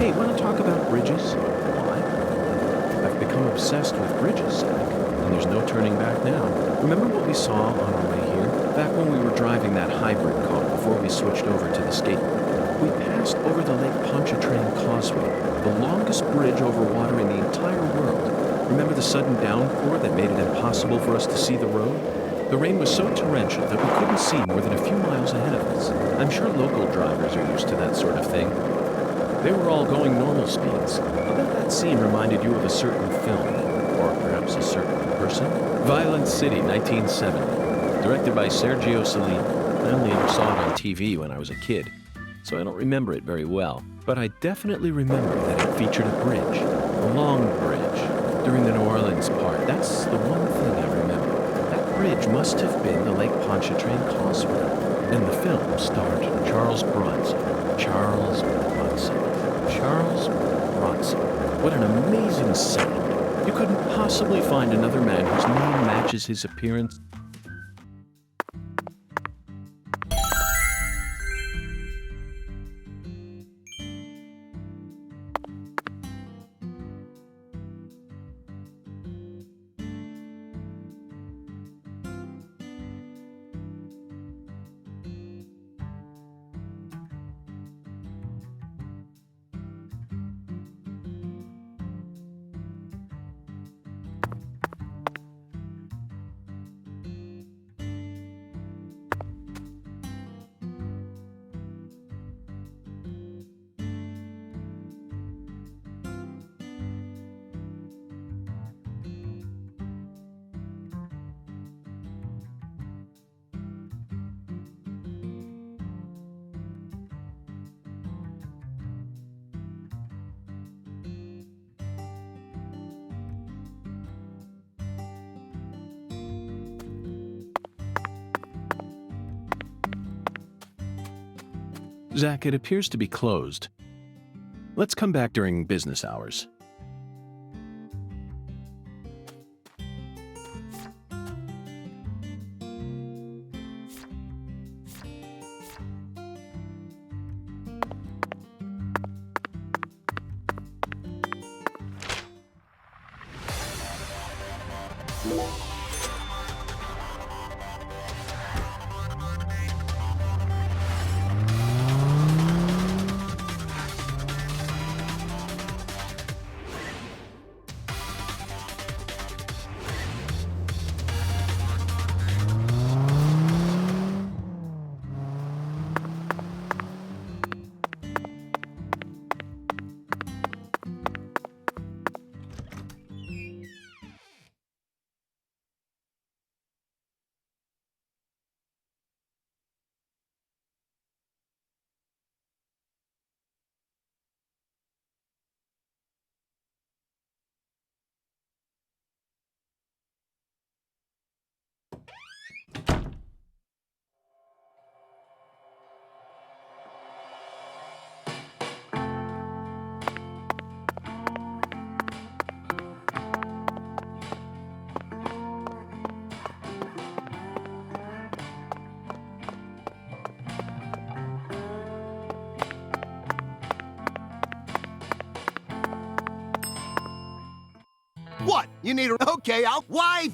Hey, want to talk about bridges? Why? I've become obsessed with bridges, Zach, and there's no turning back now. Remember what we saw on our way here? Back when we were driving that hybrid car before we switched over to the skateboard. We passed over the Lake Pontchartrain Causeway, the longest bridge over water in the entire world. Remember the sudden downpour that made it impossible for us to see the road? The rain was so torrential that we couldn't see more than a few miles ahead of us. I'm sure local drivers are used to that sort of thing. They were all going normal speeds. I bet that scene reminded you of a certain film, or perhaps a certain person. Violent City, 1970, directed by Sergio Salini. I only ever saw it on TV when I was a kid, so I don't remember it very well. But I definitely remember that it featured a bridge, a long bridge, during the New Orleans part. That's the one thing I remember. That bridge must have been the Lake Pontchartrain Causeway. And the film starred Charles Bronson. Charles Bronson. Charles Bronson. What an amazing sound. You couldn't possibly find another man whose name matches his appearance. Zach, it appears to be closed. Let's come back during business hours. What? You need a... Okay, I'll... Why?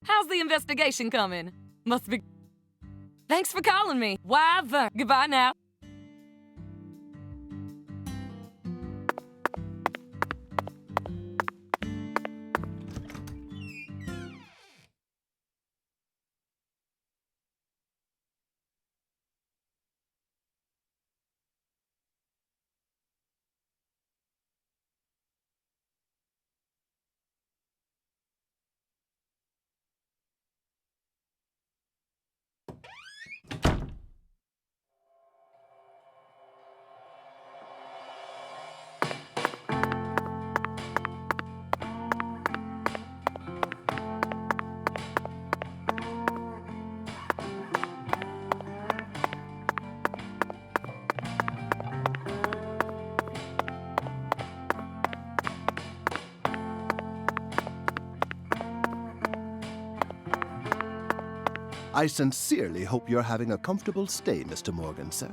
How's the investigation coming? Must be... Thanks for calling me. Goodbye now. I sincerely hope you're having a comfortable stay, Mr. Morgan, sir.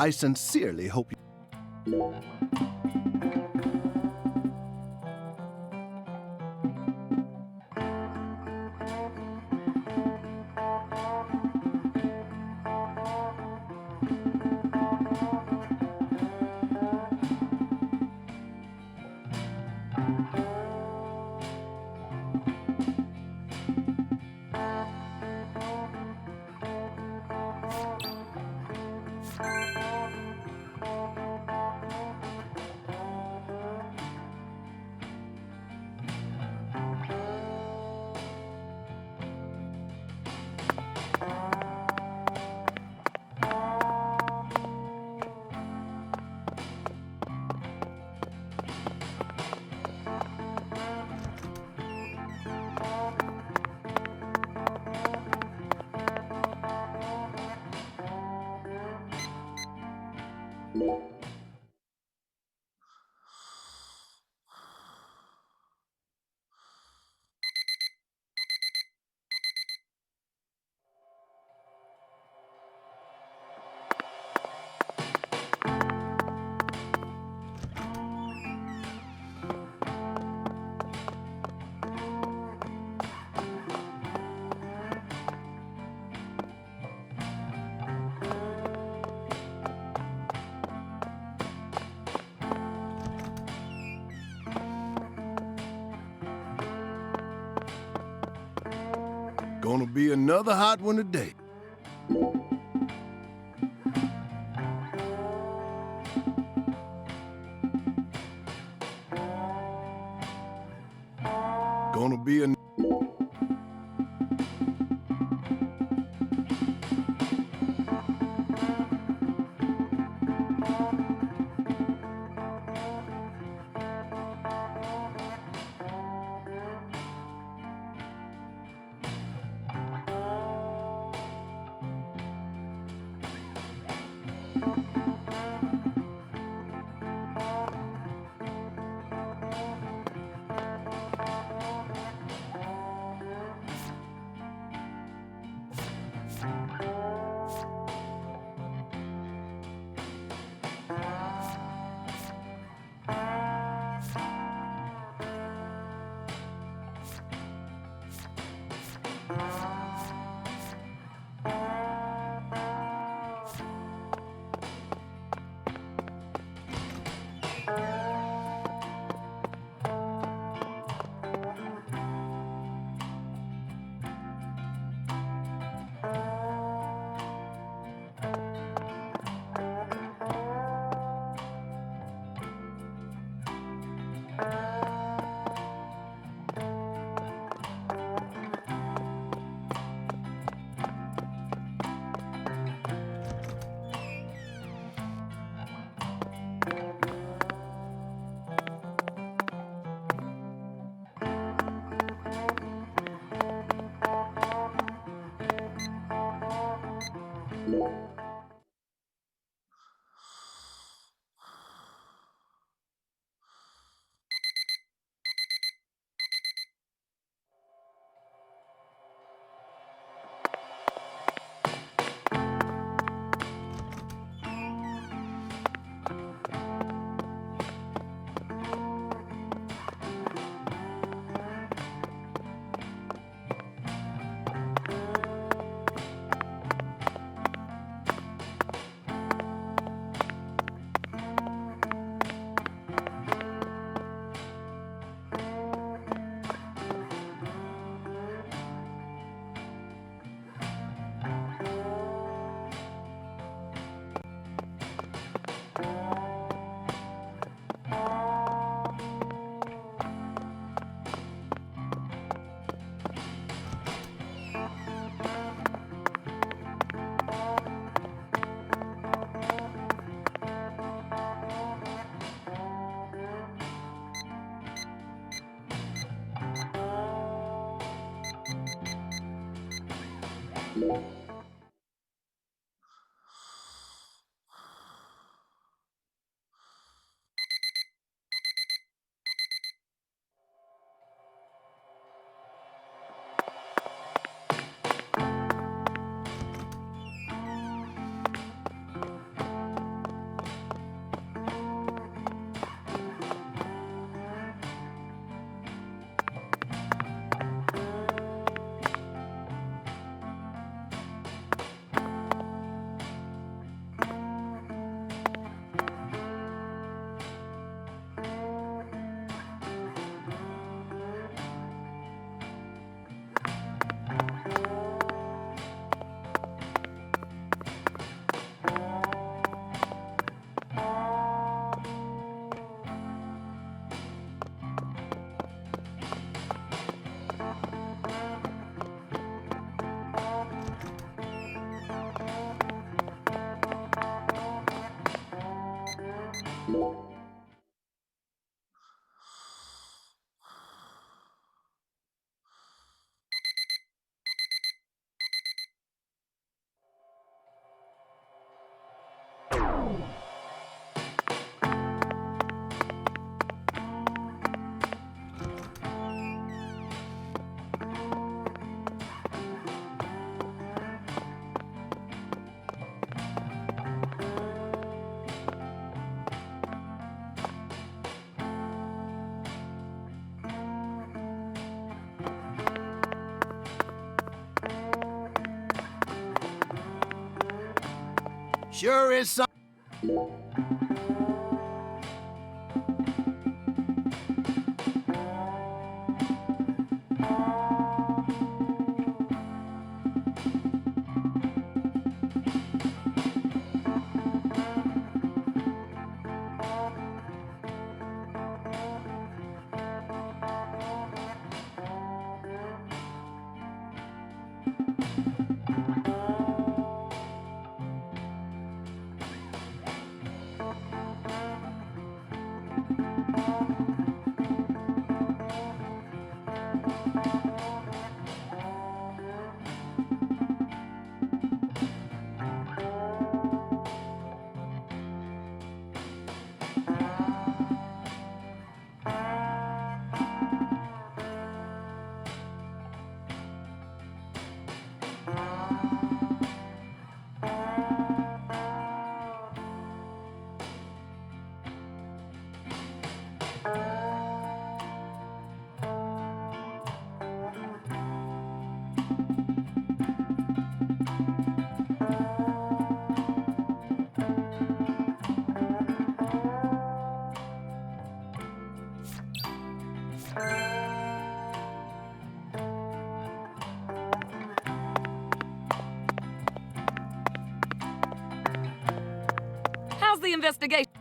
I sincerely hope you... Gonna be another hot one today. Gonna be an Sure is some. How's the investigation?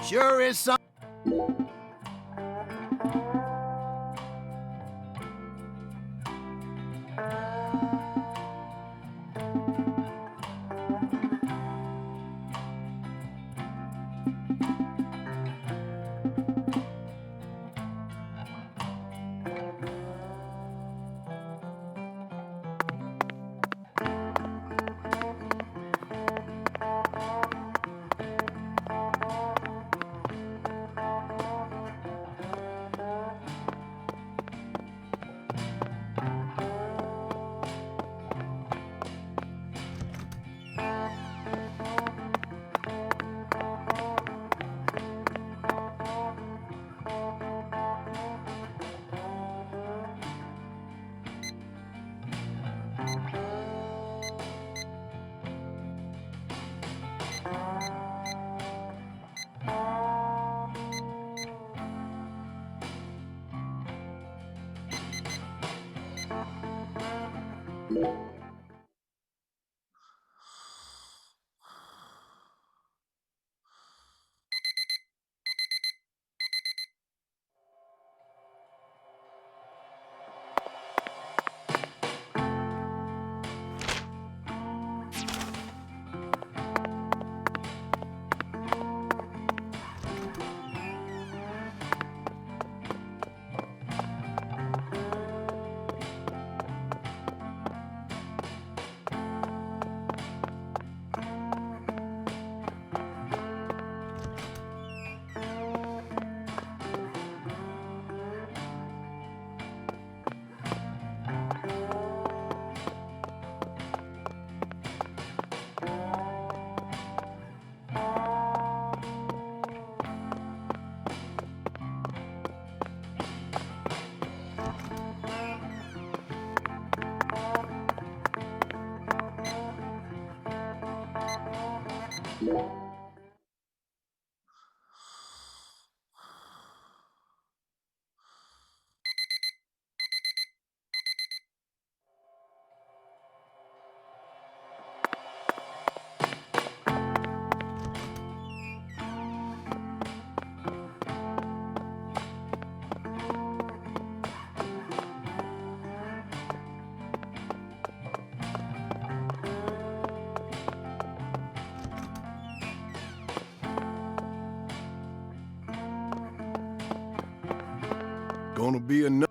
Sure is some. Gonna be enough.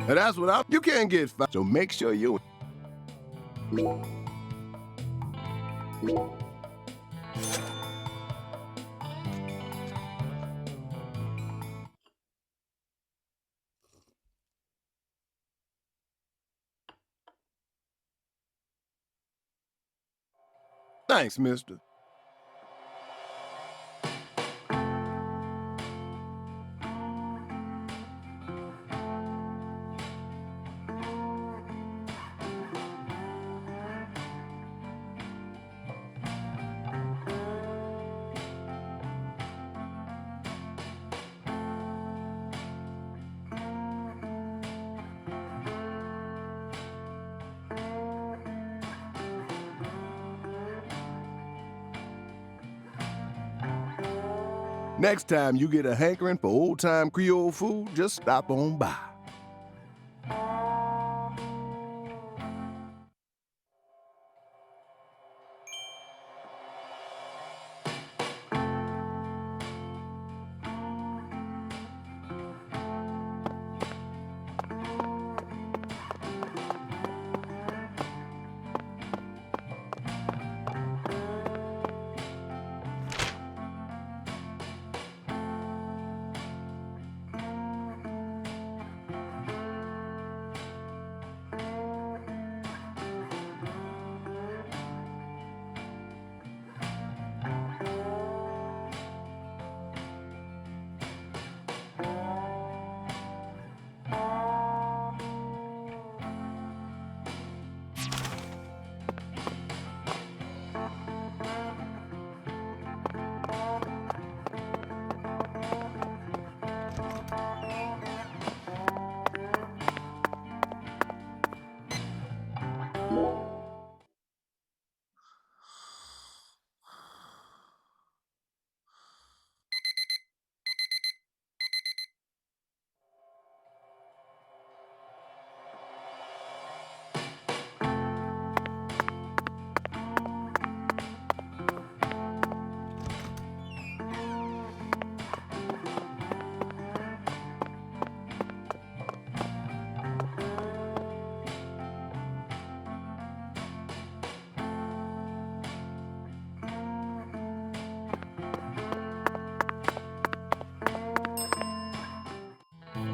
And that's what you can't get fired. So make sure you. Thanks, mister. Next time you get a hankering for old-time Creole food, just stop on by.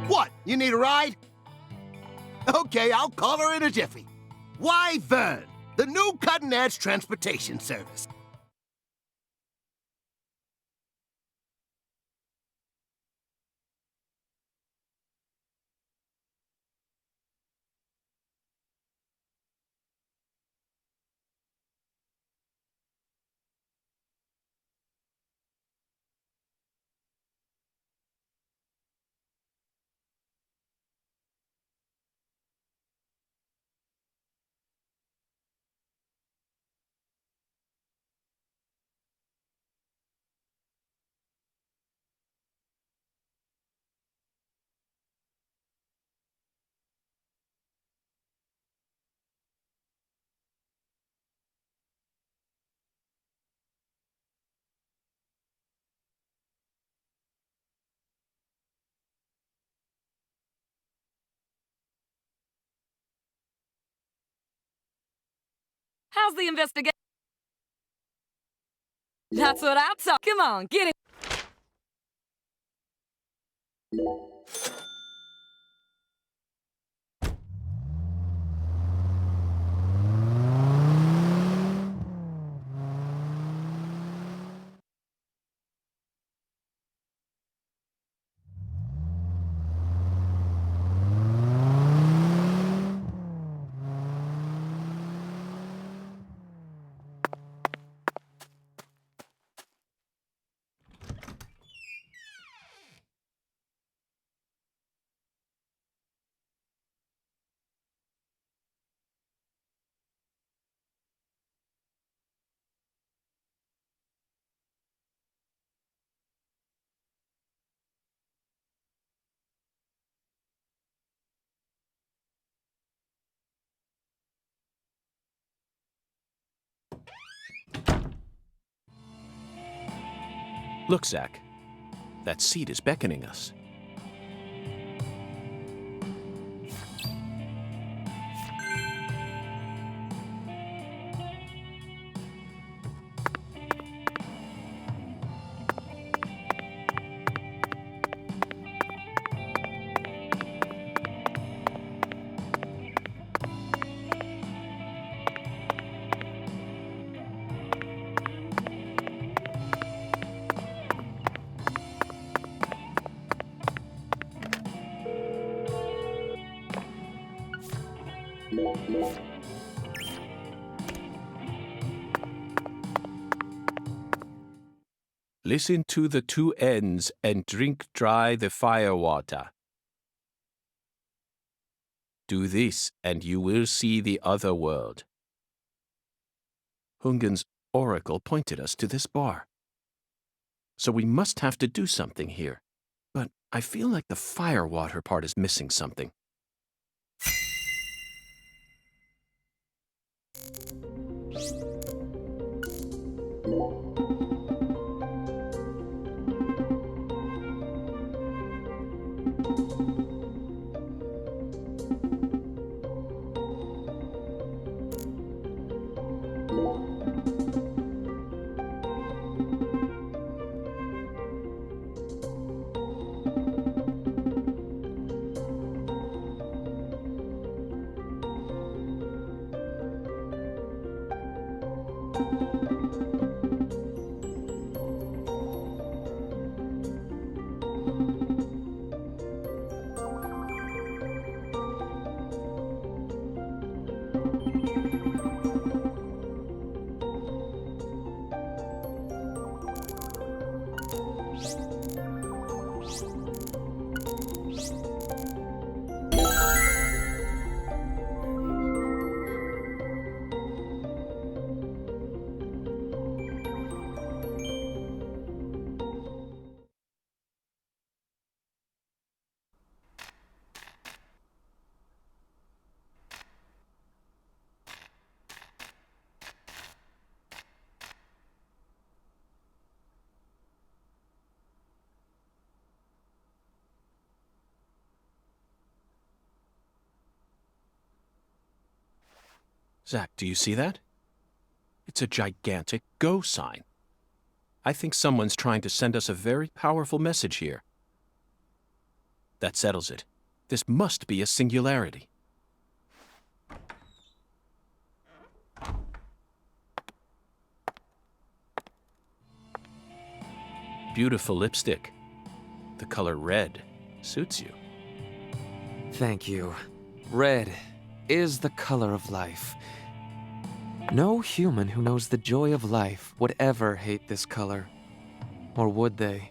What? You need a ride? Okay, I'll call her in a jiffy. Why, Vern, the new cutting-edge transportation service. How's the investigation? That's what I'm talking. Come on, get it. Look, Zach. That seat is beckoning us. Listen to the two ends and drink dry the fire water. Do this, and you will see the other world. Hungan's oracle pointed us to this bar. so we must have to do something here. But I feel like the firewater part is missing something. Zach, do you see that? It's a gigantic go sign. I think someone's trying to send us a very powerful message here. That settles it. This must be a singularity. Beautiful lipstick. The color red suits you. Thank you. Red is the color of life. No human who knows the joy of life would ever hate this color. Or would they?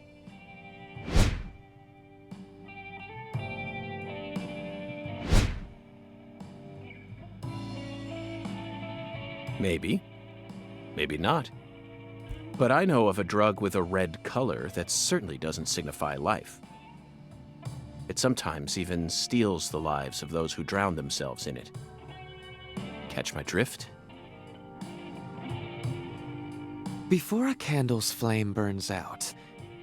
Maybe. Maybe not. But I know of a drug with a red color that certainly doesn't signify life. It sometimes even steals the lives of those who drown themselves in it. Catch my drift? Before a candle's flame burns out,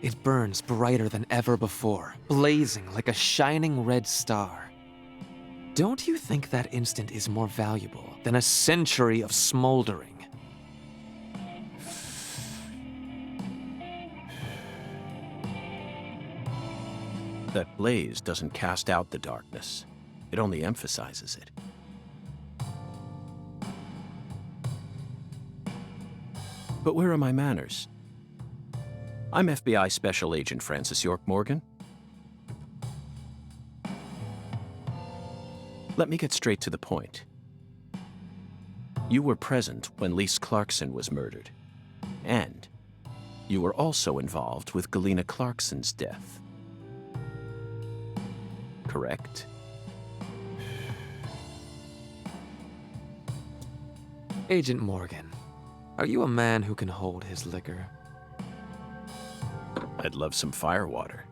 it burns brighter than ever before, blazing like a shining red star. Don't you think that instant is more valuable than a century of smoldering? That blaze doesn't cast out the darkness. It only emphasizes it. But where are my manners? I'm FBI Special Agent Francis York Morgan. Let me get straight to the point. You were present when Lise Clarkson was murdered. And you were also involved with Galena Clarkson's death. Correct? Agent Morgan, are you a man who can hold his liquor? I'd love some firewater.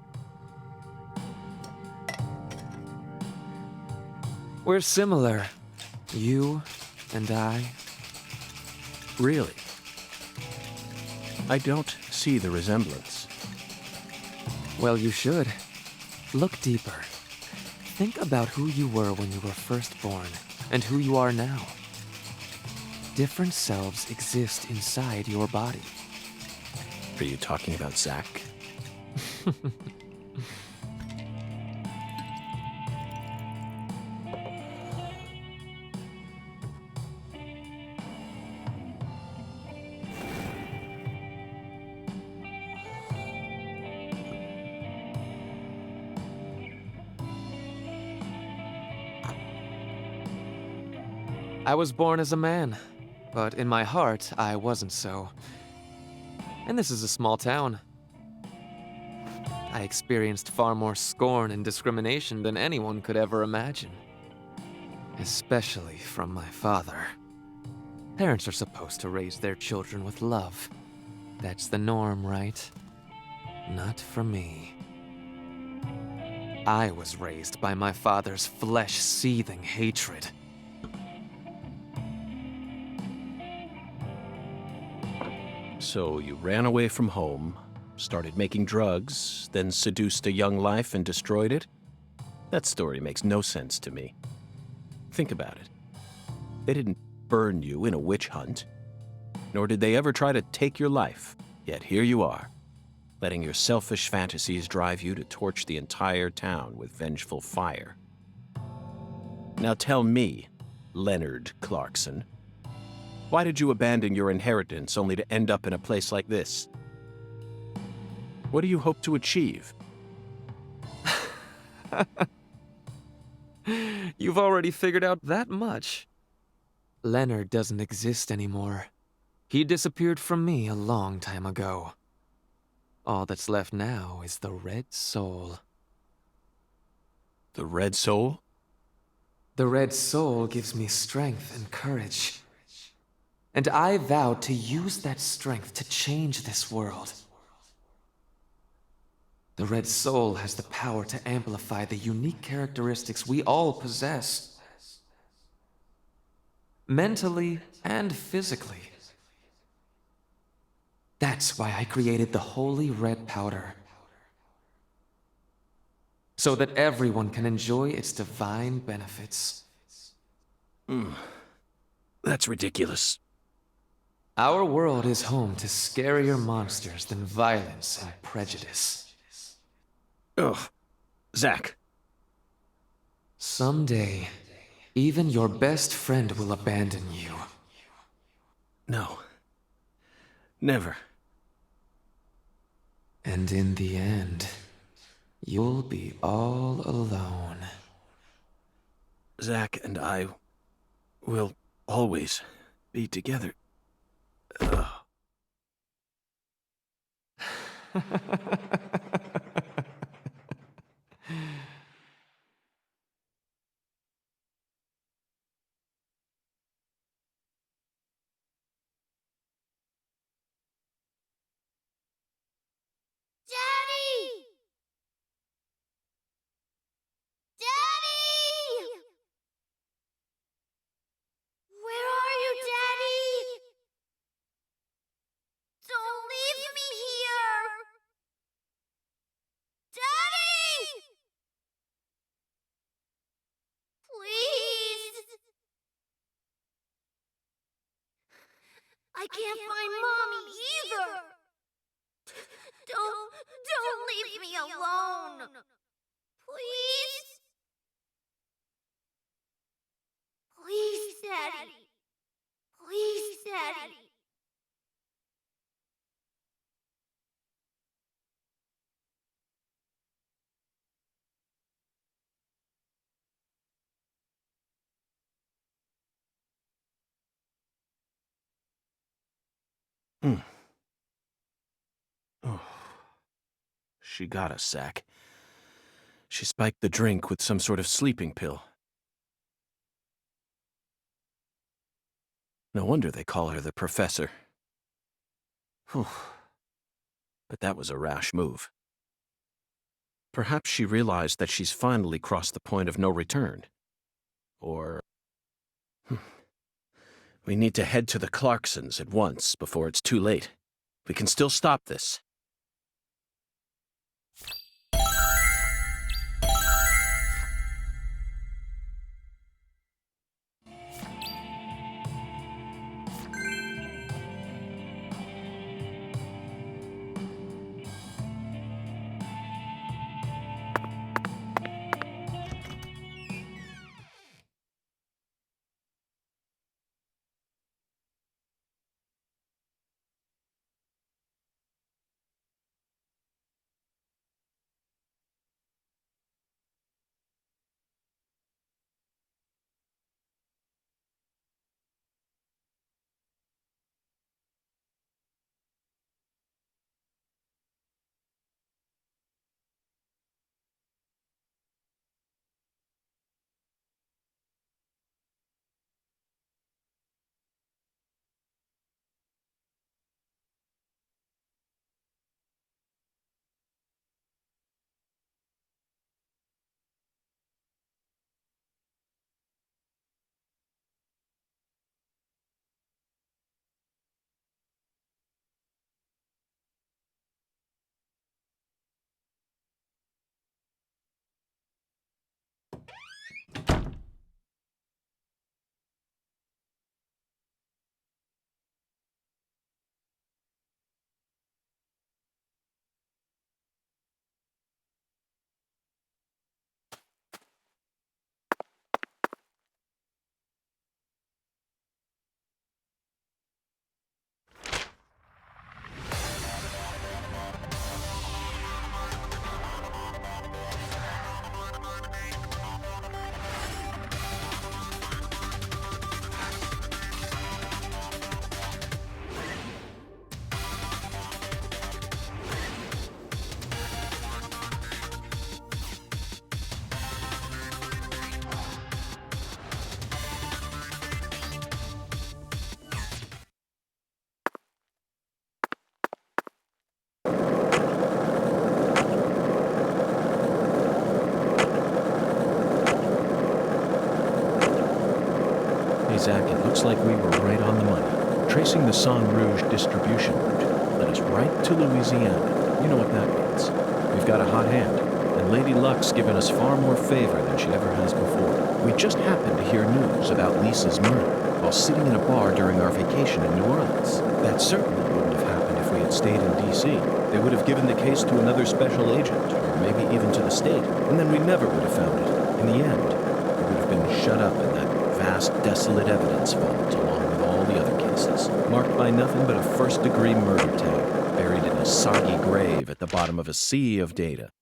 We're similar. You and I. Really? I don't see the resemblance. Well, you should. Look deeper. Think about who you were when you were first born, and who you are now. Different selves exist inside your body. Are you talking about Zach? I was born as a man, but in my heart, I wasn't so. And this is a small town. I experienced far more scorn and discrimination than anyone could ever imagine. Especially from my father. Parents are supposed to raise their children with love. That's the norm, right? Not for me. I was raised by my father's flesh-seething hatred. So you ran away from home, started making drugs, then seduced a young life and destroyed it? That story makes no sense to me. Think about it. They didn't burn you in a witch hunt, nor did they ever try to take your life. Yet here you are, letting your selfish fantasies drive you to torch the entire town with vengeful fire. Now tell me, Leonard Clarkson, why did you abandon your inheritance only to end up in a place like this? What do you hope to achieve? You've already figured out that much. Leonard doesn't exist anymore. He disappeared from me a long time ago. All that's left now is the Red Soul. The Red Soul? The Red Soul gives me strength and courage. And I vowed to use that strength to change this world. The Red Soul has the power to amplify the unique characteristics we all possess. Mentally and physically. That's why I created the Holy Red Powder. So that everyone can enjoy its divine benefits. That's ridiculous. Our world is home to scarier monsters than violence and prejudice. Ugh. Zach. Someday, even your best friend will abandon you. No. Never. And in the end, you'll be all alone. Zach and I will always be together. Ugh. Daddy! Daddy! Where are you, Daddy? Don't leave me here! Daddy! Please! I can't find Mommy either! Don't leave me alone! Please? Please, Daddy. Please, Daddy. Oh. She got us, Zach. She spiked the drink with some sort of sleeping pill. No wonder they call her the Professor. Whew. But that was a rash move. Perhaps she realized that she's finally crossed the point of no return. Or... We need to head to the Clarksons at once before it's too late. We can still stop this. Hey, Zach, it looks like we were right on the money. Tracing the Sang Rouge distribution route led us right to Louisiana. You know what that means. We've got a hot hand, and Lady Luck's given us far more favor than she ever has before. We just happened to hear news about Lisa's murder while sitting in a bar during our vacation in New Orleans. That certainly wouldn't have happened if we had stayed in D.C. They would have given the case to another special agent, or maybe even to the state, and then we never would have found it. In the end, it would have been shut up in that vast, desolate evidence vault along with all the other cases, marked by nothing but a first-degree murder tag, buried in a soggy grave at the bottom of a sea of data.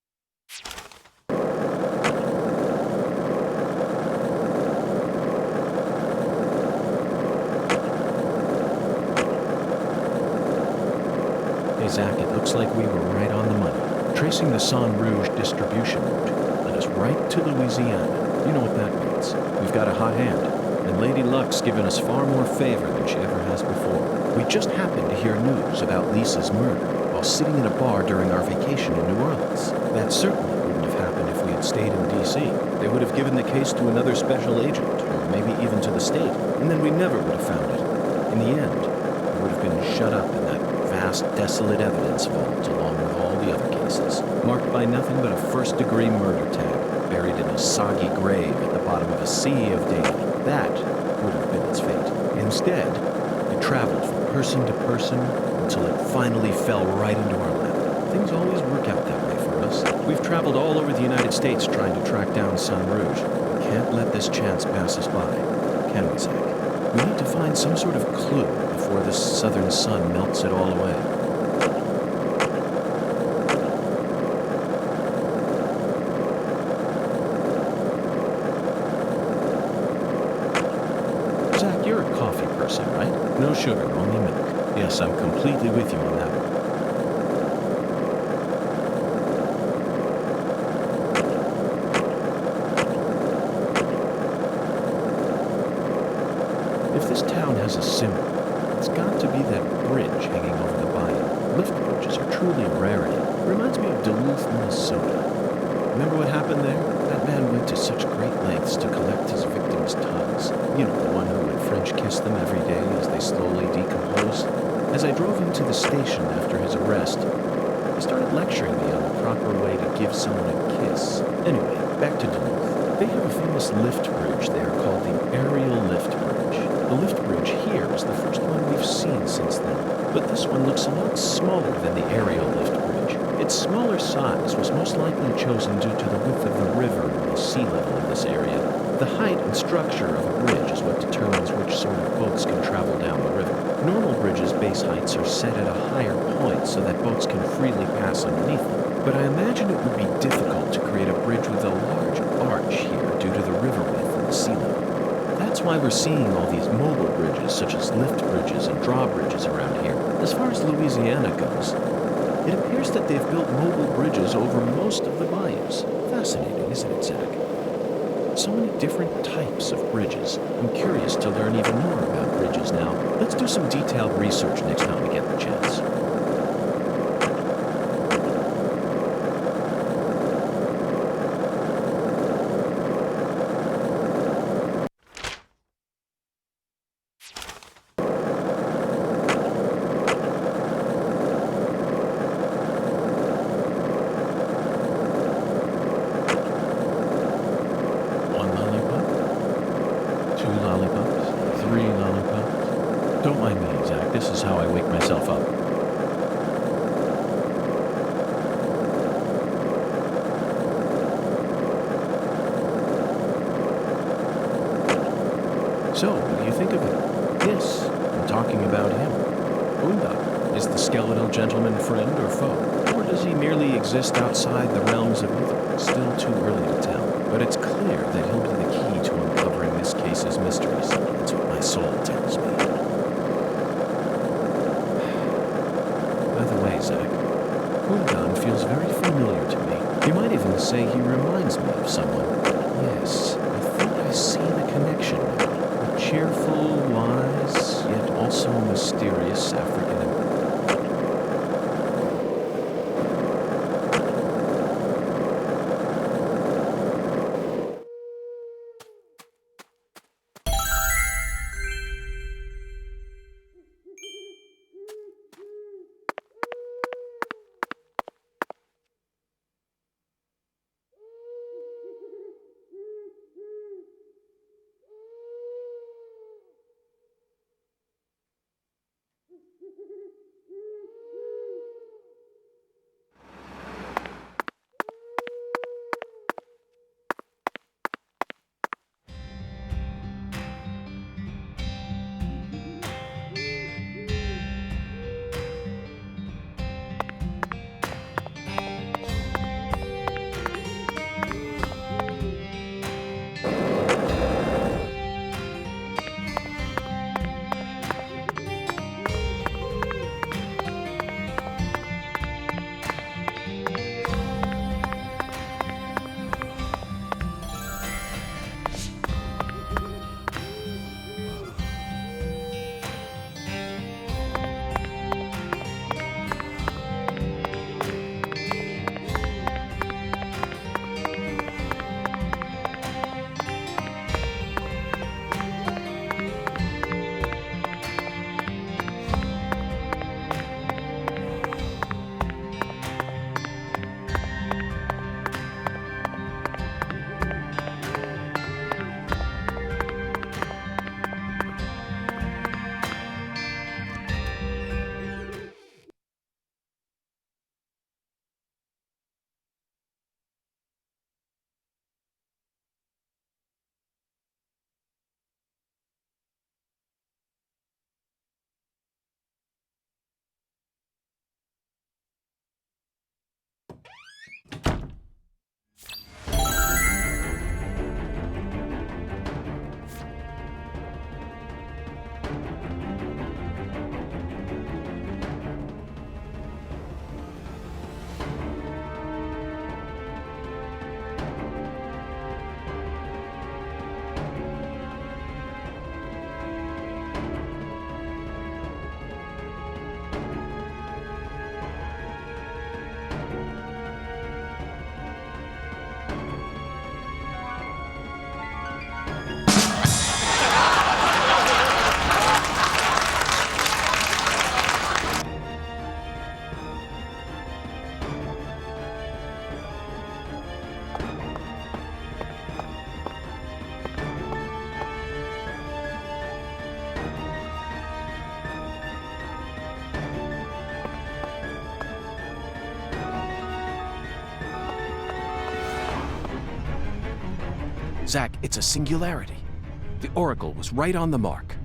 Hey, Zach, it looks like we were right on the money. Tracing the Sang Rouge distribution route led us right to Louisiana. You know what that means. We've got a hot hand, and Lady Luck's given us far more favor than she ever has before. We just happened to hear news about Lisa's murder while sitting in a bar during our vacation in New Orleans. That certainly wouldn't have happened if we had stayed in D.C. They would have given the case to another special agent, or maybe even to the state, and then we never would have found it. In the end, it would have been shut up in that vast, desolate evidence vault along with all the other cases, marked by nothing but a first-degree murder tag, buried in a soggy grave at the bottom of a sea of data. That would have been its fate. Instead, it traveled from person to person until it finally fell right into our lap. Things always work out that way for us. We've traveled all over the United States trying to track down Sang Rouge. We can't let this chance pass us by, can we, Zach? We need to find some sort of clue before this southern sun melts it all away. Zach, you're a coffee person, right? No sugar, only milk. Yes, I'm completely with you on that one. If this town has a symbol, it's got to be that bridge hanging over the bayou. Lift bridges are truly a rarity. Reminds me of Duluth, Minnesota. Remember what happened there? That man went to such great lengths to collect his victims' tongues. You know, the one who would French kiss them every day as they slowly decompose. As I drove him to the station after his arrest, he started lecturing me on the proper way to give someone a kiss. Anyway, back to Duluth. They have a famous lift bridge there called the Aerial Lift Bridge. The lift bridge here is the first one we've seen since then, but this one looks a lot smaller than the aerial lift bridge. Its smaller size was most likely chosen due to the width of the river and the sea level of this area. The height and structure of a bridge is what determines which sort of boats can travel down the river. Normal bridges' base heights are set at a higher point so that boats can freely pass underneath them, but I imagine it would be difficult to create a bridge with a large arch here due to the river width and the sea level. That's why we're seeing all these mobile bridges, such as lift bridges and drawbridges around here. As far as Louisiana goes, it appears that they've built mobile bridges over most of the bayous. Fascinating, isn't it, Zach? So many different types of bridges. I'm curious to learn even more about bridges now. Let's do some detailed research next time we get the chance. Don't mind me, Zach. This is how I wake myself up. So, what do you think of him? Yes, I'm talking about him. Boondock. Is the skeletal gentleman friend or foe? Or does he merely exist outside the realms of evil? Still too early to tell. But it's clear that he'll be the key to uncovering this case's mysteries. That's what my soul tells me. By the way, Zach, Boondock feels very familiar to me. You might even say he reminds me of someone. Yes, I think I see the connection now. A cheerful, wise, yet also mysterious African. Zack, it's a singularity. The Oracle was right on the mark.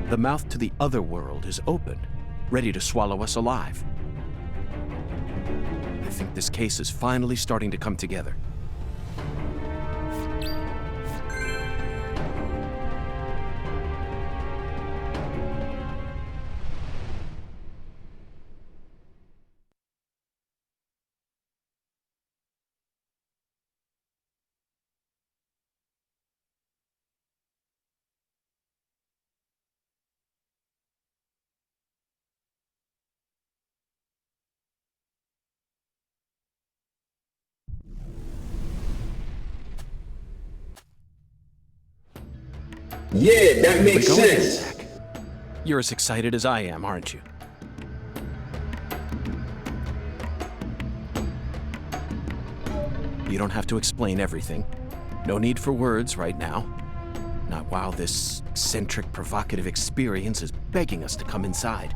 The mouth to the other world is open, ready to swallow us alive. I think this case is finally starting to come together. Yeah, that makes Go ahead, sense. Zack. You're as excited as I am, aren't you? You don't have to explain everything. No need for words right now. Not while this eccentric, provocative experience is begging us to come inside.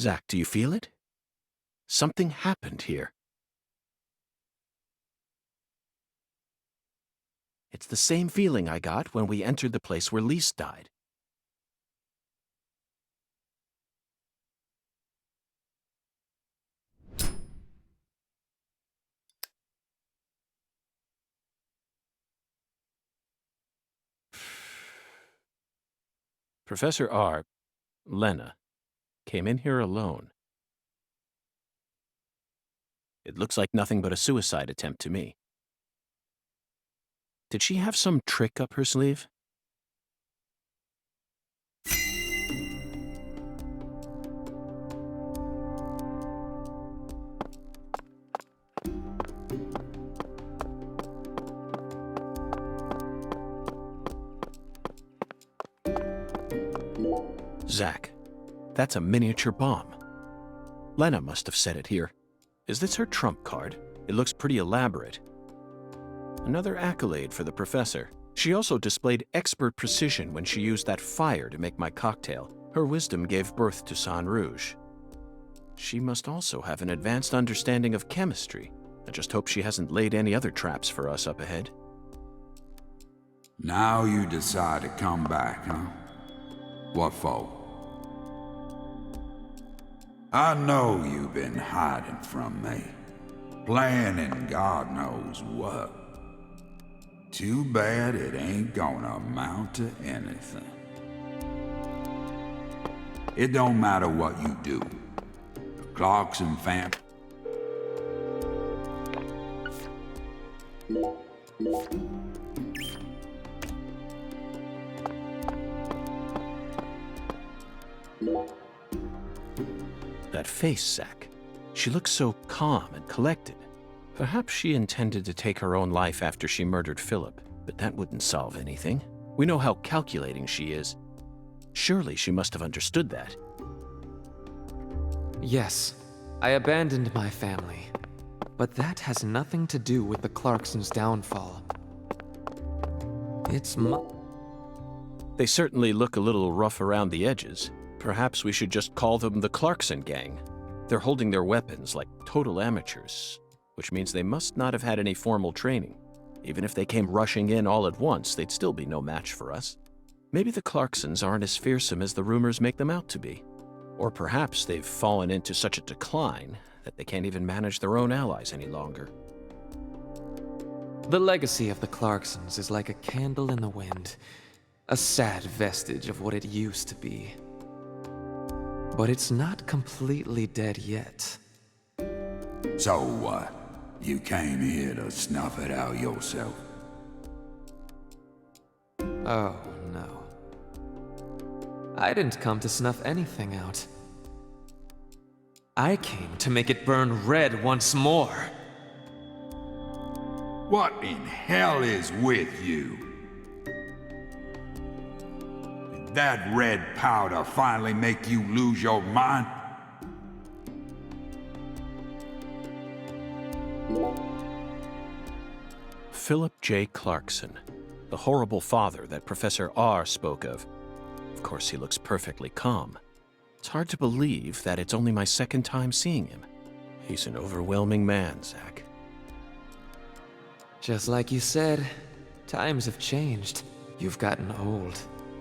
Zach, do you feel it? Something happened here. It's the same feeling I got when we entered the place where Lise died. Professor R, Lena, came in here alone. It looks like nothing but a suicide attempt to me. Did she have some trick up her sleeve? Zach, that's a miniature bomb. Lena must have set it here. Is this her trump card? It looks pretty elaborate. Another accolade for the professor. She also displayed expert precision when she used that fire to make my cocktail. Her wisdom gave birth to Sang Rouge. She must also have an advanced understanding of chemistry. I just hope she hasn't laid any other traps for us up ahead. Now you decide to come back, huh? What for? I know you've been hiding from me, planning God knows what. Too bad it ain't gonna amount to anything. It don't matter what you do. The Clarkson fam... That face, Zach. She looks so calm and collected. Perhaps she intended to take her own life after she murdered Philip, but that wouldn't solve anything. We know how calculating she is. Surely she must have understood that. Yes, I abandoned my family. But that has nothing to do with the Clarksons' downfall. It's They certainly look a little rough around the edges. Perhaps we should just call them the Clarkson gang. They're holding their weapons like total amateurs, which means they must not have had any formal training. Even if they came rushing in all at once, they'd still be no match for us. Maybe the Clarksons aren't as fearsome as the rumors make them out to be. Or perhaps they've fallen into such a decline that they can't even manage their own allies any longer. The legacy of the Clarksons is like a candle in the wind, a sad vestige of what it used to be. But it's not completely dead yet. So what? You came here to snuff it out yourself? Oh, no. I didn't come to snuff anything out. I came to make it burn red once more. What in hell is with you? Did that red powder finally make you lose your mind? Philip J. Clarkson, the horrible father that Professor R spoke of. Of course, he looks perfectly calm. It's hard to believe that it's only my second time seeing him. He's an overwhelming man, Zach. Just like you said, times have changed. You've gotten old.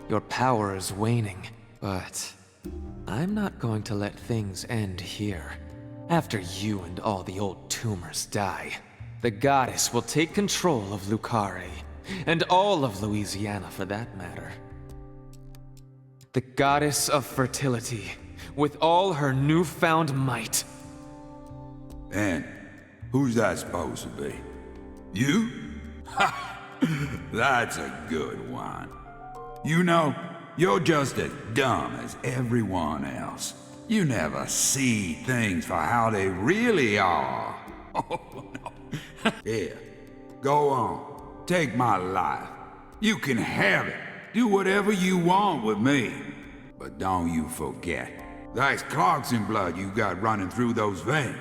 Your power is waning. But I'm not going to let things end here. After you and all the old tumors die, the goddess will take control of Lucare, and all of Louisiana for that matter. The goddess of fertility, with all her newfound might. And who's that supposed to be? You? Ha! That's a good one. You know, you're just as dumb as everyone else. You never see things for how they really are. Oh, no. Here, go on. Take my life. You can have it. Do whatever you want with me. But don't you forget, that's Clarkson blood you got running through those veins.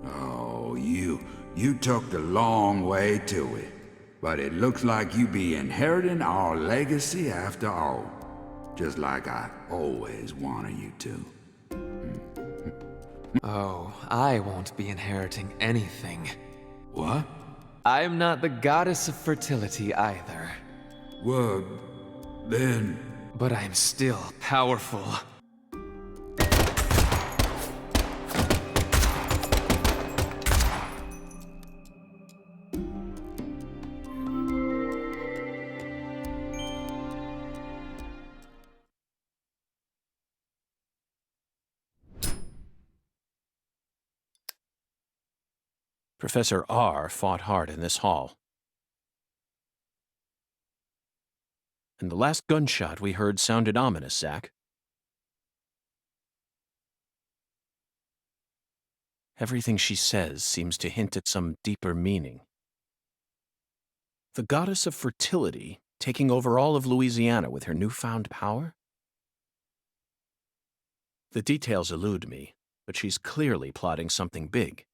Oh, you took the long way to it. But it looks like you be inheriting our legacy after all. Just like I always wanted you to. Oh, I won't be inheriting anything. What? I am not the goddess of fertility either. Well, then... But I'm still powerful. Professor R fought hard in this hall. And the last gunshot we heard sounded ominous, Zack. Everything she says seems to hint at some deeper meaning. The goddess of fertility taking over all of Louisiana with her newfound power? The details elude me, but she's clearly plotting something big.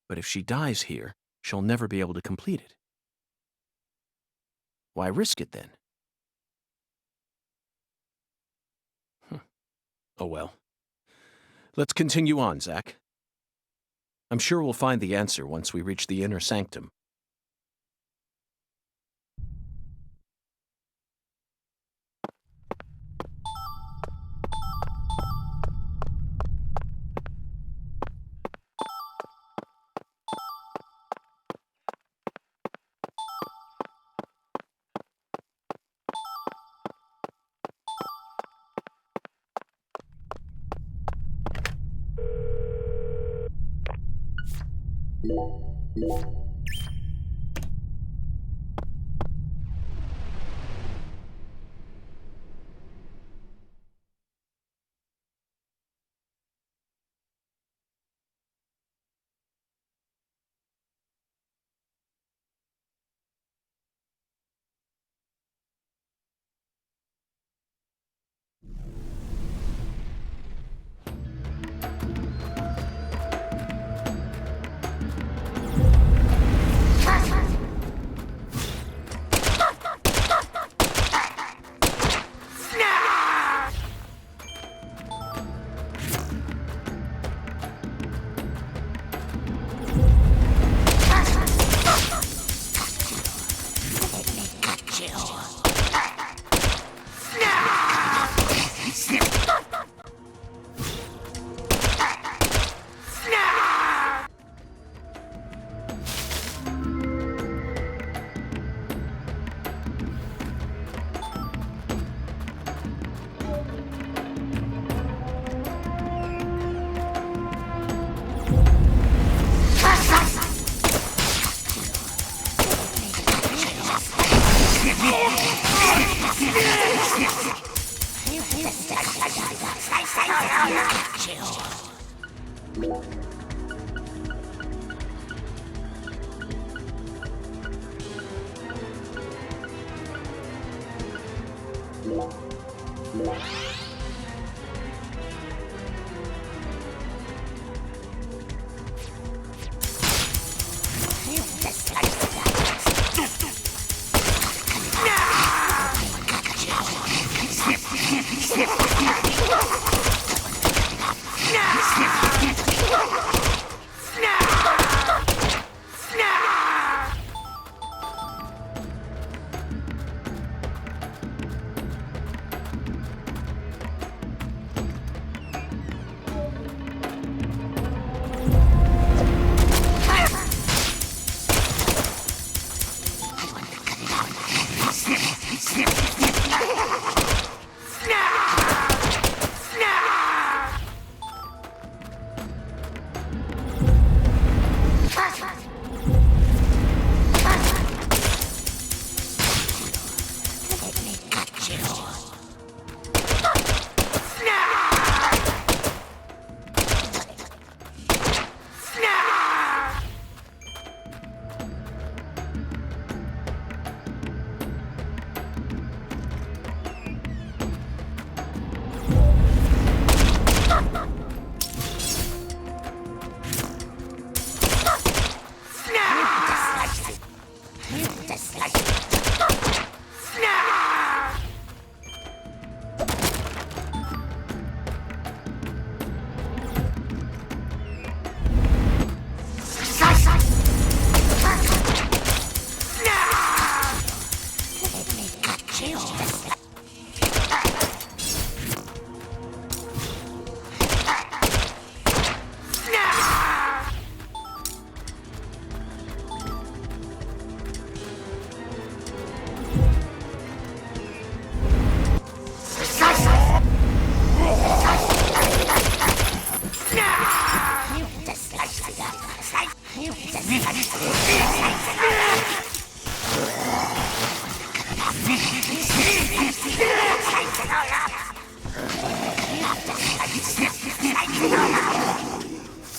But if she dies here, she'll never be able to complete it. Why risk it then? Oh well. Let's continue on, Zack. I'm sure we'll find the answer once we reach the inner sanctum.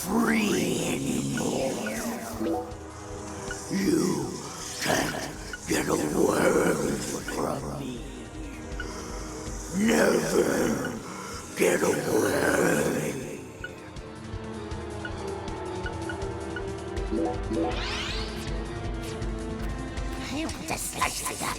Free anymore. You can't get away from me. Never get away. You just slice it up.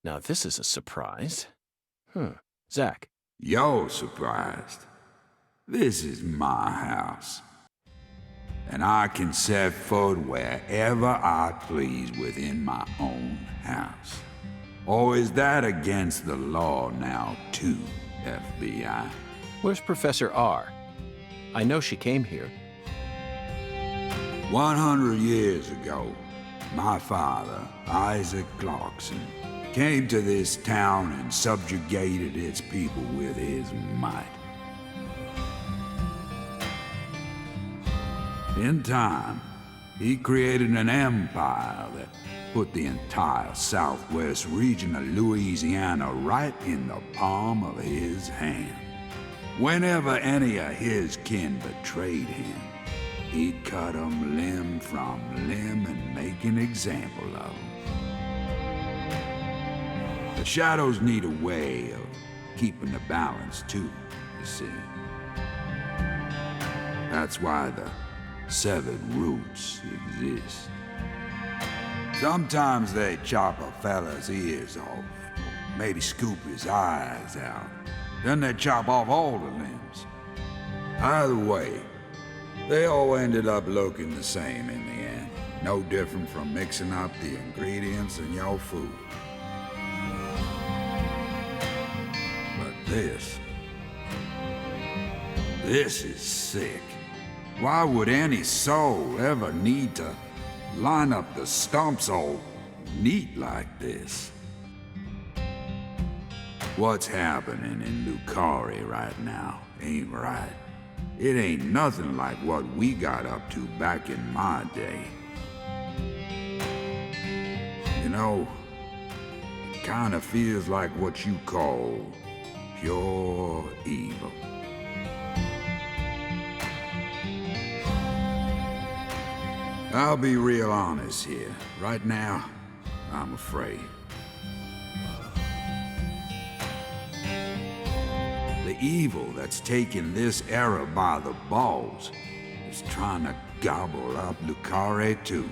Now this is a surprise. Zach. You're surprised. This is my house. And I can set foot wherever I please within my own house. Or is that against the law now, too, FBI? Where's Professor R? I know she came here. 100 years ago, my father, Isaac Clarkson, came to this town and subjugated its people with his might. In time, he created an empire that put the entire southwest region of Louisiana right in the palm of his hand. Whenever any of his kin betrayed him, he'd cut them limb from limb and make an example of them. The shadows need a way of keeping the balance, too, you see. That's why the severed roots exist. Sometimes they chop a fella's ears off, maybe scoop his eyes out. Then they chop off all the limbs. Either way, they all ended up looking the same in the end. No different from mixing up the ingredients in your food. But this is sick. Why would any soul ever need to line up the stumps all neat like this? What's happening in Lucari right now ain't right. It ain't nothing like what we got up to back in my day. You know, it kinda feels like what you call pure evil. I'll be real honest here. Right now, I'm afraid. The evil that's taken this era by the balls is trying to gobble up Lucare too.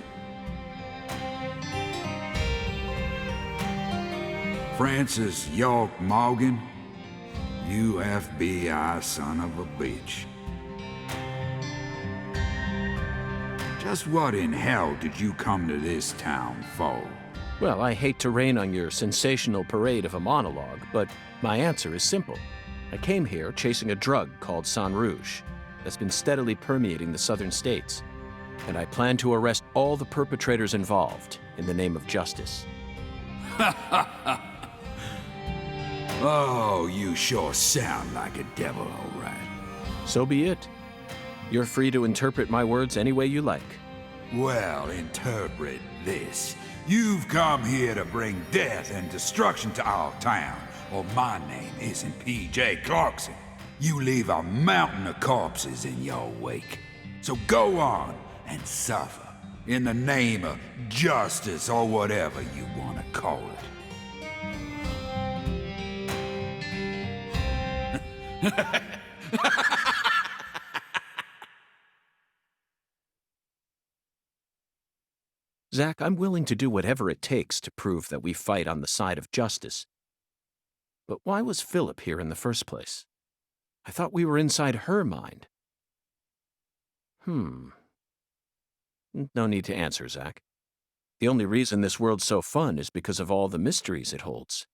Francis York Morgan, you FBI son of a bitch. Just what in hell did you come to this town for? Well, I hate to rain on your sensational parade of a monologue, but my answer is simple. I came here chasing a drug called San Rouge that's been steadily permeating the southern states, and I plan to arrest all the perpetrators involved in the name of justice. Oh, you sure sound like a devil, all right. So be it. You're free to interpret my words any way you like. Well, interpret this. You've come here to bring death and destruction to our town, or my name isn't P.J. Clarkson. You leave a mountain of corpses in your wake. So go on and suffer, in the name of justice or whatever you want to call it. Zach, I'm willing to do whatever it takes to prove that we fight on the side of justice. But why was Philip here in the first place? I thought we were inside her mind. No need to answer, Zach. The only reason this world's so fun is because of all the mysteries it holds.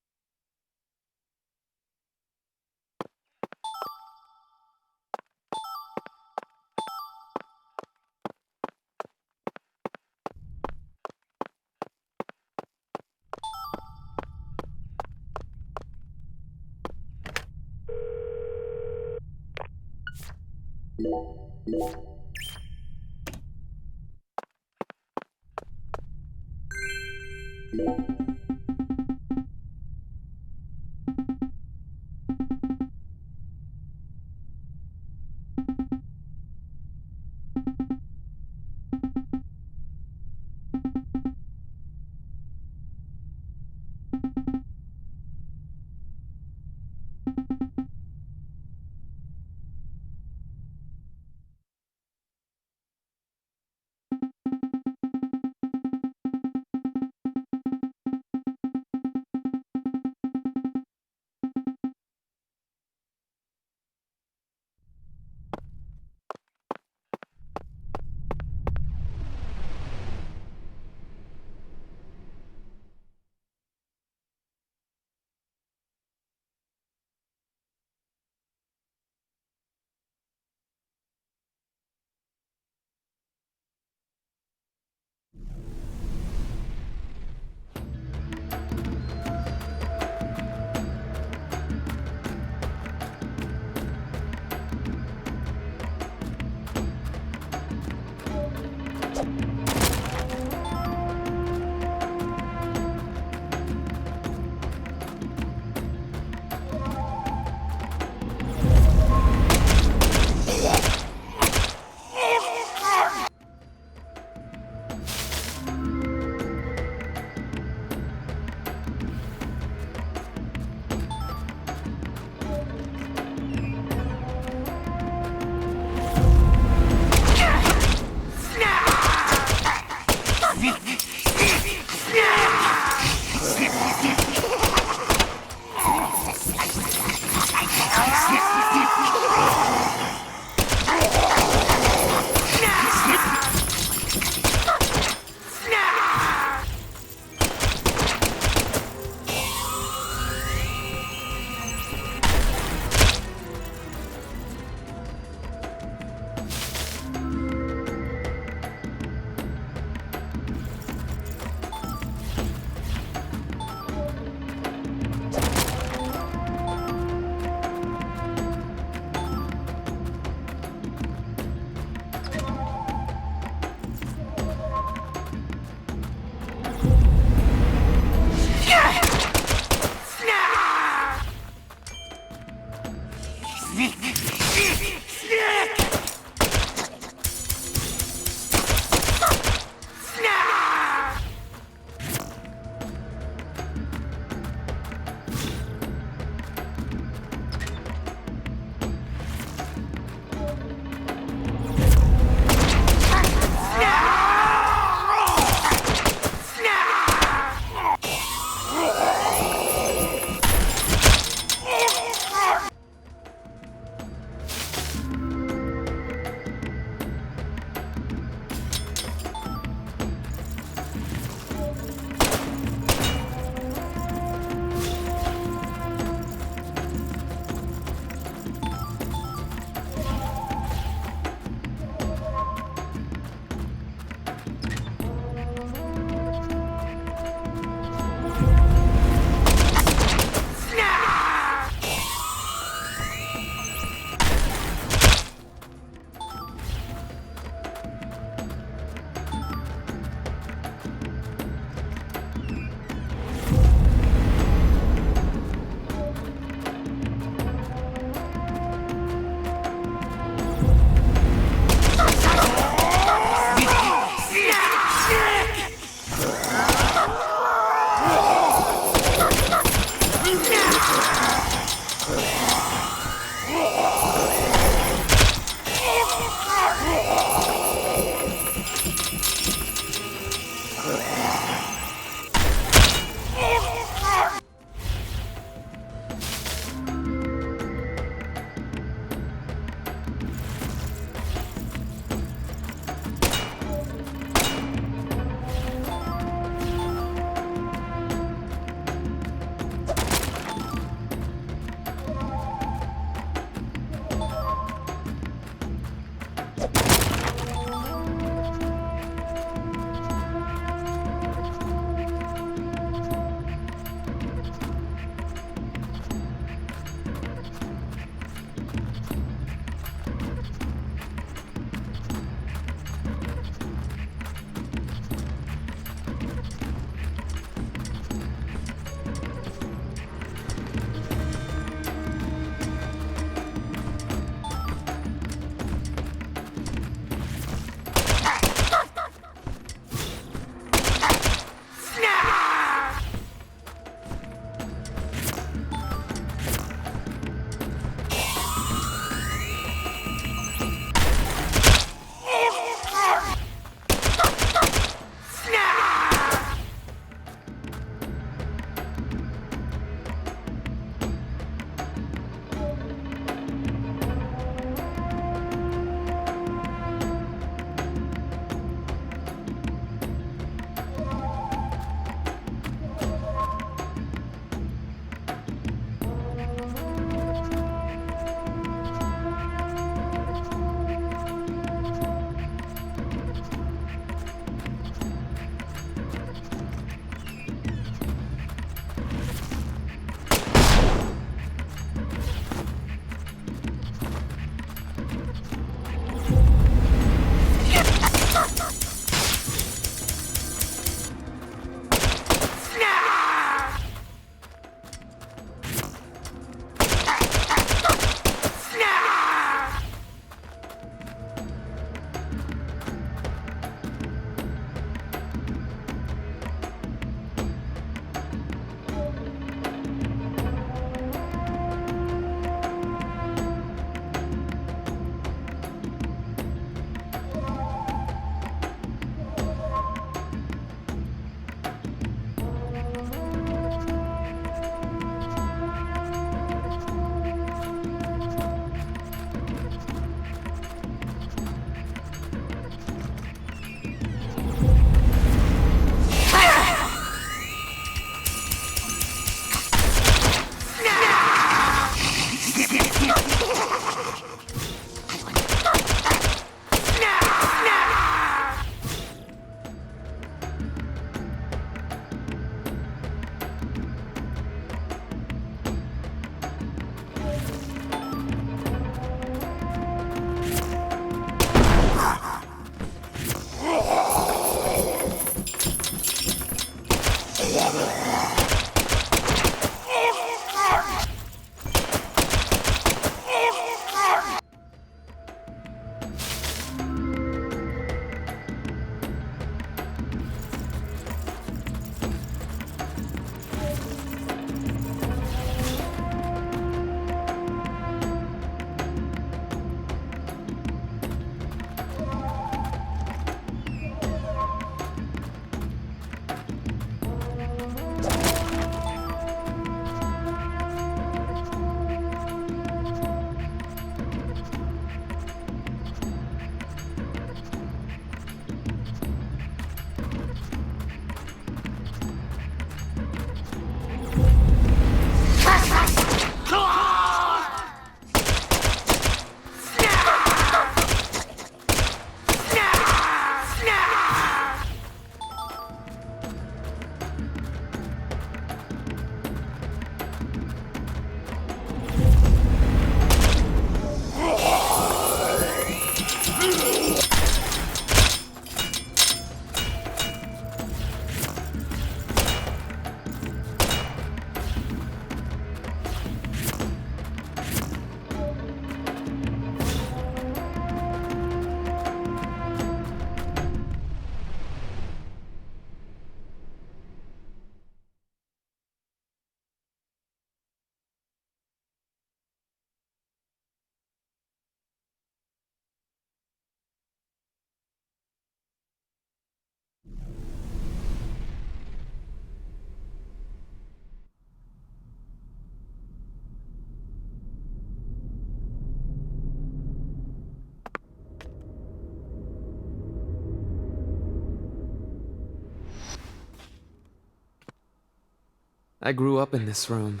I grew up in this room.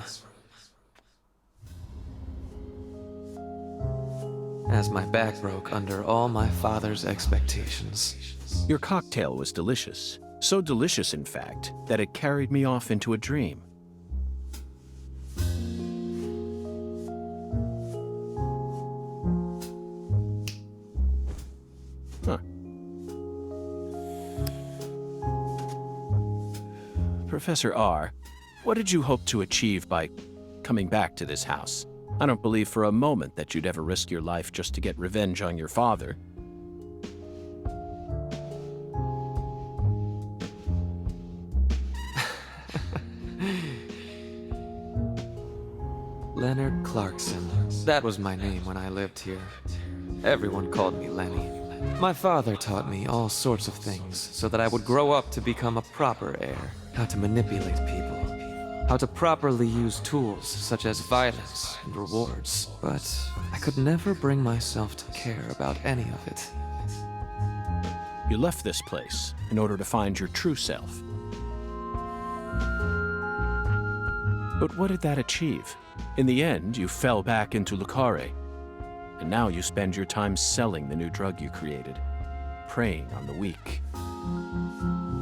As my back broke under all my father's expectations. Your cocktail was delicious. So delicious, in fact, that it carried me off into a dream. Huh. Professor R., what did you hope to achieve by coming back to this house? I don't believe for a moment that you'd ever risk your life just to get revenge on your father. Leonard Clarkson. That was my name when I lived here. Everyone called me Lenny. My father taught me all sorts of things so that I would grow up to become a proper heir. How to manipulate people. How to properly use tools such as violence and rewards. But I could never bring myself to care about any of it. You left this place in order to find your true self. But what did that achieve? In the end, you fell back into Lucare. And now you spend your time selling the new drug you created, preying on the weak.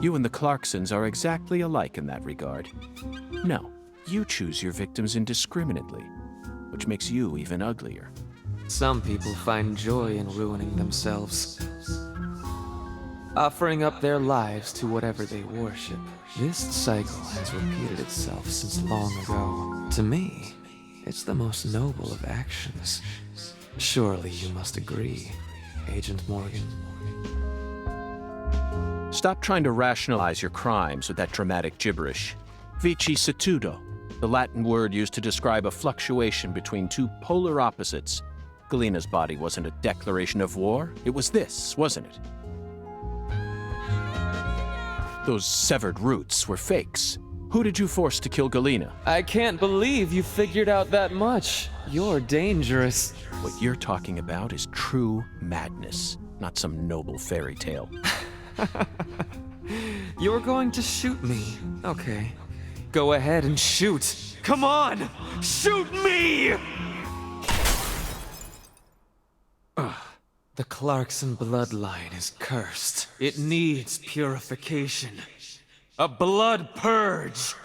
You and the Clarksons are exactly alike in that regard. No, you choose your victims indiscriminately, which makes you even uglier. Some people find joy in ruining themselves, offering up their lives to whatever they worship. This cycle has repeated itself since long ago. To me, it's the most noble of actions. Surely you must agree, Agent Morgan. Stop trying to rationalize your crimes with that dramatic gibberish. Vicissitudo, the Latin word used to describe a fluctuation between two polar opposites. Galena's body wasn't a declaration of war. It was this, wasn't it? Those severed roots were fakes. Who did you force to kill Galena? I can't believe you figured out that much. You're dangerous. What you're talking about is true madness, not some noble fairy tale. You're going to shoot me. Okay. Go ahead and shoot. Come on! Shoot me! The Clarkson bloodline is cursed. It needs purification. A blood purge!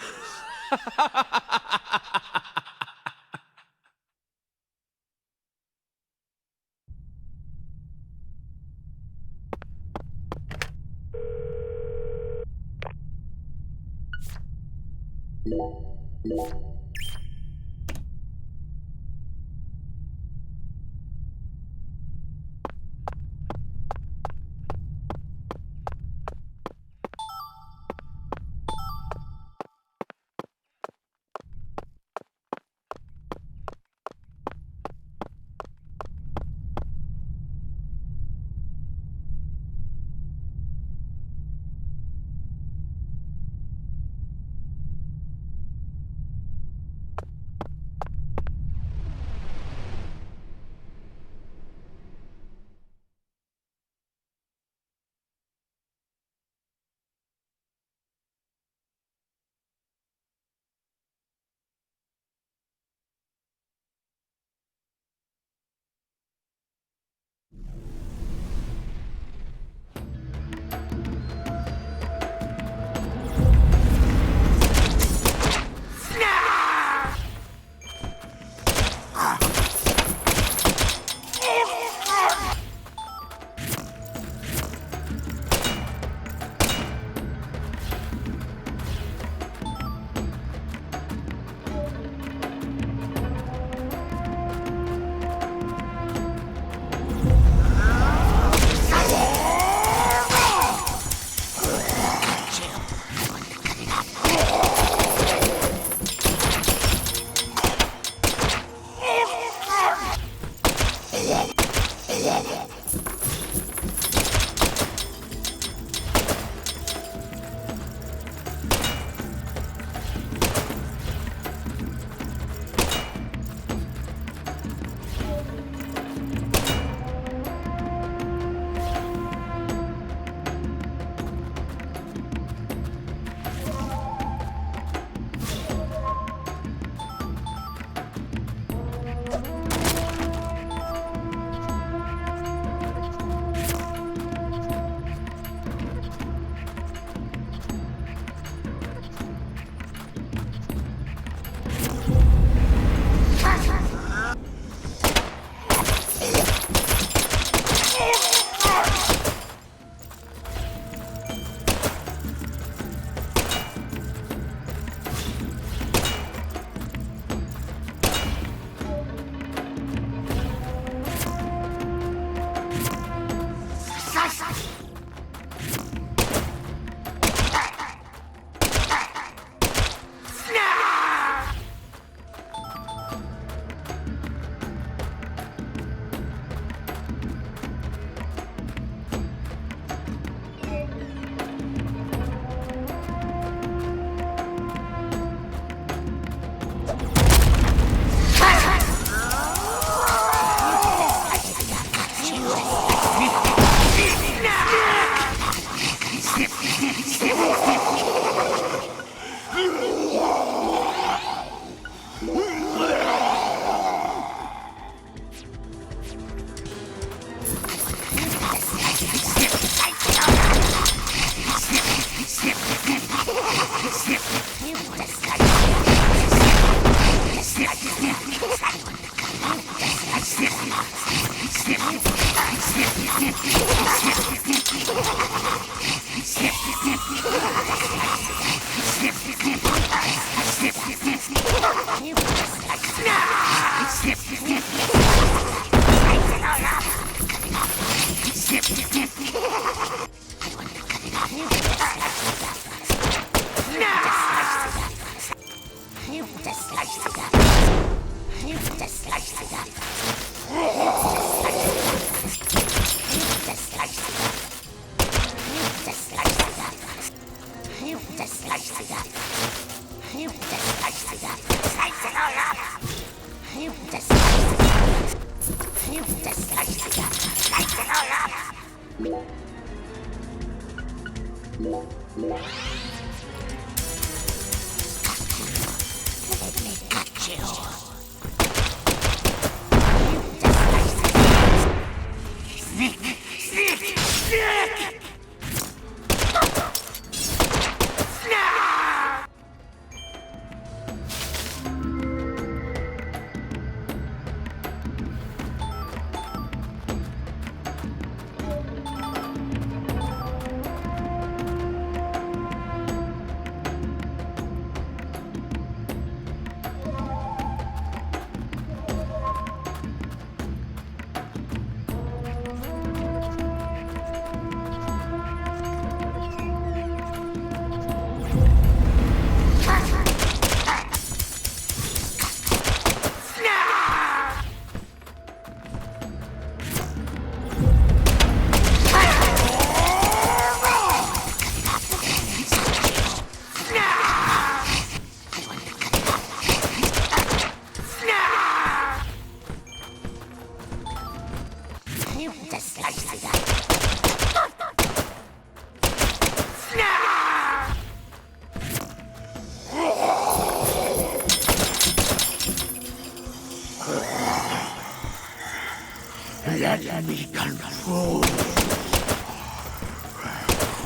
Let me control.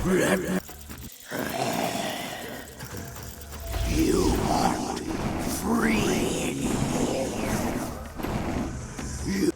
Let me... You want to be free in here. You...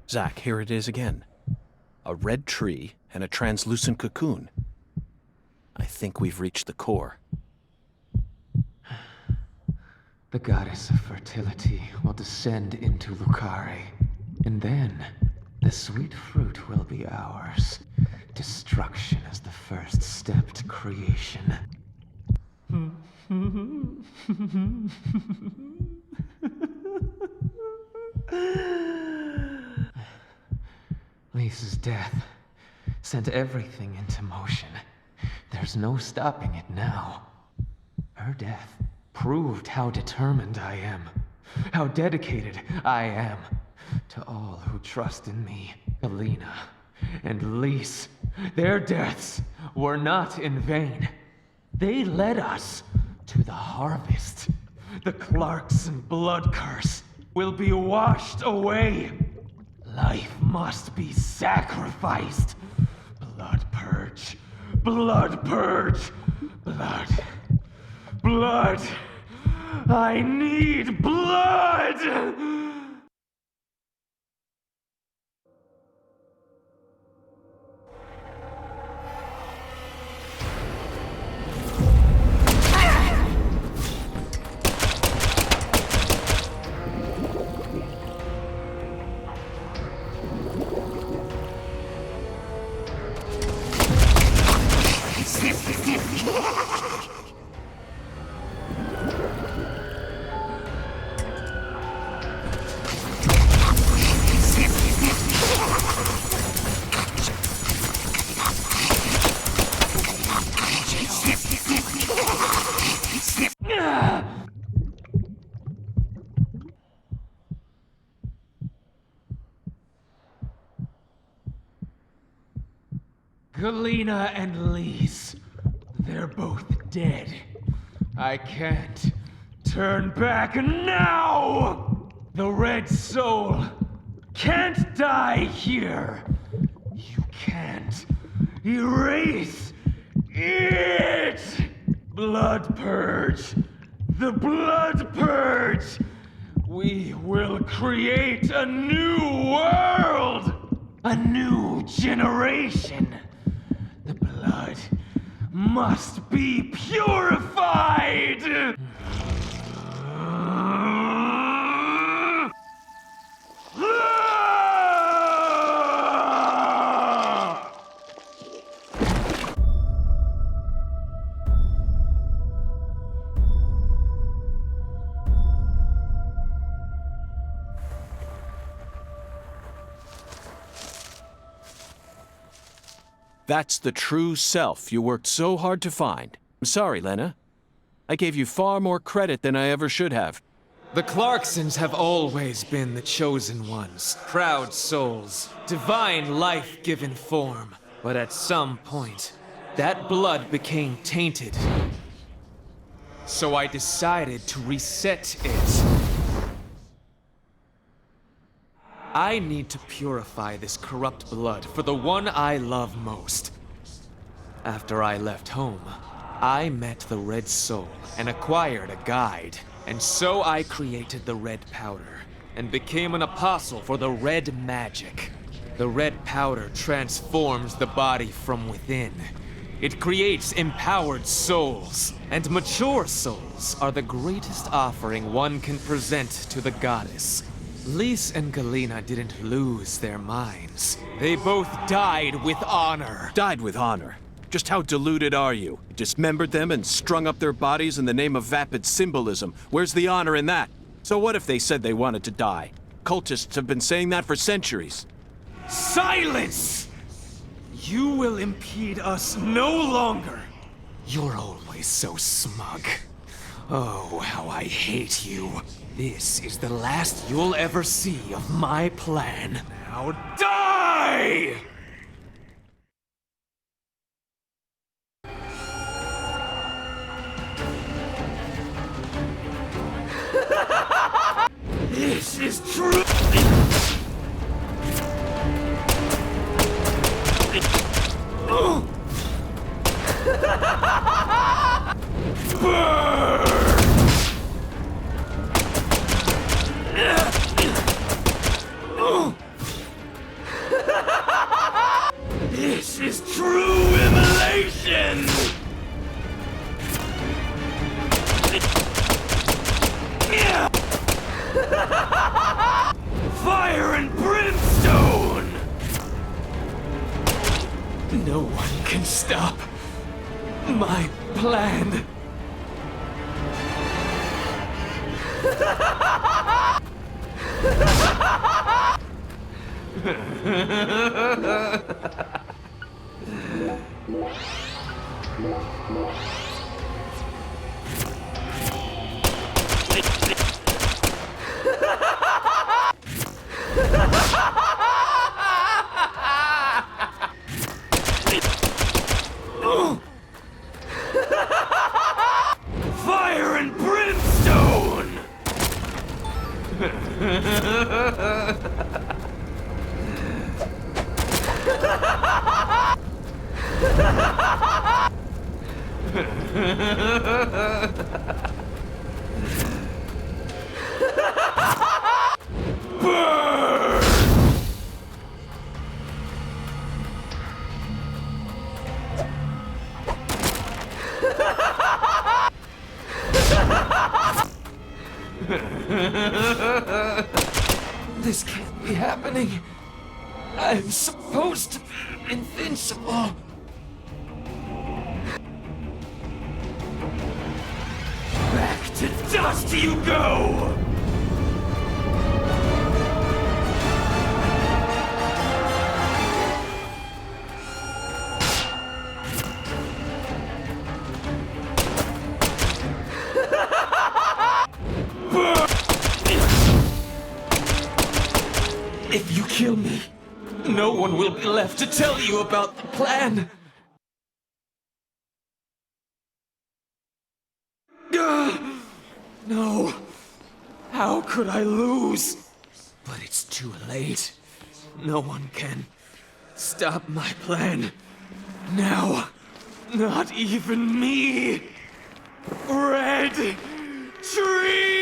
Zach, here it is again. A red tree and a translucent cocoon. I think we've reached the core. The goddess of fertility will descend into Lucare, and then the sweet fruit will be ours. Destruction is the first step to creation. Lisa's death sent everything into motion. There's no stopping it now. Her death proved how determined I am, how dedicated I am to all who trust in me. Alina and Lise, their deaths were not in vain. They led us to the harvest. The Clarkson blood curse will be washed away. Life must be sacrificed. Blood purge. Blood purge. Blood. Blood. I need blood! Galena and Lise, they're both dead. I can't turn back now! The Red Soul can't die here! You can't erase it! Blood Purge! The Blood Purge! We will create a new world! A new generation! The blood must be purified! That's the true self you worked so hard to find. I'm sorry, Lena. I gave you far more credit than I ever should have. The Clarksons have always been the chosen ones, proud souls, divine life-given form. But at some point, that blood became tainted. So I decided to reset it. I need to purify this corrupt blood for the one I love most. After I left home, I met the Red Soul and acquired a guide. And so I created the red powder and became an apostle for the red magic. The red powder transforms the body from within. It creates empowered souls, and mature souls are the greatest offering one can present to the goddess. Lys and Galena didn't lose their minds. They both died with honor. Died with honor. Just how deluded are you? Dismembered them and strung up their bodies in the name of vapid symbolism. Where's the honor in that? So what if they said they wanted to die? Cultists have been saying that for centuries. Silence! You will impede us no longer. You're always so smug. Oh, how I hate you. This is the last you'll ever see of my plan. Now die! This is true! This is true immolation! Fire and brimstone! No one can stop my plan. Fire and brimstone! Burn! This can't be happening. I'm supposed to be invincible. Back to dust you go! If you kill me, no one will be left to tell you about the plan. No. How could I lose? But it's too late. No one can stop my plan. Now, not even me. Red Tree!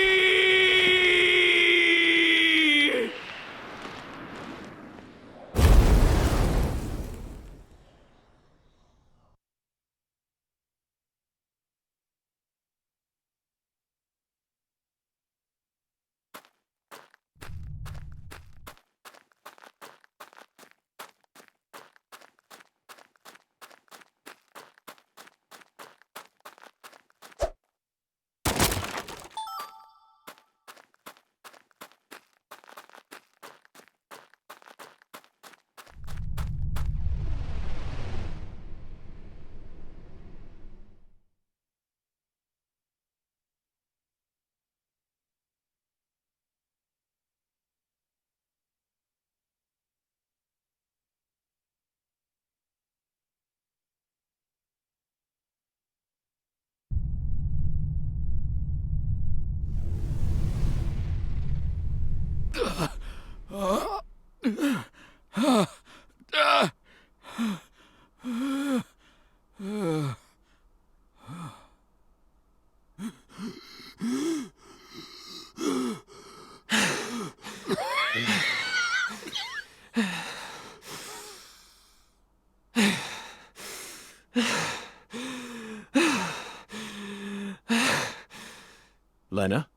Lena,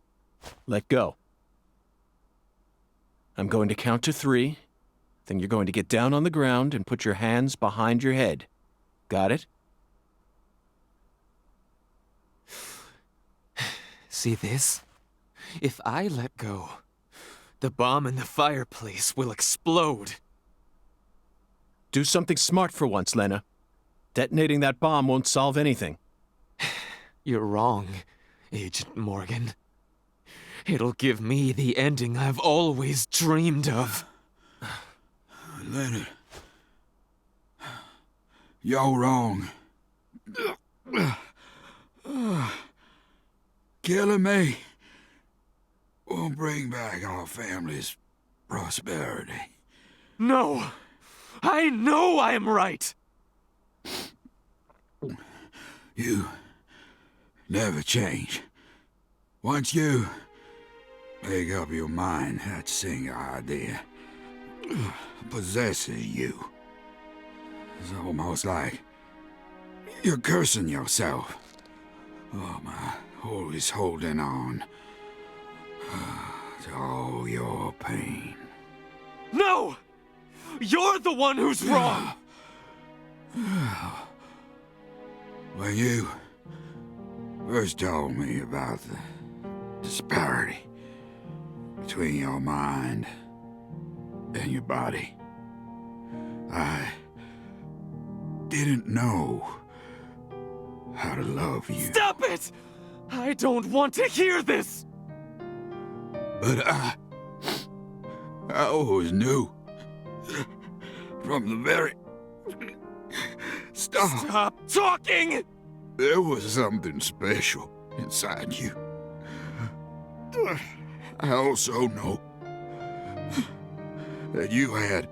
let go. I'm going to count to 3. Then you're going to get down on the ground and put your hands behind your head. Got it? See this? If I let go, the bomb in the fireplace will explode. Do something smart for once, Lena. Detonating that bomb won't solve anything. You're wrong, Agent Morgan. It'll give me the ending I've always dreamed of. Leonard, you're wrong. Killing me will bring back our family's prosperity. No! I know I'm right! You never change. Once you make up your mind, that single idea possesses you. It's almost like you're cursing yourself. Oh, my, always holding on to all your pain. No! You're the one who's wrong! When you first told me about the disparity between your mind and your body, I didn't know how to love you. Stop it! I don't want to hear this! But I always knew from the very start. Stop talking! There was something special inside you. I also know that you had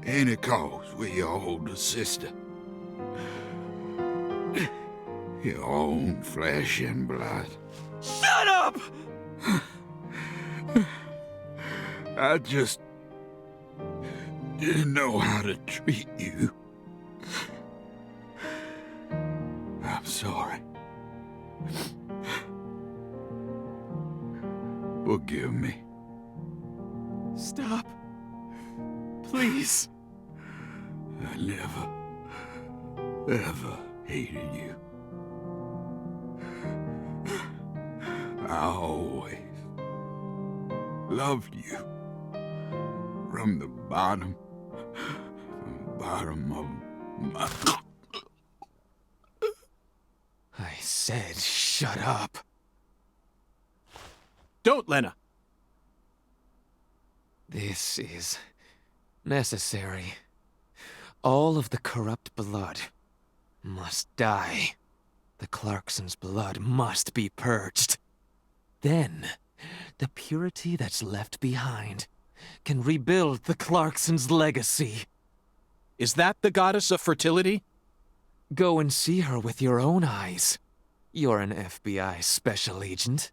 any cause with your older sister. Your own flesh and blood. Shut up! I just didn't know how to treat you. I'm sorry. Forgive me. Stop. Please. I never, ever hated you. I always loved you. From the bottom of my... I said shut up. Don't, Lena! This is necessary. All of the corrupt blood must die. The Clarksons' blood must be purged. Then, the purity that's left behind can rebuild the Clarksons' legacy. Is that the goddess of fertility? Go and see her with your own eyes. You're an FBI special agent.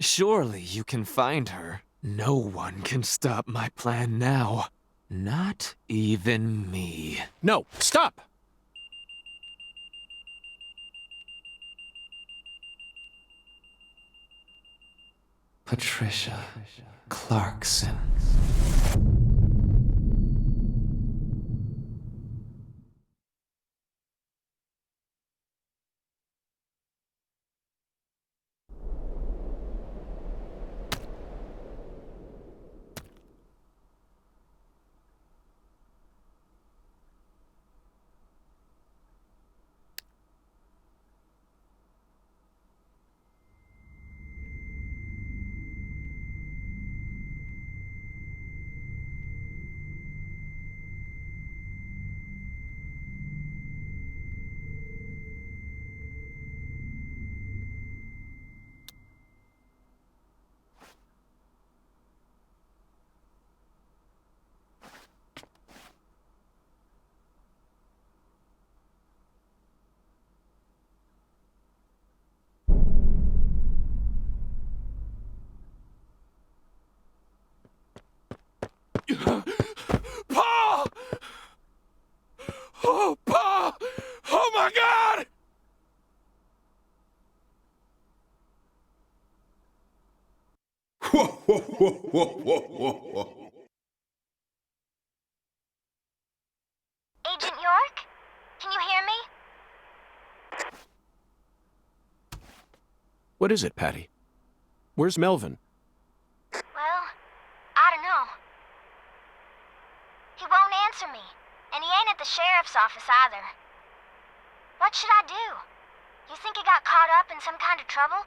Surely you can find her. No one can stop my plan now. Not even me. No, stop! Patricia Clarkson. Whoa, whoa, whoa, whoa, whoa, whoa, whoa. Agent York? Can you hear me? What is it, Patty? Where's Melvin? Well, I don't know. He won't answer me, and he ain't at the sheriff's office either. What should I do? You think he got caught up in some kind of trouble?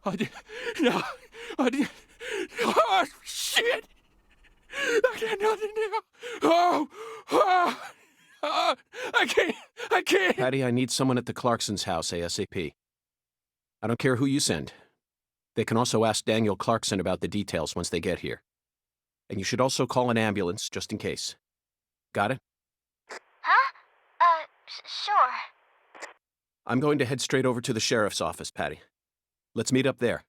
I did. No, I did. Oh, shit! I got nothing now. I can't. Patty, I need someone at the Clarksons' house ASAP. I don't care who you send. They can also ask Daniel Clarkson about the details once they get here. And you should also call an ambulance, just in case. Got it? Huh? Sure. I'm going to head straight over to the sheriff's office, Patty. Let's meet up there.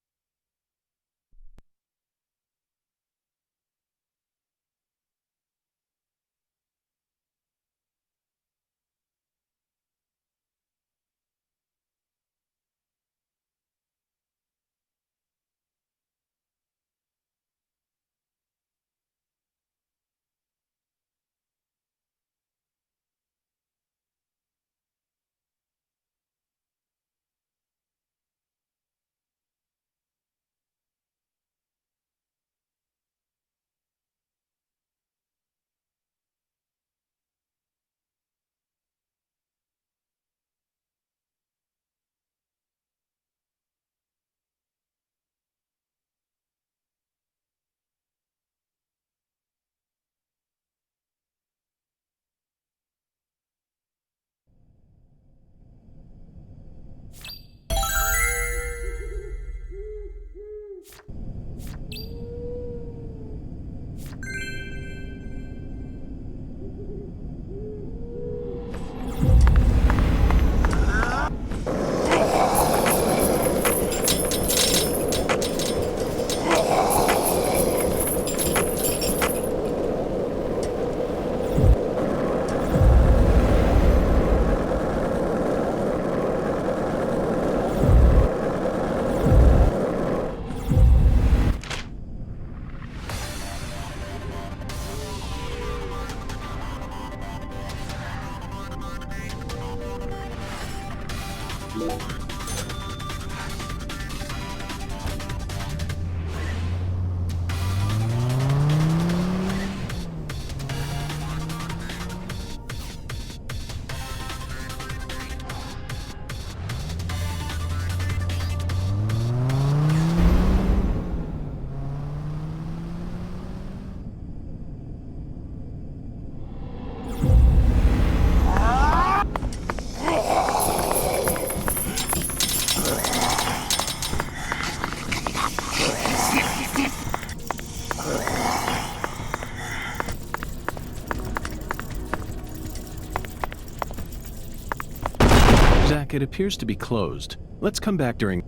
Zach, it appears to be closed. Let's come back during...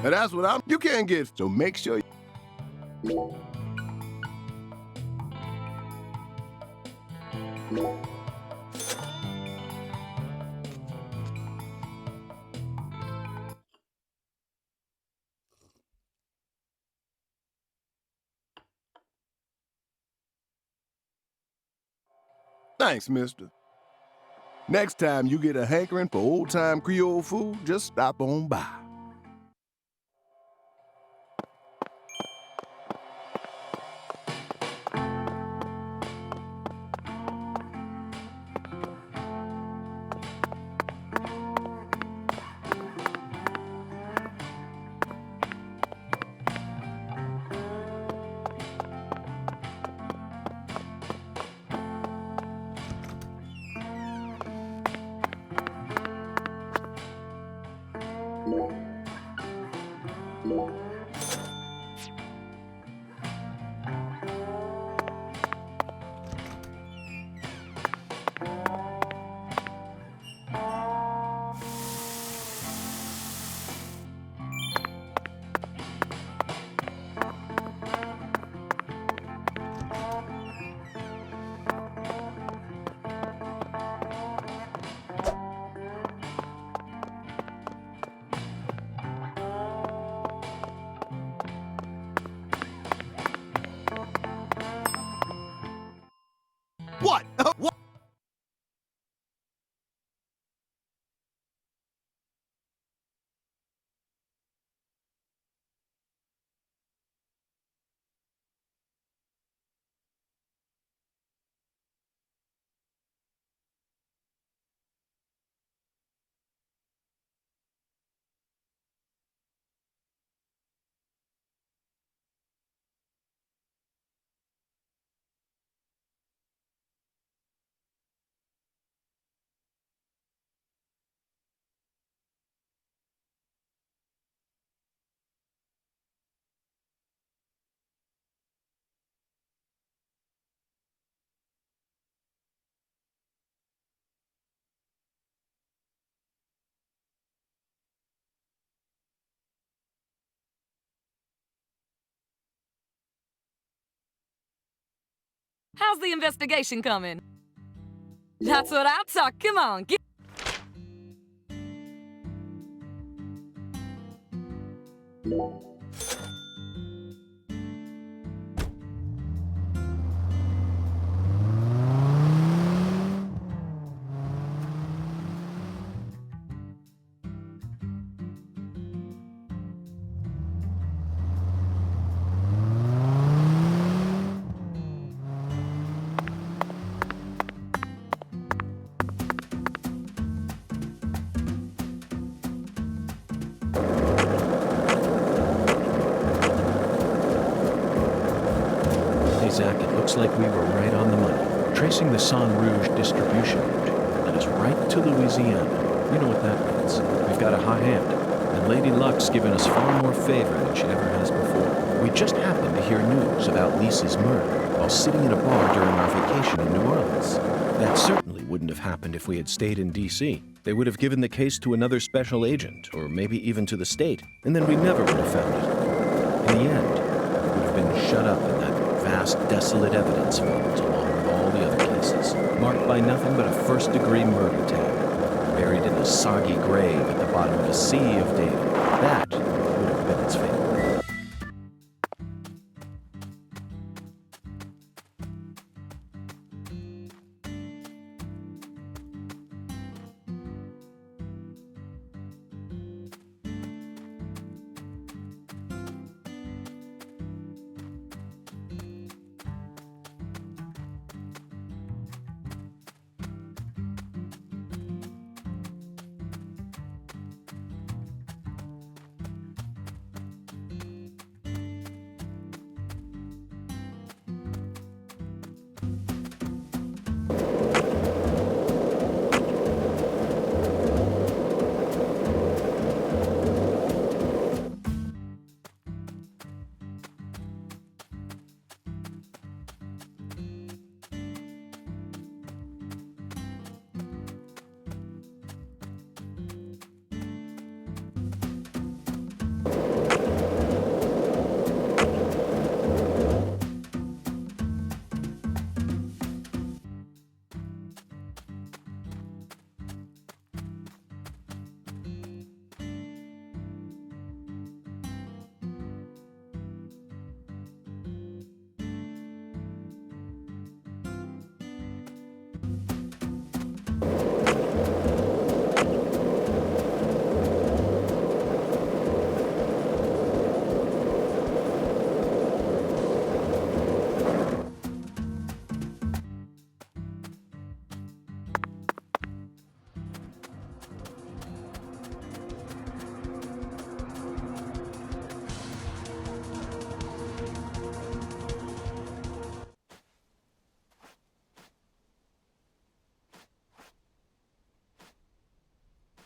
And that's what you can't get, so make sure. Thanks, mister. Next time you get a hankering for old-time Creole food, just stop on by. What? What? How's the investigation coming? That's what I'm talking. Come on, get. Hey, Zach, it looks like we were right on the money. Tracing the San Rouge distribution route led us right to Louisiana. You know what that means. We've got a hot hand, and Lady Luck's given us far more favor than she ever has before. We just happened to hear news about Lisa's murder while sitting in a bar during our vacation in New Orleans. That certainly wouldn't have happened if we had stayed in D.C. They would have given the case to another special agent, or maybe even to the state, and then we never would have found it. In the end, it would have been shut up in that vast, desolate evidence vault along with all the other cases, marked by nothing but a first-degree murder tag, buried in a soggy grave at the bottom of a sea of data. That would have been its fate.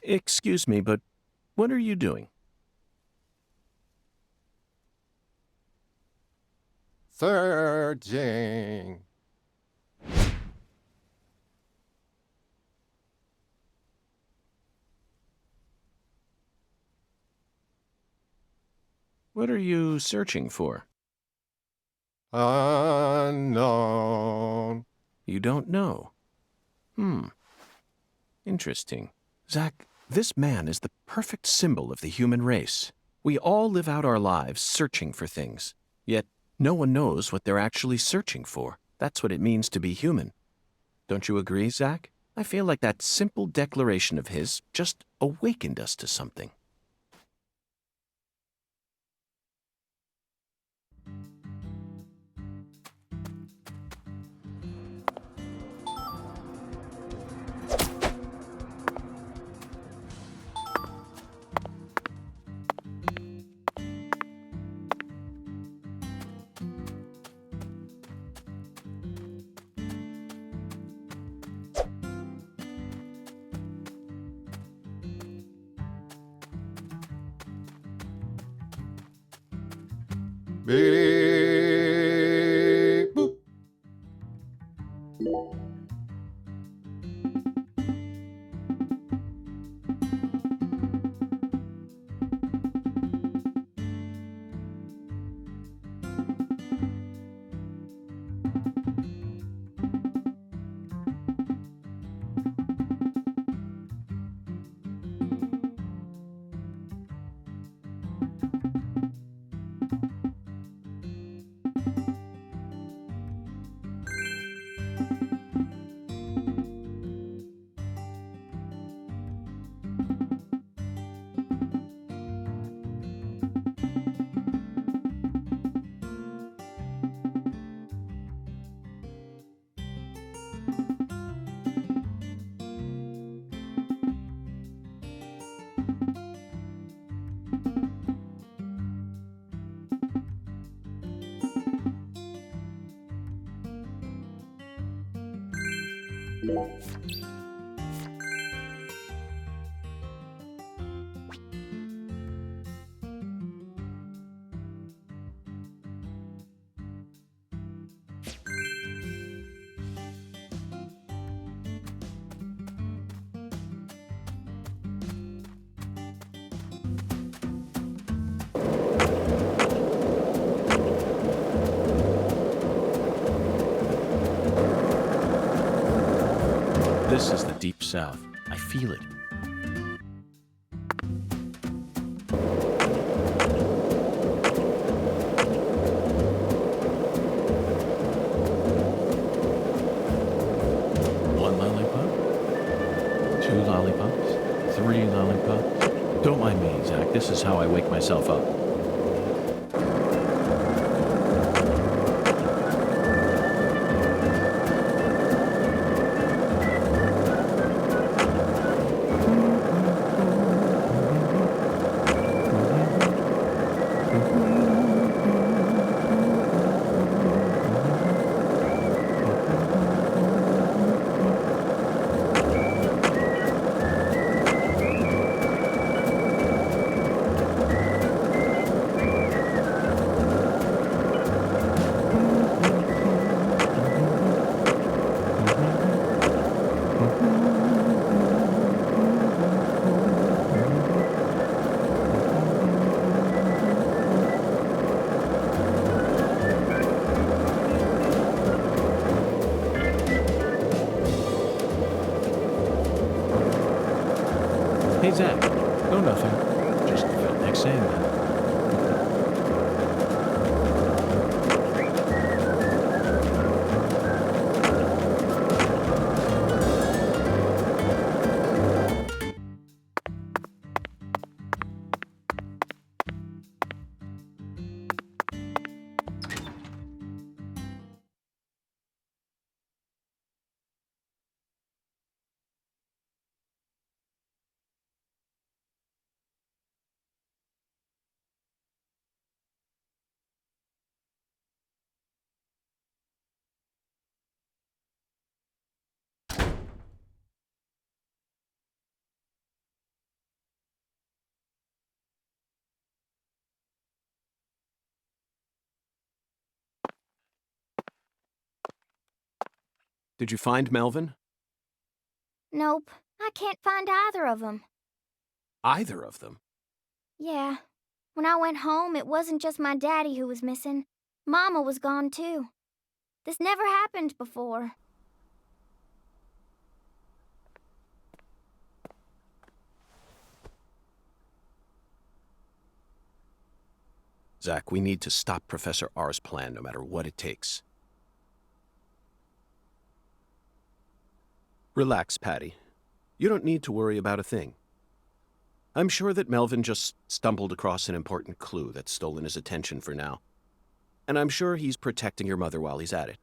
Excuse me, but what are you doing? Searching. What are you searching for? Unknown. You don't know. Interesting. Zach, this man is the perfect symbol of the human race. We all live out our lives searching for things, yet no one knows what they're actually searching for. That's what it means to be human. Don't you agree, Zach? I feel like that simple declaration of his just awakened us to something. Beep. Boop. This is the Deep South. I feel it. One lollipop? Two lollipops? Three lollipops? Don't mind me, Zach. This is how I wake myself up. Hey, Zach. No, nothing. Just felt like saying that. Did you find Melvin? Nope, I can't find either of them. Either of them? Yeah. When I went home, it wasn't just my daddy who was missing. Mama was gone too. This never happened before. Zach, we need to stop Professor R's plan no matter what it takes. Relax, Patty. You don't need to worry about a thing. I'm sure that Melvin just stumbled across an important clue that's stolen his attention for now. And I'm sure he's protecting your mother while he's at it.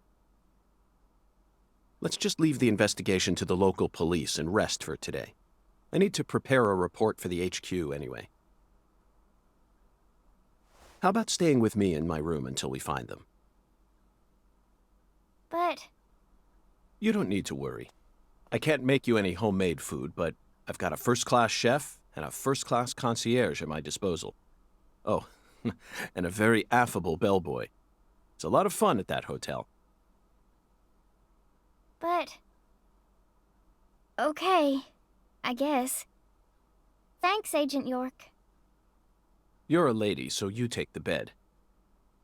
Let's just leave the investigation to the local police and rest for today. I need to prepare a report for the HQ anyway. How about staying with me in my room until we find them? But... You don't need to worry. I can't make you any homemade food, but I've got a first-class chef and a first-class concierge at my disposal. Oh, and a very affable bellboy. It's a lot of fun at that hotel. But... Okay, I guess. Thanks, Agent York. You're a lady, so you take the bed.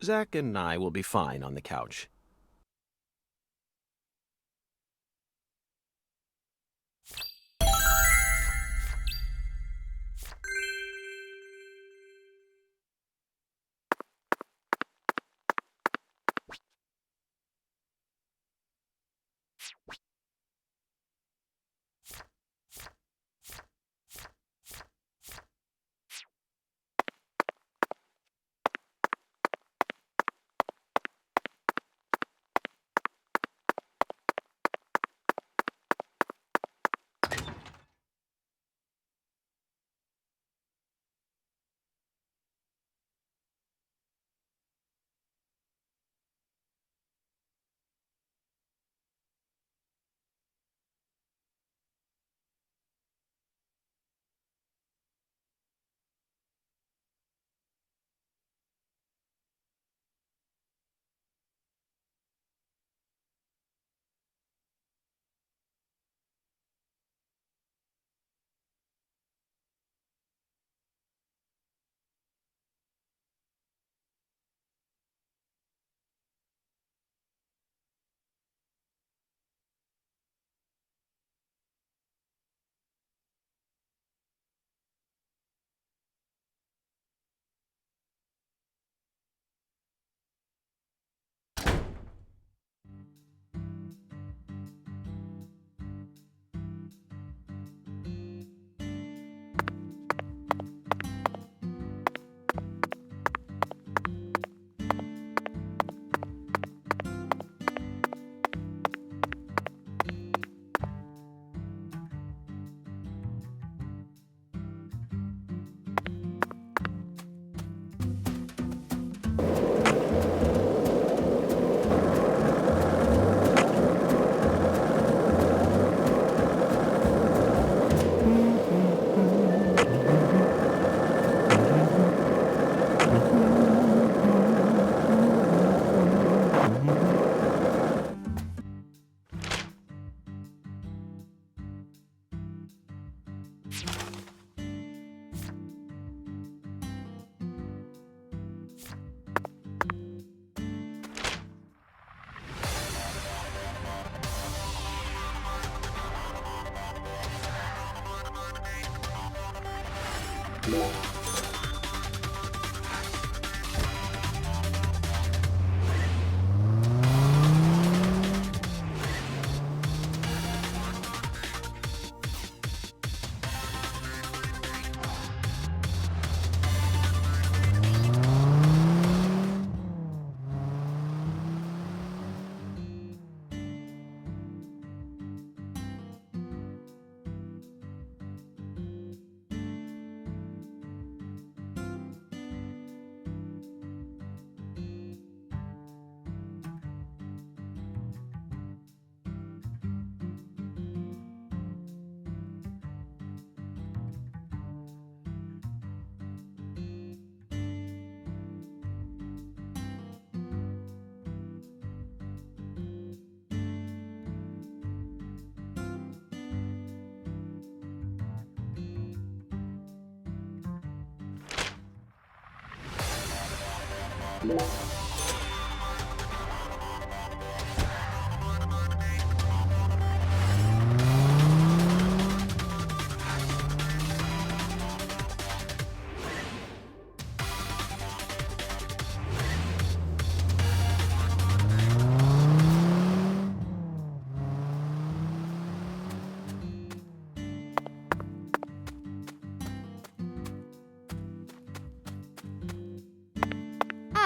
Zach and I will be fine on the couch.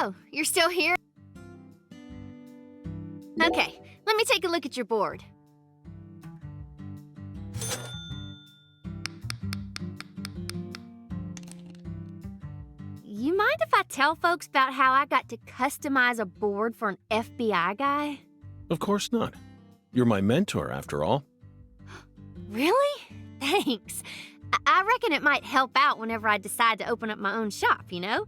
Oh, you're still here? Okay, let me take a look at your board. You mind if I tell folks about how I got to customize a board for an FBI guy? Of course not. You're my mentor, after all. Really? Thanks. I reckon it might help out whenever I decide to open up my own shop, you know?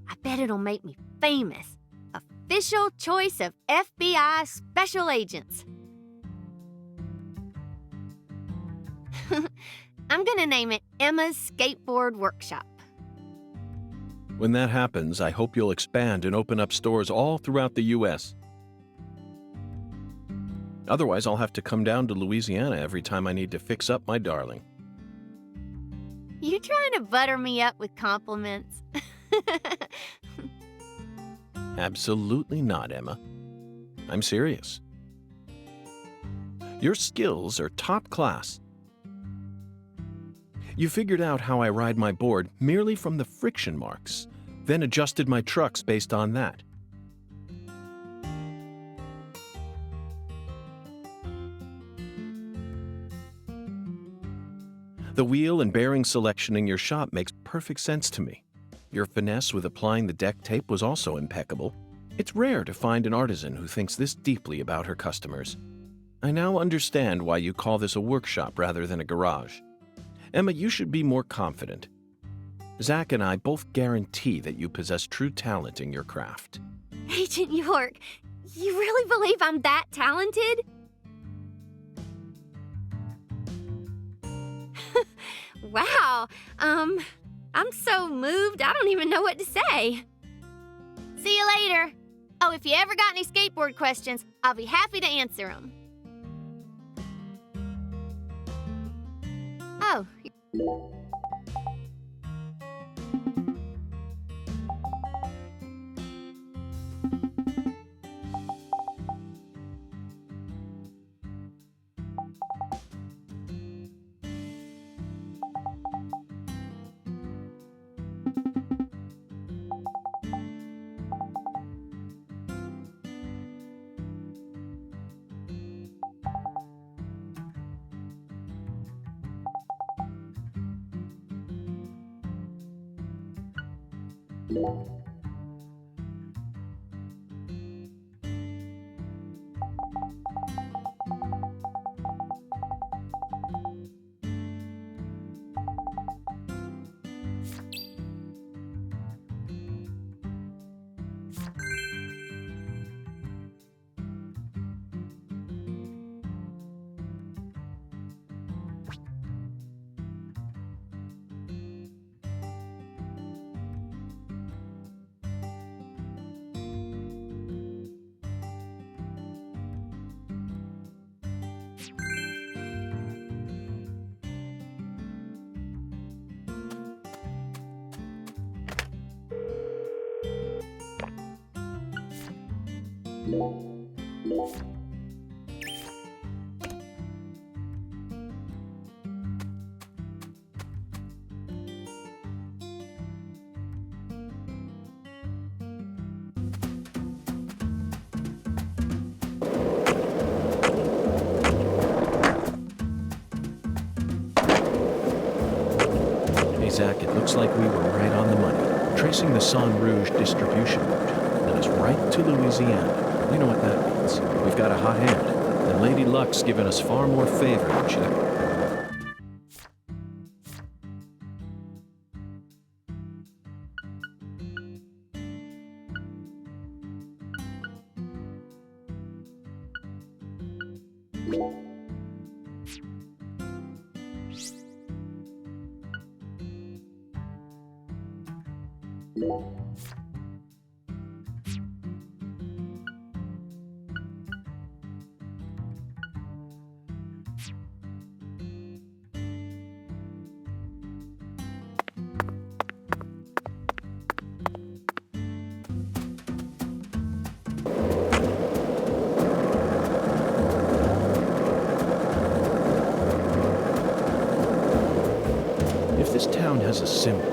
I bet it'll make me famous. Official choice of FBI special agents. I'm gonna name it Emma's Skateboard Workshop. When that happens, I hope you'll expand and open up stores all throughout the U.S. Otherwise, I'll have to come down to Louisiana every time I need to fix up my darling. You trying to butter me up with compliments? Absolutely not, Emma. I'm serious. Your skills are top class. You figured out how I ride my board merely from the friction marks, then adjusted my trucks based on that. The wheel and bearing selection in your shop makes perfect sense to me. Your finesse with applying the deck tape was also impeccable. It's rare to find an artisan who thinks this deeply about her customers. I now understand why you call this a workshop rather than a garage. Emma, you should be more confident. Zach and I both guarantee that you possess true talent in your craft. Agent York, you really believe I'm that talented? Wow, I'm so moved, I don't even know what to say. See you later. Oh, if you ever got any skateboard questions, I'll be happy to answer them. Oh. Hey, Zach, it looks like we were right on the money. Tracing the San Rouge distribution route led us right to Louisiana. You know what that means. We've got a hot hand, and Lady Luck's given us far more favor than she... this town has a symbol.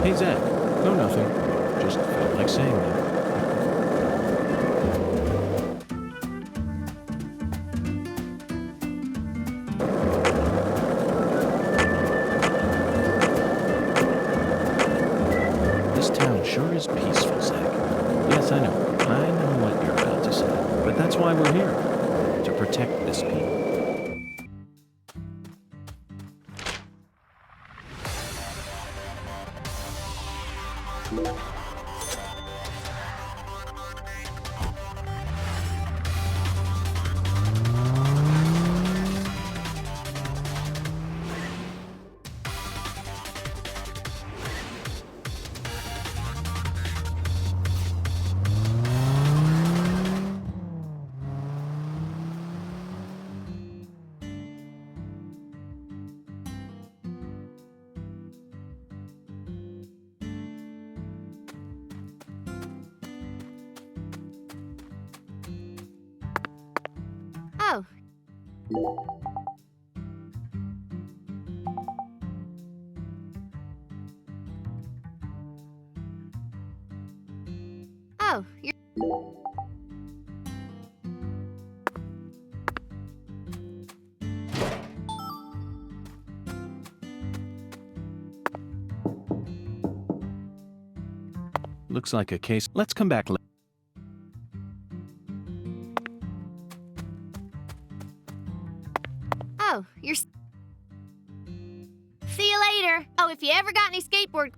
Hey, Zach. No, nothing. Just felt like saying that. This town sure is peaceful, Zach. Yes, I know. I know what you're about to say. But that's why we're here. To protect this people. Oh. Oh, you're... Looks like a case. Let's come back later. Oh, you're... See you later. Oh, if you ever got any skateboard...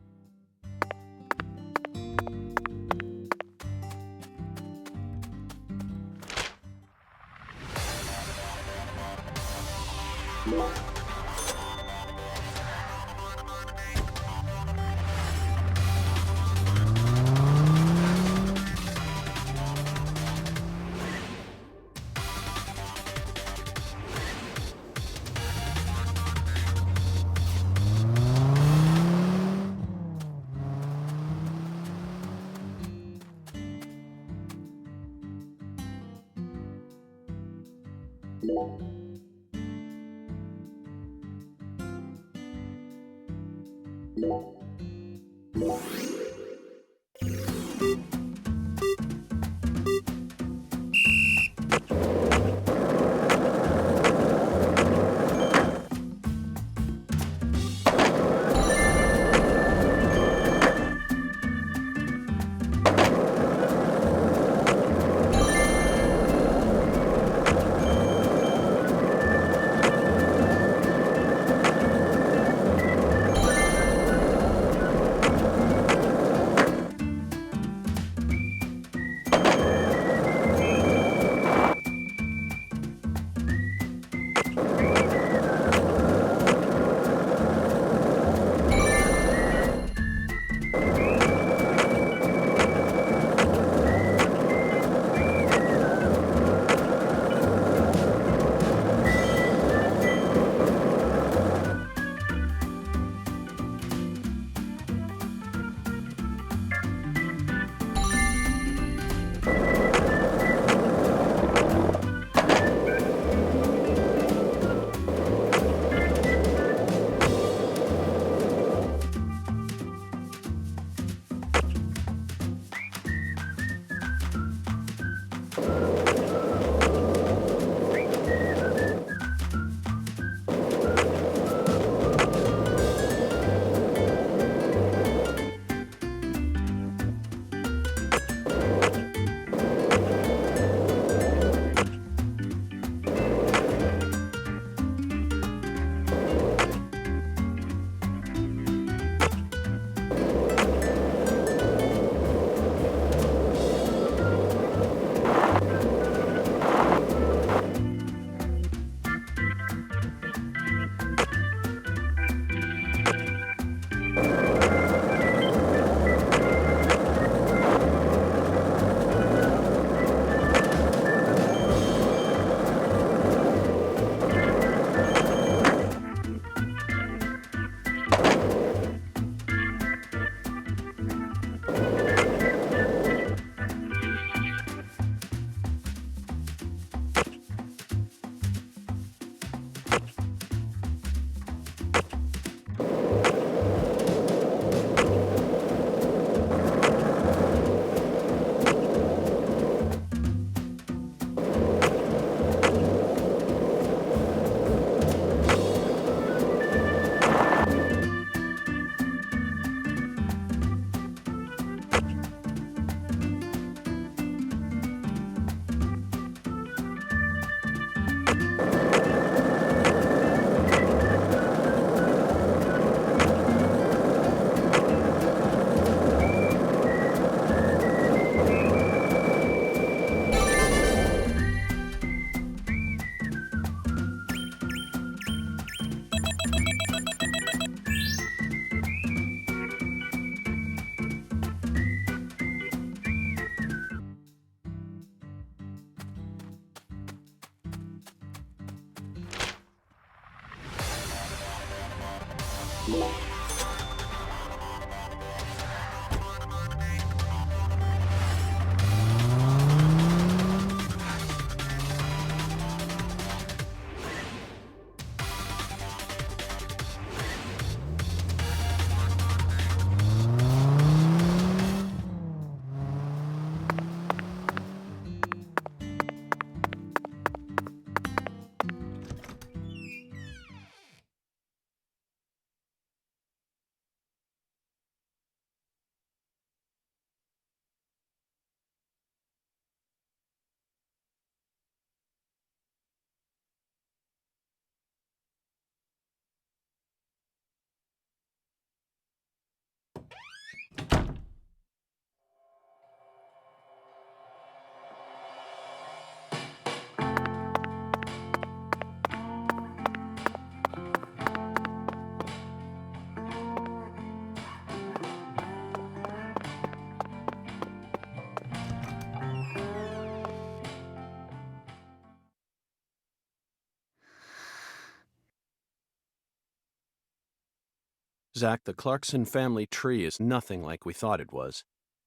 Zach, the Clarkson family tree is nothing like we thought it was.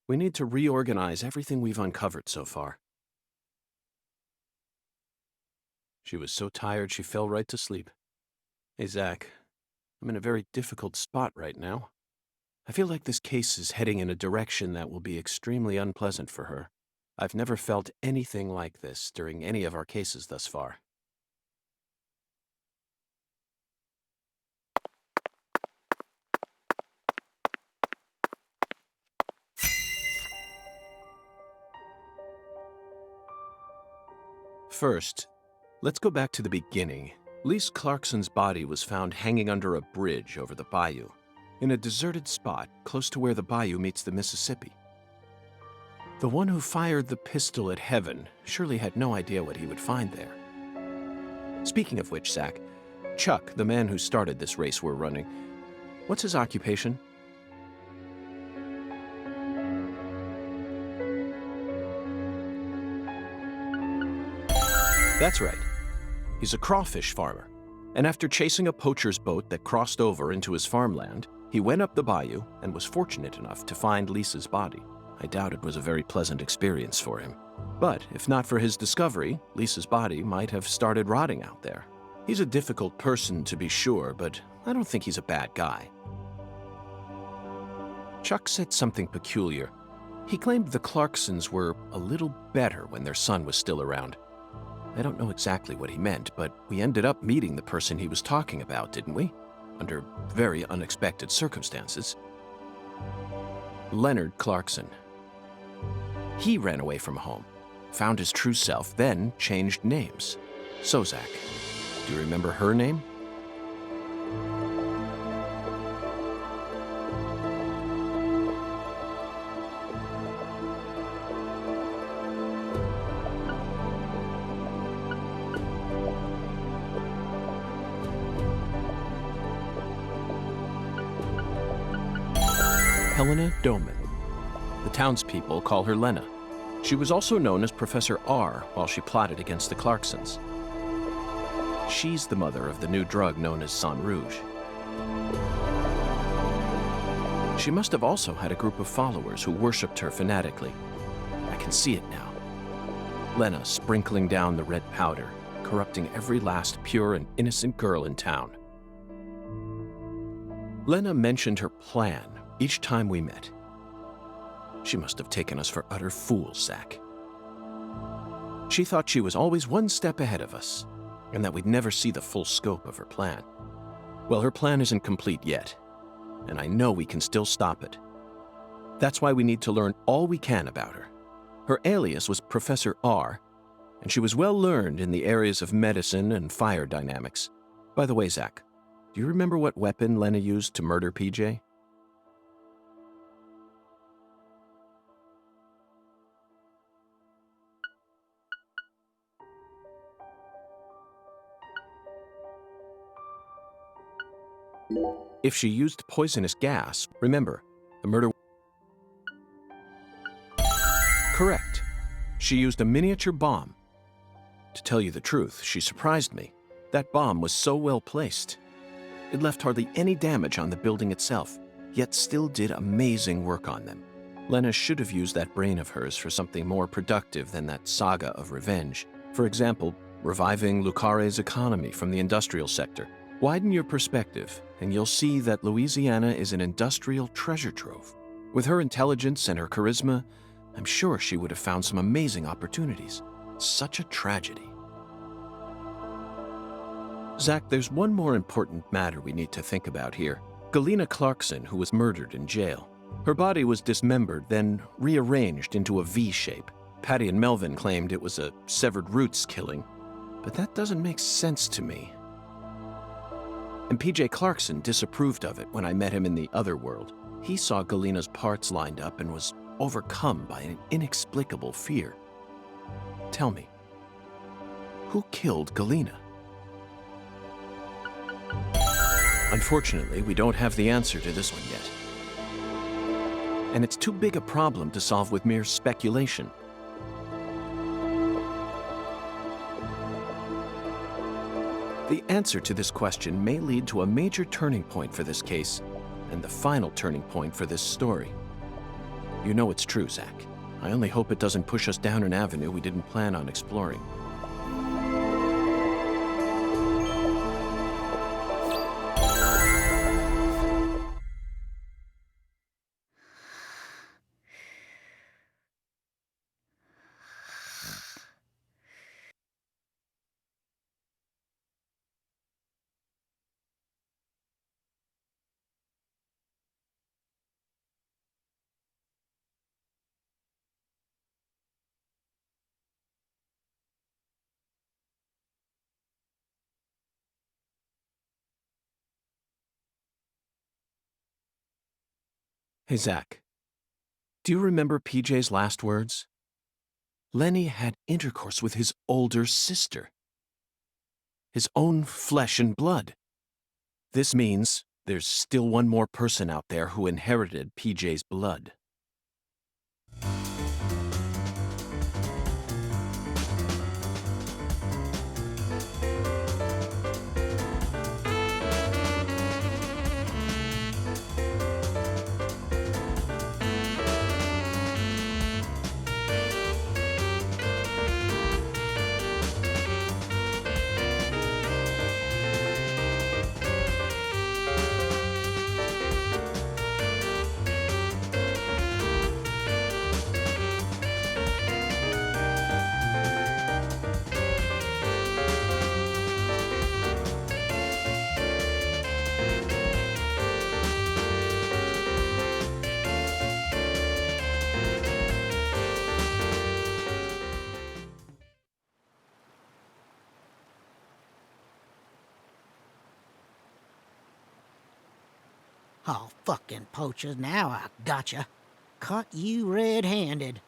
We need to reorganize everything we've uncovered so far. She was so tired she fell right to sleep. Hey, Zach, I'm in a very difficult spot right now. I feel like this case is heading in a direction that will be extremely unpleasant for her. I've never felt anything like this during any of our cases thus far. First, let's go back to the beginning. Lise Clarkson's body was found hanging under a bridge over the bayou, in a deserted spot close to where the bayou meets the Mississippi. The one who fired the pistol at Heaven surely had no idea what he would find there. Speaking of which, Zach, Chuck, the man who started this race we're running, what's his occupation? That's right. He's a crawfish farmer. And after chasing a poacher's boat that crossed over into his farmland, he went up the bayou and was fortunate enough to find Lisa's body. I doubt it was a very pleasant experience for him. But if not for his discovery, Lisa's body might have started rotting out there. He's a difficult person to be sure, but I don't think he's a bad guy. Chuck said something peculiar. He claimed the Clarksons were a little better when their son was still around. I don't know exactly what he meant, but we ended up meeting the person he was talking about, didn't we? Under very unexpected circumstances. Leonard Clarkson. He ran away from home, found his true self, then changed names. So, Zach, do you remember her name? Helena Doman. The townspeople call her Lena. She was also known as Professor R while she plotted against the Clarksons. She's the mother of the new drug known as Sang Rouge. She must have also had a group of followers who worshipped her fanatically. I can see it now. Lena sprinkling down the red powder, corrupting every last pure and innocent girl in town. Lena mentioned her plan each time we met. She must have taken us for utter fools, Zach. She thought she was always one step ahead of us, and that we'd never see the full scope of her plan. Well, her plan isn't complete yet, and I know we can still stop it. That's why we need to learn all we can about her. Her alias was Professor R, and she was well learned in the areas of medicine and fire dynamics. By the way, Zach, do you remember what weapon Lena used to murder PJ? If she used poisonous gas, remember, the murder... Correct. She used a miniature bomb. To tell you the truth, she surprised me. That bomb was so well placed. It left hardly any damage on the building itself, yet still did amazing work on them. Lena should have used that brain of hers for something more productive than that saga of revenge. For example, reviving Lucare's economy from the industrial sector. Widen your perspective, and you'll see that Louisiana is an industrial treasure trove. With her intelligence and her charisma, I'm sure she would have found some amazing opportunities. Such a tragedy. Zach, there's one more important matter we need to think about here. Galena Clarkson, who was murdered in jail. Her body was dismembered, then rearranged into a V shape. Patty and Melvin claimed it was a severed roots killing, but that doesn't make sense to me. And PJ Clarkson disapproved of it when I met him in the other world. He saw Galena's parts lined up and was overcome by an inexplicable fear. Tell me, who killed Galena? Unfortunately, we don't have the answer to this one yet. And it's too big a problem to solve with mere speculation. The answer to this question may lead to a major turning point for this case, and the final turning point for this story. You know it's true, Zach. I only hope it doesn't push us down an avenue we didn't plan on exploring. Hey, Zach. Do you remember PJ's last words? Lenny had intercourse with his older sister. His own flesh and blood. This means there's still one more person out there who inherited PJ's blood. Oh, fucking poachers, now I gotcha. Caught you red-handed.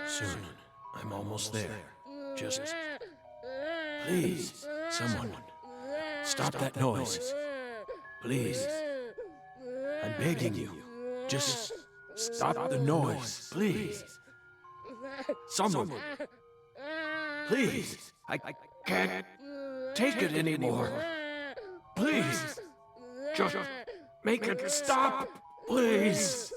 Soon. I'm almost there. Just... Please, someone. Stop that noise. Please. I'm begging you. Just stop the noise, please. Someone. Please. I can't take it anymore. Please, just make it stop, please.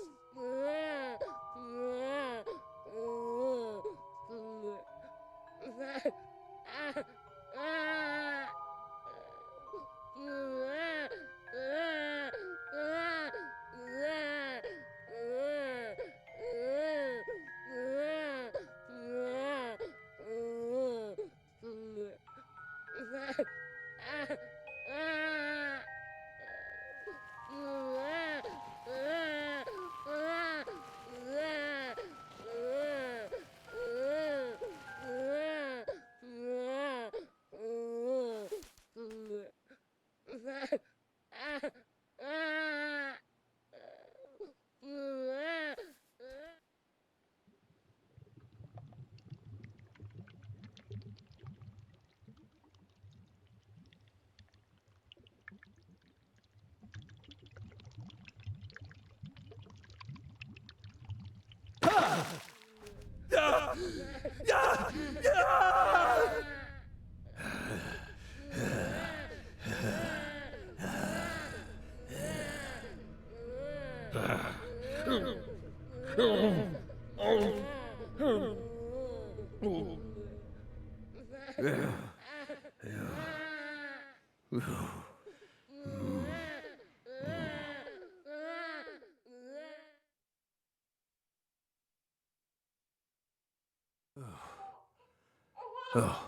Oh.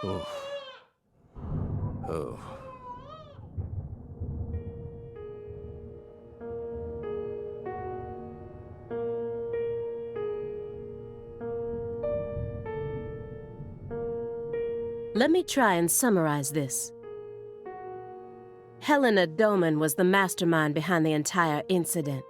Oh. Oh. Let me try and summarize this. Helena Doman was the mastermind behind the entire incident.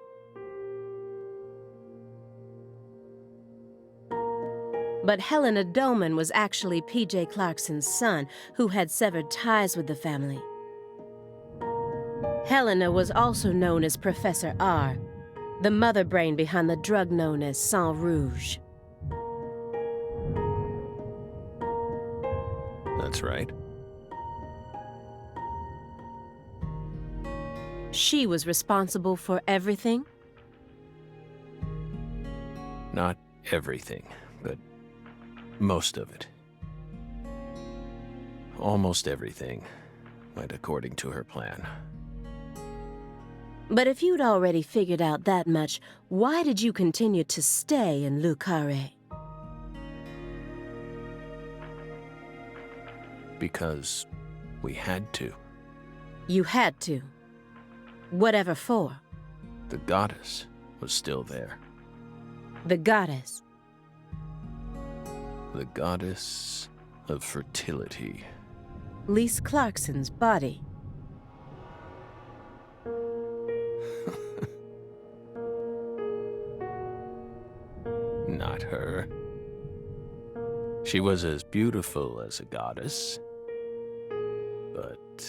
But Helena Doman was actually P.J. Clarkson's son, who had severed ties with the family. Helena was also known as Professor R, the mother brain behind the drug known as Sang Rouge. That's right. She was responsible for everything? Not everything, but most of it. Almost everything went according to her plan. But if you'd already figured out that much, why did you continue to stay in Le Carré? Because we had to. You had to. Whatever for? The goddess was still there. The goddess? The goddess of fertility. Lise Clarkson's body. Not her. She was as beautiful as a goddess, but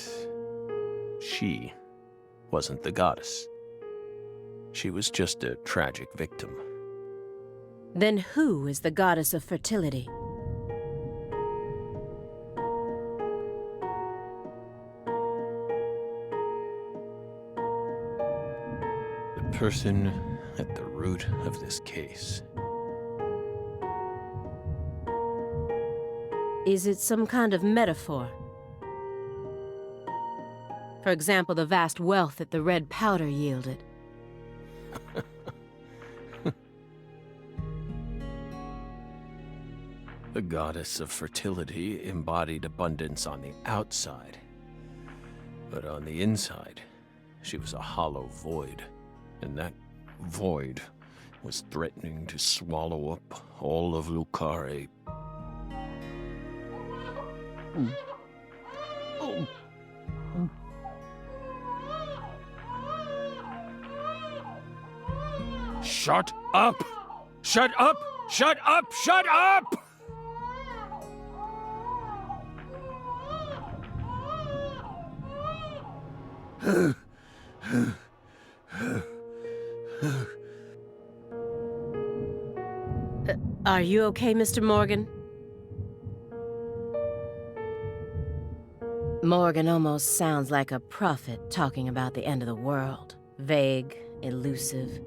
she wasn't the goddess. She was just a tragic victim. Then who is the goddess of fertility? The person at the root of this case. Is it some kind of metaphor? For example, the vast wealth that the red powder yielded. The goddess of fertility embodied abundance on the outside. But on the inside, she was a hollow void. And that void was threatening to swallow up all of Le Carré. Shut up! Shut up! Shut up! Shut up! Are you okay, Mr. Morgan? Morgan almost sounds like a prophet talking about the end of the world. Vague, elusive,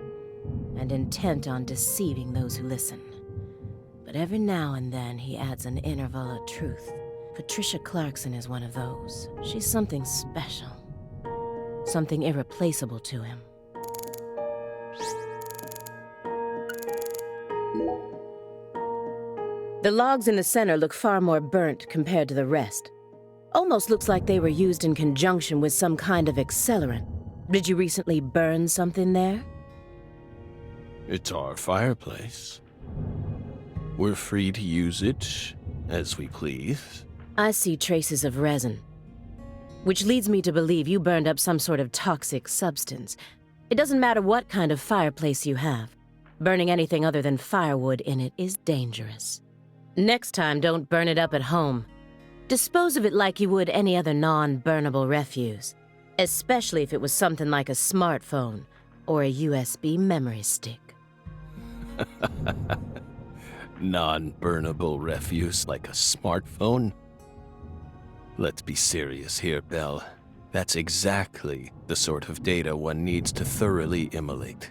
and intent on deceiving those who listen. But every now and then he adds an interval of truth. Patricia Clarkson is one of those. She's something special. Something irreplaceable to him. The logs in the center look far more burnt compared to the rest. Almost looks like they were used in conjunction with some kind of accelerant. Did you recently burn something there? It's our fireplace. We're free to use it as we please. I see traces of resin, which leads me to believe you burned up some sort of toxic substance. It doesn't matter what kind of fireplace you have. Burning anything other than firewood in it is dangerous. Next time, don't burn it up at home. Dispose of it like you would any other non-burnable refuse, especially if it was something like a smartphone or a USB memory stick. Non-burnable refuse like a smartphone? Let's be serious here, Belle. That's exactly the sort of data one needs to thoroughly immolate.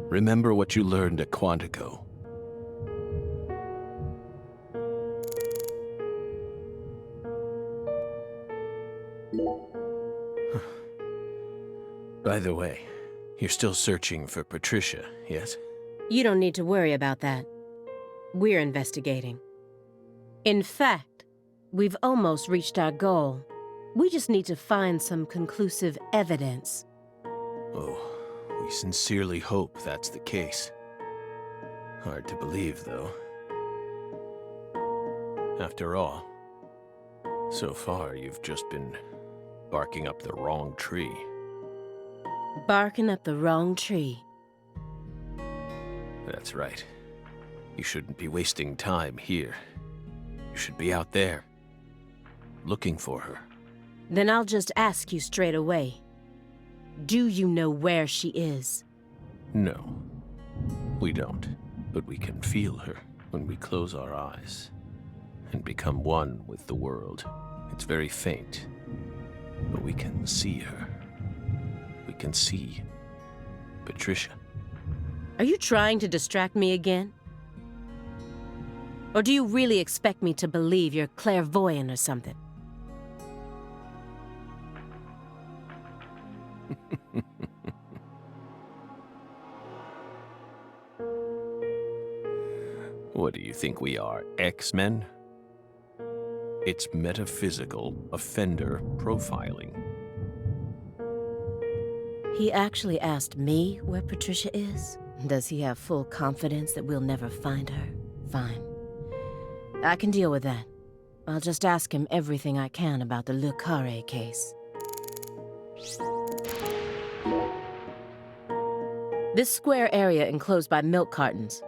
Remember what you learned at Quantico. By the way, you're still searching for Patricia, yes? You don't need to worry about that. We're investigating. In fact, we've almost reached our goal. We just need to find some conclusive evidence. Oh, we sincerely hope that's the case. Hard to believe, though. After all, so far you've just been barking up the wrong tree. Barking up the wrong tree. That's right. You shouldn't be wasting time here. You should be out there, looking for her. Then I'll just ask you straight away. Do you know where she is? No, we don't. But we can feel her when we close our eyes and become one with the world. It's very faint, but we can see her. We can see Patricia. Are you trying to distract me again? Or do you really expect me to believe you're clairvoyant or something? What do you think we are, X-Men? It's metaphysical offender profiling. He actually asked me where Patricia is? Does he have full confidence that we'll never find her? Fine. I can deal with that. I'll just ask him everything I can about the Le Carré case. This square area enclosed by milk cartons.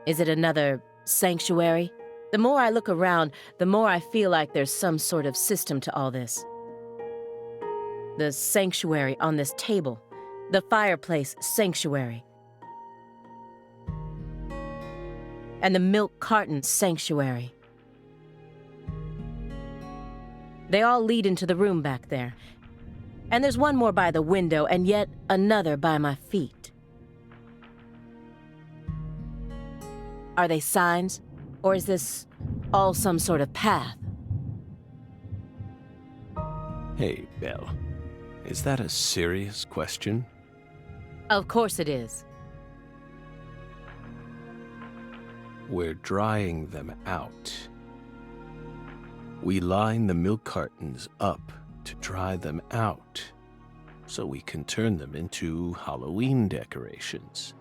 Is it another sanctuary? The more I look around, the more I feel like there's some sort of system to all this. The sanctuary on this table. The fireplace sanctuary. And the milk carton sanctuary. They all lead into the room back there. And there's one more by the window, and yet another by my feet. Are they signs? Or is this all some sort of path? Hey, Belle. Is that a serious question? Of course it is. We're drying them out. We line the milk cartons up to dry them out, so we can turn them into Halloween decorations.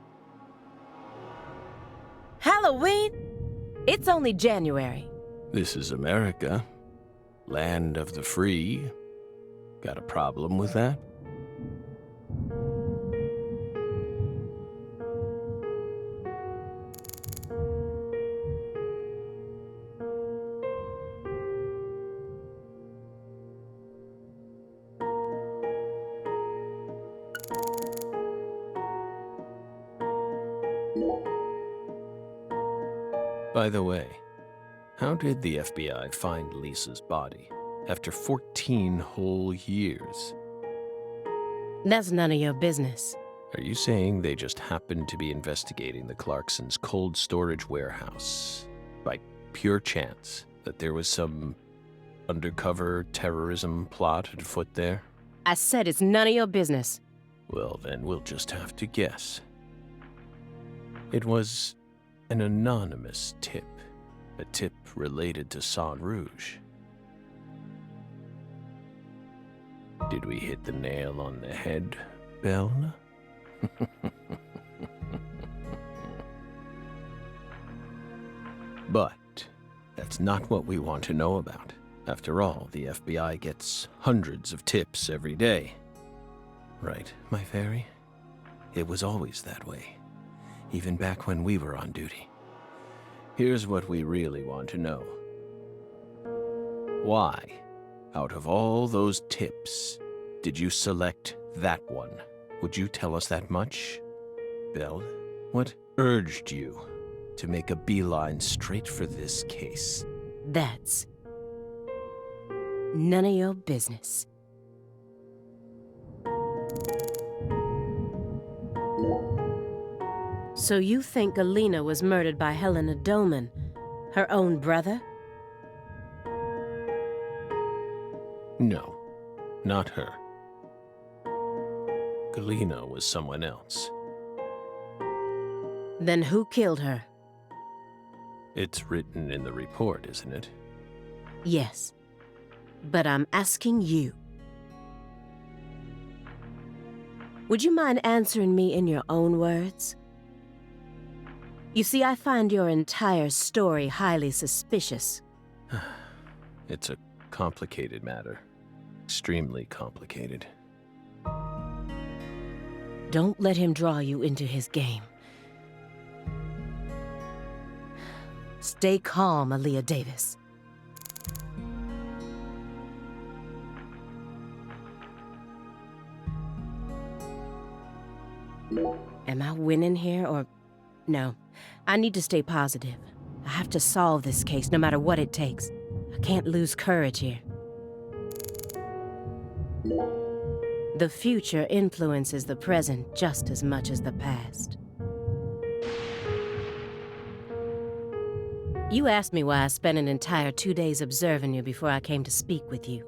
Halloween? It's only January. This is America, land of the free. Got a problem with that? By the way, how did the FBI find Lisa's body? After 14 whole years. That's none of your business. Are you saying they just happened to be investigating the Clarksons' cold storage warehouse by pure chance, that there was some undercover terrorism plot afoot there? I said it's none of your business. Well, then we'll just have to guess. It was an anonymous tip, a tip related to Saint Rouge. Did we hit the nail on the head, Belle? But that's not what we want to know about. After all, the FBI gets hundreds of tips every day. Right, my fairy? It was always that way, even back when we were on duty. Here's what we really want to know. Why, out of all those tips, did you select that one? Would you tell us that much? Belle, what urged you to make a beeline straight for this case? That's none of your business. So you think Alina was murdered by Helena Doman, her own brother? No, not her. Galena was someone else. Then who killed her? It's written in the report, isn't it? Yes, but I'm asking you. Would you mind answering me in your own words? You see, I find your entire story highly suspicious. It's a complicated matter. Extremely complicated. Don't let him draw you into his game. Stay calm, Aaliyah Davis. Am I winning here, or... No, I need to stay positive. I have to solve this case, no matter what it takes. I can't lose courage here. The future influences the present just as much as the past. You asked me why I spent an entire 2 days observing you before I came to speak with you.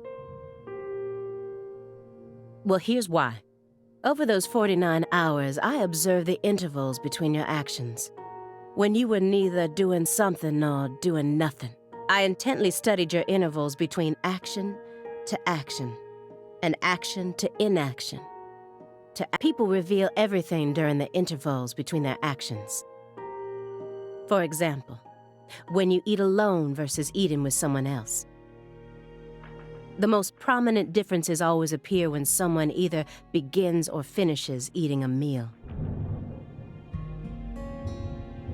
Well, here's why. Over those 49 hours, I observed the intervals between your actions. When you were neither doing something nor doing nothing. I intently studied your intervals between action to action, and action to inaction. People reveal everything during the intervals between their actions. For example, when you eat alone versus eating with someone else. The most prominent differences always appear when someone either begins or finishes eating a meal.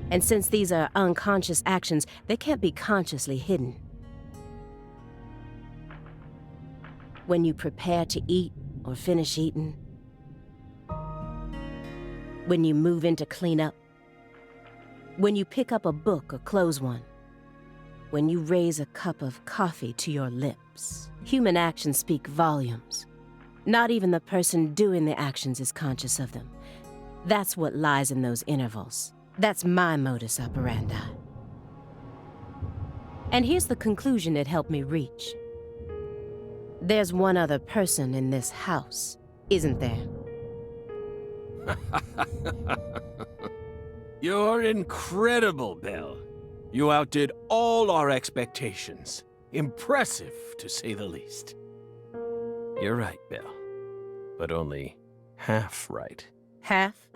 And since these are unconscious actions, they can't be consciously hidden. When you prepare to eat or finish eating, when you move in to clean up, when you pick up a book or close one, when you raise a cup of coffee to your lips. Human actions speak volumes. Not even the person doing the actions is conscious of them. That's what lies in those intervals. That's my modus operandi. And here's the conclusion it helped me reach. There's one other person in this house, isn't there? You're incredible, Belle. You outdid all our expectations. Impressive, to say the least. You're right, Belle. But only half right. Half?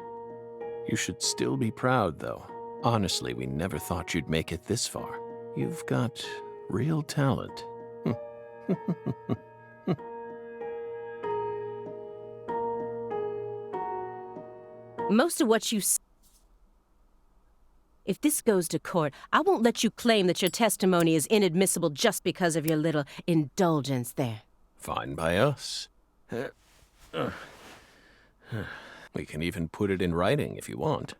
You should still be proud, though. Honestly, we never thought you'd make it this far. You've got real talent. Most of what you say. If this goes to court, I won't let you claim that your testimony is inadmissible just because of your little indulgence there. Fine by us. We can even put it in writing if you want.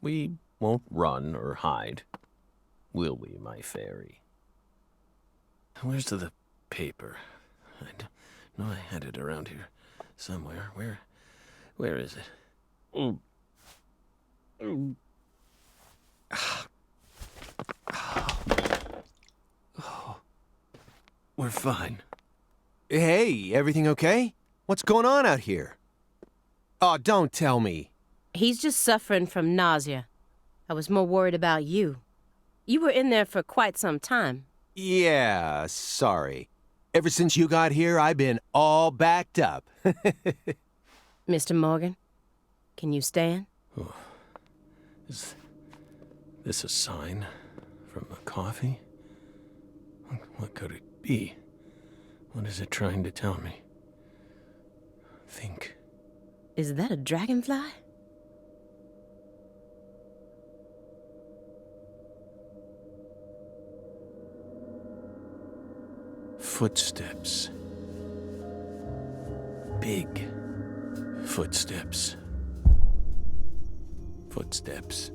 We won't run or hide. Will we, my fairy? Where's the paper. I know I had it around here somewhere. Where is it? We're fine. Hey, everything okay? What's going on out here? Oh, don't tell me. He's just suffering from nausea. I was more worried about you. You were in there for quite some time. Yeah, sorry. Ever since you got here, I've been all backed up. Mr. Morgan, can you stand? Oh. Is this a sign from a coffee? What could it be? What is it trying to tell me? Think. Is that a dragonfly? Footsteps. Big footsteps. Footsteps.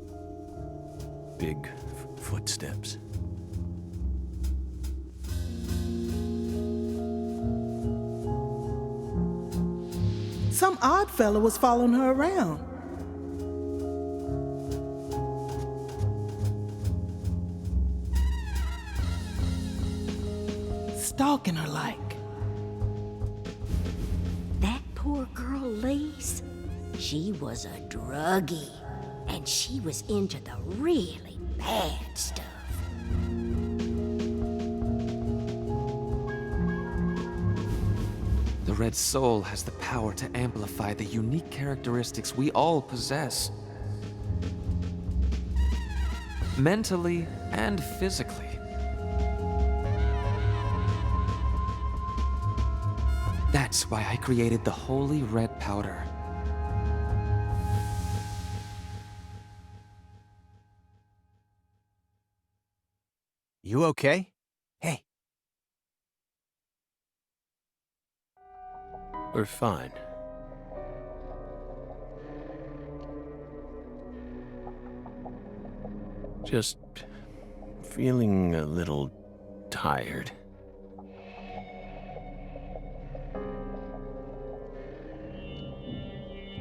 Big footsteps. Some odd fella was following her around. Stalking her like. That poor girl, Lise, she was a druggie, and she was into the really bad stuff. The Red Soul has the power to amplify the unique characteristics we all possess. Mentally and physically. That's why I created the Holy Red Powder. You okay? Hey. We're fine. Just feeling a little tired.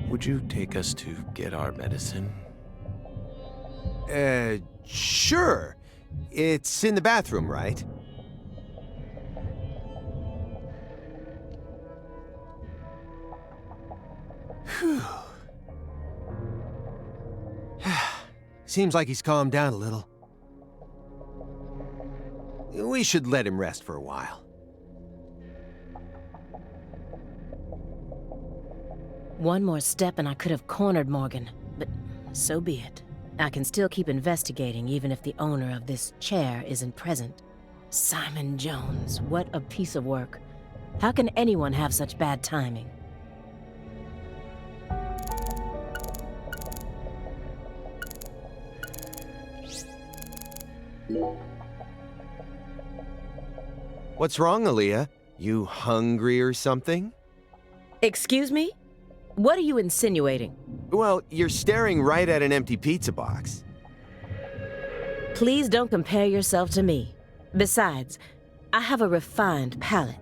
Would you take us to get our medicine? Sure. It's in the bathroom, right? Whew. Seems like he's calmed down a little. We should let him rest for a while. One more step and I could have cornered Morgan, but so be it. I can still keep investigating even if the owner of this chair isn't present. Simon Jones, what a piece of work. How can anyone have such bad timing? What's wrong, Aaliyah? You hungry or something? Excuse me? What are you insinuating? Well, you're staring right at an empty pizza box. Please don't compare yourself to me. Besides, I have a refined palate.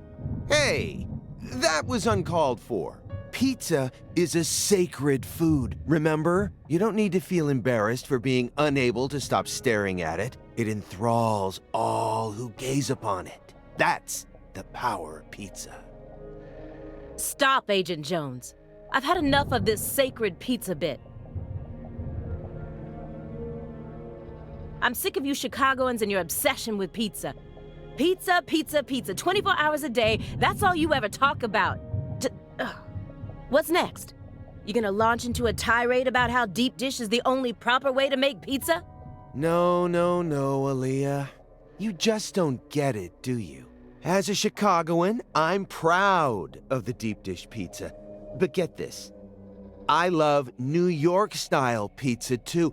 Hey, that was uncalled for. Pizza is a sacred food, remember? You don't need to feel embarrassed for being unable to stop staring at it. It enthralls all who gaze upon it. That's the power of pizza. Stop, Agent Jones. I've had enough of this sacred pizza bit. I'm sick of you Chicagoans and your obsession with pizza. Pizza, pizza, pizza, 24 hours a day, that's all you ever talk about. What's next? You gonna launch into a tirade about how deep dish is the only proper way to make pizza? No, Aaliyah. You just don't get it, do you? As a Chicagoan, I'm proud of the deep dish pizza. But get this, I love New York-style pizza too.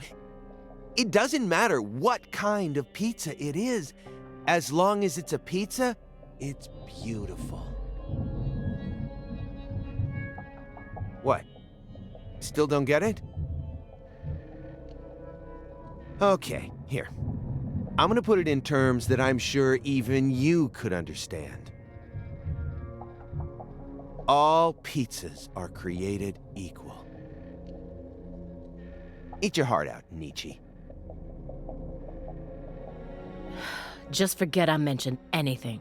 It doesn't matter what kind of pizza it is. As long as it's a pizza, it's beautiful. What? Still don't get it? Okay, here. I'm gonna put it in terms that I'm sure even you could understand. all pizzas are created equal. Eat your heart out, Nietzsche. Just forget I mentioned anything.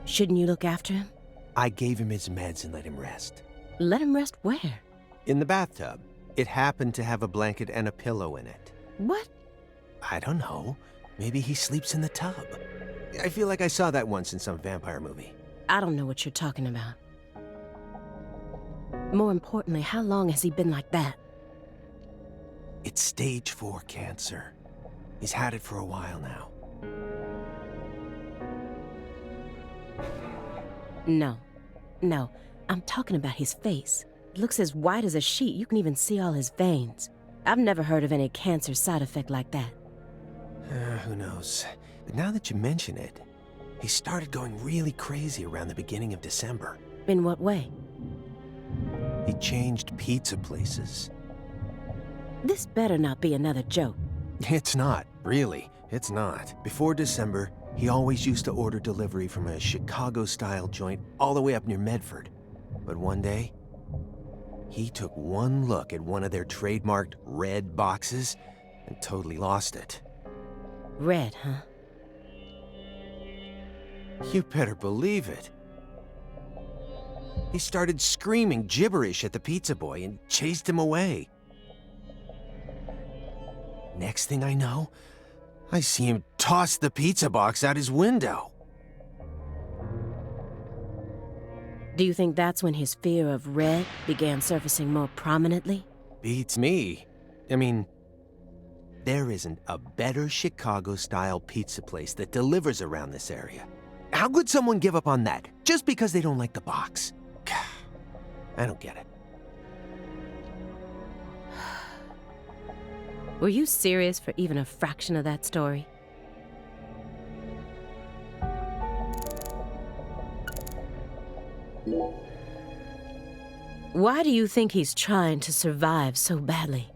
Shouldn't you look after him? I gave him his meds and let him rest. Let him rest where? In the bathtub. It happened to have a blanket and a pillow in it. What? I don't know. Maybe he sleeps in the tub. I feel like I saw that once in some vampire movie. I don't know what you're talking about. More importantly, how long has he been like that? It's stage 4 cancer. He's had it for a while now. No, I'm talking about his face. It looks as white as a sheet. You can even see all his veins. I've never heard of any cancer side effect like that. Who knows? But now that you mention it, he started going really crazy around the beginning of December. In what way? He changed pizza places. This better not be another joke. It's not, really. It's not. Before December, he always used to order delivery from a Chicago-style joint all the way up near Medford. But one day, he took one look at one of their trademarked red boxes and totally lost it. Red, huh? You better believe it. He started screaming gibberish at the pizza boy and chased him away. Next thing I know, I see him toss the pizza box out his window. Do you think that's when his fear of red began surfacing more prominently? Beats me. I mean, there isn't a better Chicago-style pizza place that delivers around this area. How could someone give up on that just because they don't like the box? I don't get it. Were you serious for even a fraction of that story? Why do you think he's trying to survive so badly?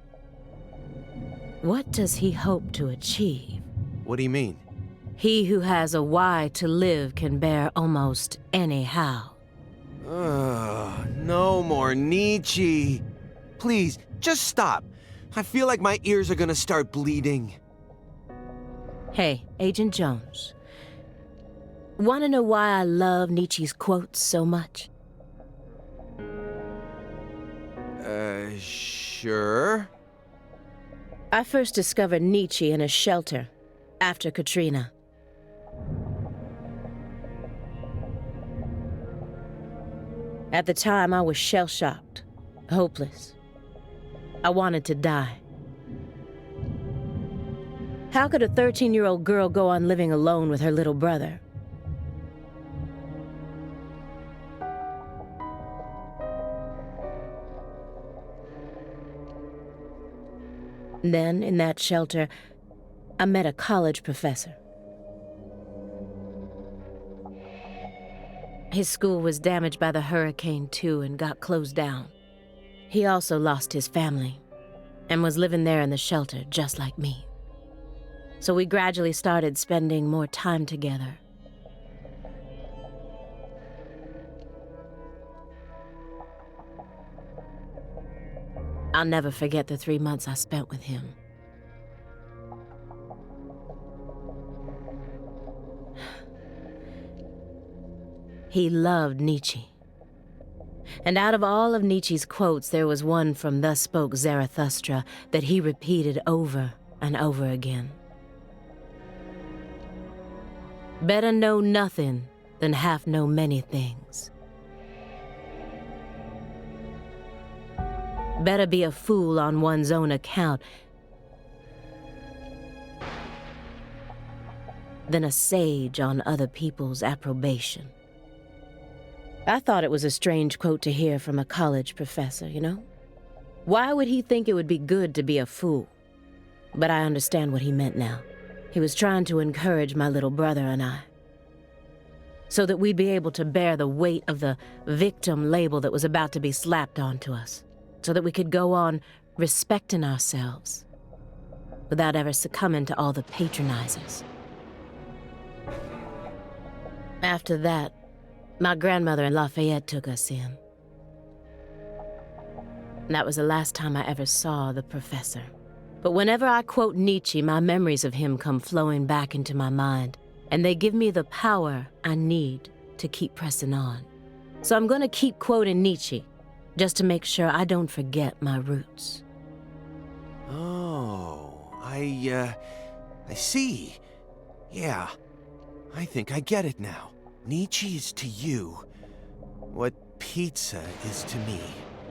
What does he hope to achieve? What do you mean? He who has a why to live can bear almost any how. No more Nietzsche. Please, just stop. I feel like my ears are gonna start bleeding. Hey, Agent Jones. Want to know why I love Nietzsche's quotes so much? Sure. I first discovered Nietzsche in a shelter after Katrina. At the time, I was shell-shocked, hopeless. I wanted to die. How could a 13-year-old girl go on living alone with her little brother? Then, in that shelter, I met a college professor. His school was damaged by the hurricane, too, and got closed down. He also lost his family and was living there in the shelter, just like me. So we gradually started spending more time together. I'll never forget the 3 months I spent with him. He loved Nietzsche. And out of all of Nietzsche's quotes, there was one from Thus Spoke Zarathustra that he repeated over and over again. Better know nothing than half know many things. Better be a fool on one's own account than a sage on other people's approbation. I thought it was a strange quote to hear from a college professor, you know? Why would he think it would be good to be a fool? But I understand what he meant now. He was trying to encourage my little brother and I, so that we'd be able to bear the weight of the victim label that was about to be slapped onto us, so that we could go on respecting ourselves without ever succumbing to all the patronizers. After that, my grandmother in Lafayette took us in. That was the last time I ever saw the professor. But whenever I quote Nietzsche, my memories of him come flowing back into my mind, and they give me the power I need to keep pressing on. So I'm gonna keep quoting Nietzsche, just to make sure I don't forget my roots. Oh, I see. Yeah, I think I get it now. Nietzsche is to you what pizza is to me.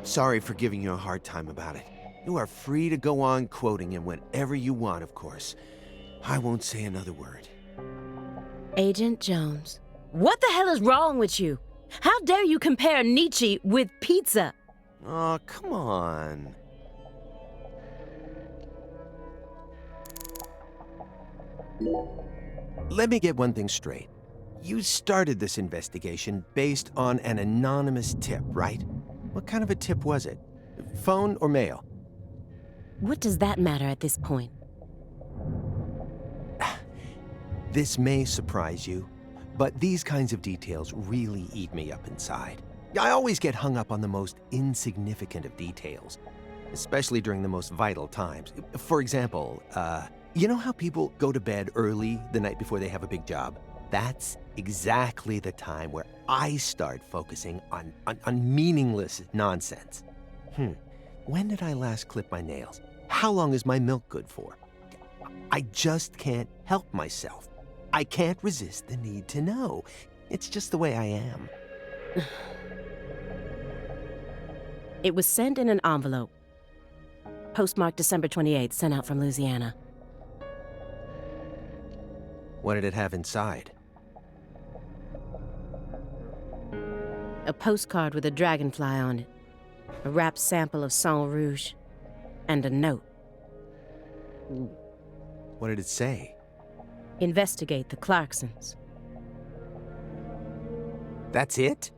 Sorry for giving you a hard time about it. You are free to go on quoting him whenever you want, of course. I won't say another word. Agent Jones, what the hell is wrong with you? How dare you compare Nietzsche with pizza? Oh, come on. Let me get one thing straight. You started this investigation based on an anonymous tip, right? What kind of a tip was it? Phone or mail? What does that matter at this point? This may surprise you, but these kinds of details really eat me up inside. I always get hung up on the most insignificant of details, especially during the most vital times. For example, you know how people go to bed early the night before they have a big job? That's exactly the time where I start focusing on meaningless nonsense. When did I last clip my nails? How long is my milk good for? I just can't help myself. I can't resist the need to know. It's just the way I am. It was sent in an envelope. Postmarked December 28th, sent out from Louisiana. What did it have inside? A postcard with a dragonfly on it, a wrapped sample of Sang Rouge, and a note. What did it say? Investigate the Clarksons. That's it?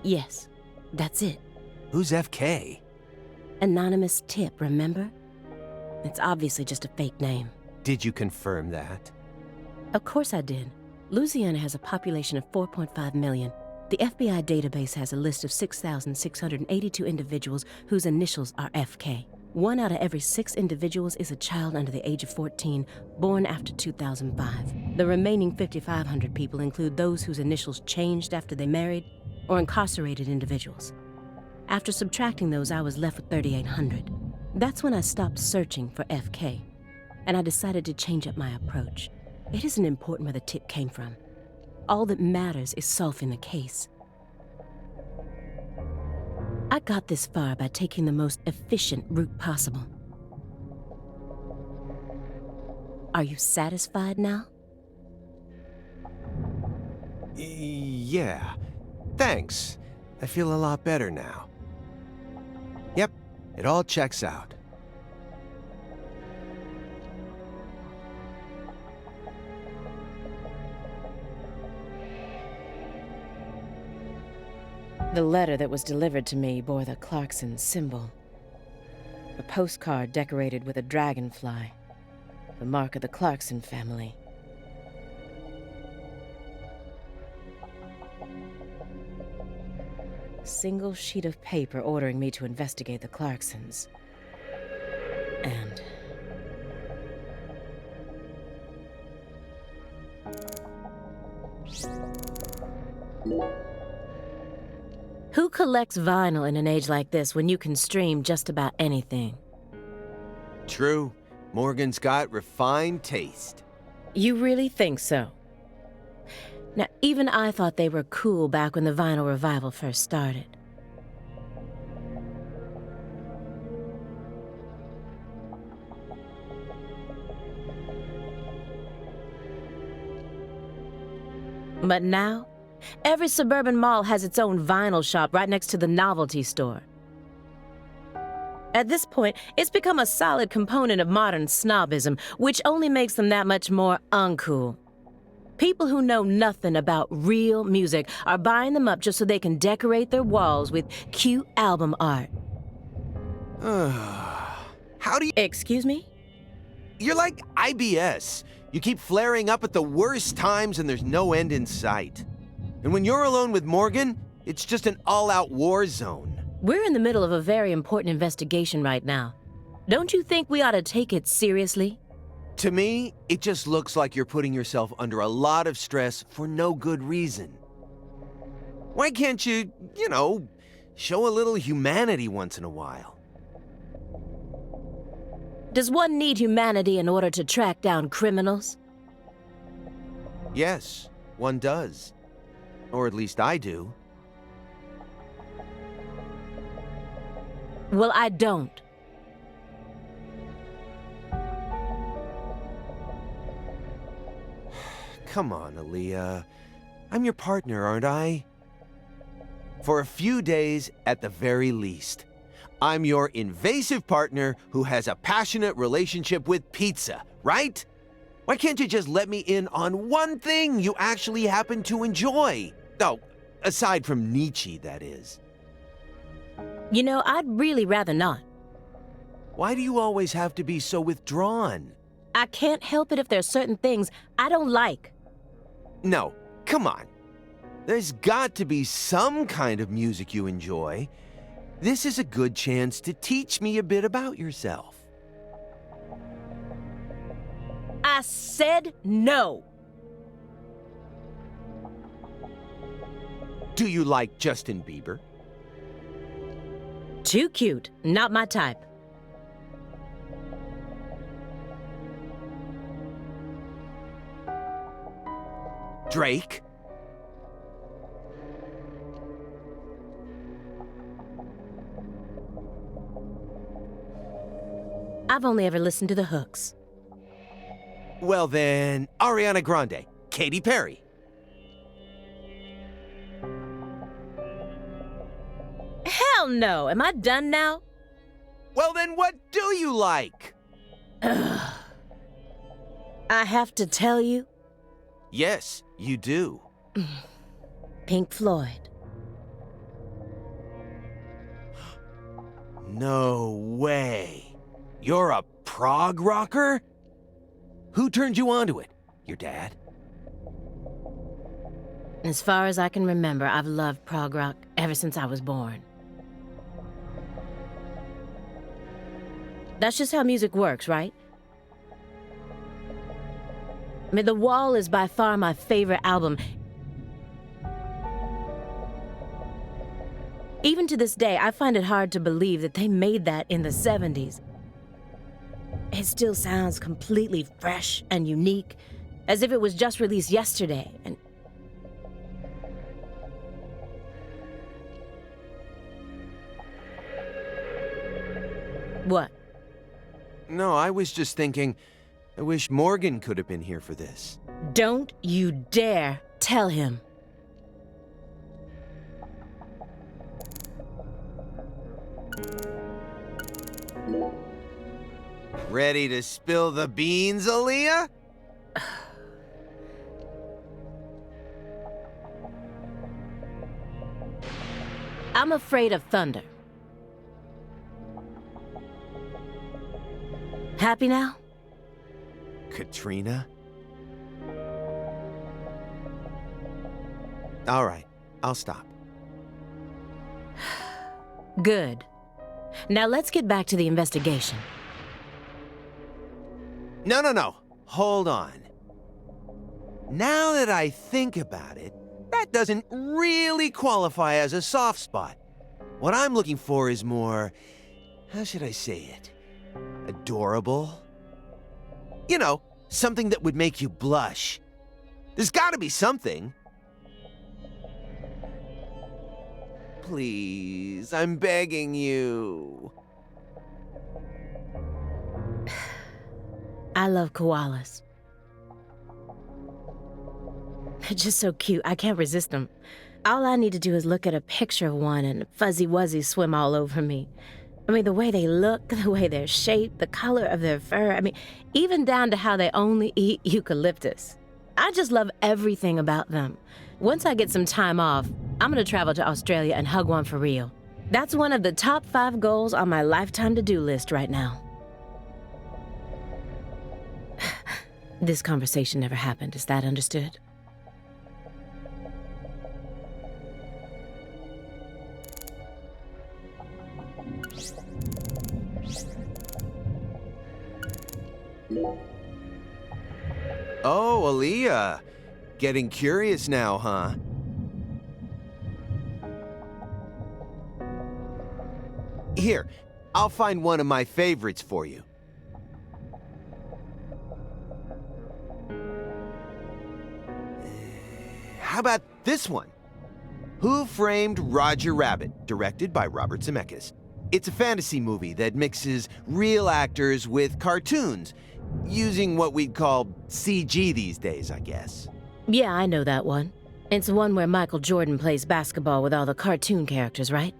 Yes, that's it. Who's FK? Anonymous tip, remember? It's obviously just a fake name. Did you confirm that? Of course I did. Louisiana has a population of 4.5 million. The FBI database has a list of 6,682 individuals whose initials are FK. 1 out of every 6 individuals is a child under the age of 14, born after 2005. The remaining 5,500 people include those whose initials changed after they married or incarcerated individuals. After subtracting those, I was left with 3,800. That's when I stopped searching for FK, and I decided to change up my approach. It isn't important where the tip came from. All that matters is solving the case. I got this far by taking the most efficient route possible. Are you satisfied now? Yeah. Thanks. I feel a lot better now. Yep, it all checks out. The letter that was delivered to me bore the Clarkson symbol. A postcard decorated with a dragonfly, the mark of the Clarkson family. A single sheet of paper ordering me to investigate the Clarksons. And who collects vinyl in an age like this when you can stream just about anything? True. Morgan's got refined taste. You really think so? Now, even I thought they were cool back when the vinyl revival first started. But now, every suburban mall has its own vinyl shop right next to the novelty store. At this point, it's become a solid component of modern snobism, which only makes them that much more uncool. People who know nothing about real music are buying them up just so they can decorate their walls with cute album art. How do you... Excuse me? You're like IBS. You keep flaring up at the worst times and there's no end in sight. And when you're alone with Morgan, it's just an all-out war zone. We're in the middle of a very important investigation right now. Don't you think we ought to take it seriously? To me, it just looks like you're putting yourself under a lot of stress for no good reason. Why can't you, show a little humanity once in a while? Does one need humanity in order to track down criminals? Yes, one does. Or at least I do. Well, I don't. Come on, Aaliyah. I'm your partner, aren't I? For a few days, at the very least. I'm your invasive partner who has a passionate relationship with pizza, right? Why can't you just let me in on one thing you actually happen to enjoy? Oh, aside from Nietzsche, that is. You know, I'd really rather not. Why do you always have to be so withdrawn? I can't help it if there's certain things I don't like. No, come on. There's got to be some kind of music you enjoy. This is a good chance to teach me a bit about yourself. I said no. Do you like Justin Bieber? Too cute. Not my type. Drake? I've only ever listened to the hooks. Well then, Ariana Grande, Katy Perry. Hell no! Am I done now? Well then, what do you like? I have to tell you? Yes, you do. Pink Floyd. No way. You're a prog rocker? Who turned you onto it? Your dad? As far as I can remember, I've loved prog rock ever since I was born. That's just how music works, right? I mean, The Wall is by far my favorite album. Even to this day, I find it hard to believe that they made that in the 70s. It still sounds completely fresh and unique, as if it was just released yesterday, and... What? No, I was just thinking, I wish Morgan could have been here for this. Don't you dare tell him. Ready to spill the beans, Aaliyah? I'm afraid of thunder. Happy now? Katrina? All right, I'll stop. Good. Now let's get back to the investigation. No. Hold on. Now that I think about it, that doesn't really qualify as a soft spot. What I'm looking for is more, how should I say it? Adorable? You know, something that would make you blush. There's gotta be something. Please, I'm begging you. I love koalas. They're just so cute, I can't resist them. All I need to do is look at a picture of one and Fuzzy Wuzzy swim all over me. I mean, the way they look, the way they're shaped, the color of their fur. I mean, even down to how they only eat eucalyptus. I just love everything about them. Once I get some time off, I'm gonna travel to Australia and hug one for real. That's one of the top 5 goals on my lifetime to-do list right now. This conversation never happened, is that understood? Oh, Aaliyah. Getting curious now, huh? Here, I'll find one of my favorites for you. How about this one? Who Framed Roger Rabbit, directed by Robert Zemeckis. It's a fantasy movie that mixes real actors with cartoons, using what we'd call CG these days, I guess. Yeah, I know that one. It's the one where Michael Jordan plays basketball with all the cartoon characters, right?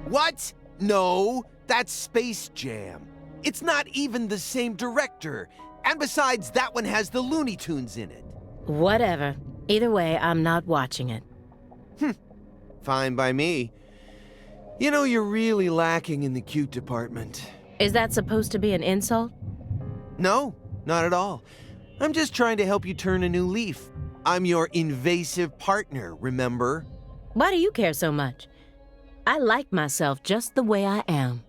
What? No, that's Space Jam. It's not even the same director. And besides, that one has the Looney Tunes in it. Whatever. Either way, I'm not watching it. Fine by me. You know, you're really lacking in the cute department. Is that supposed to be an insult? No, not at all. I'm just trying to help you turn a new leaf. I'm your invasive partner, remember? Why do you care so much? I like myself just the way I am.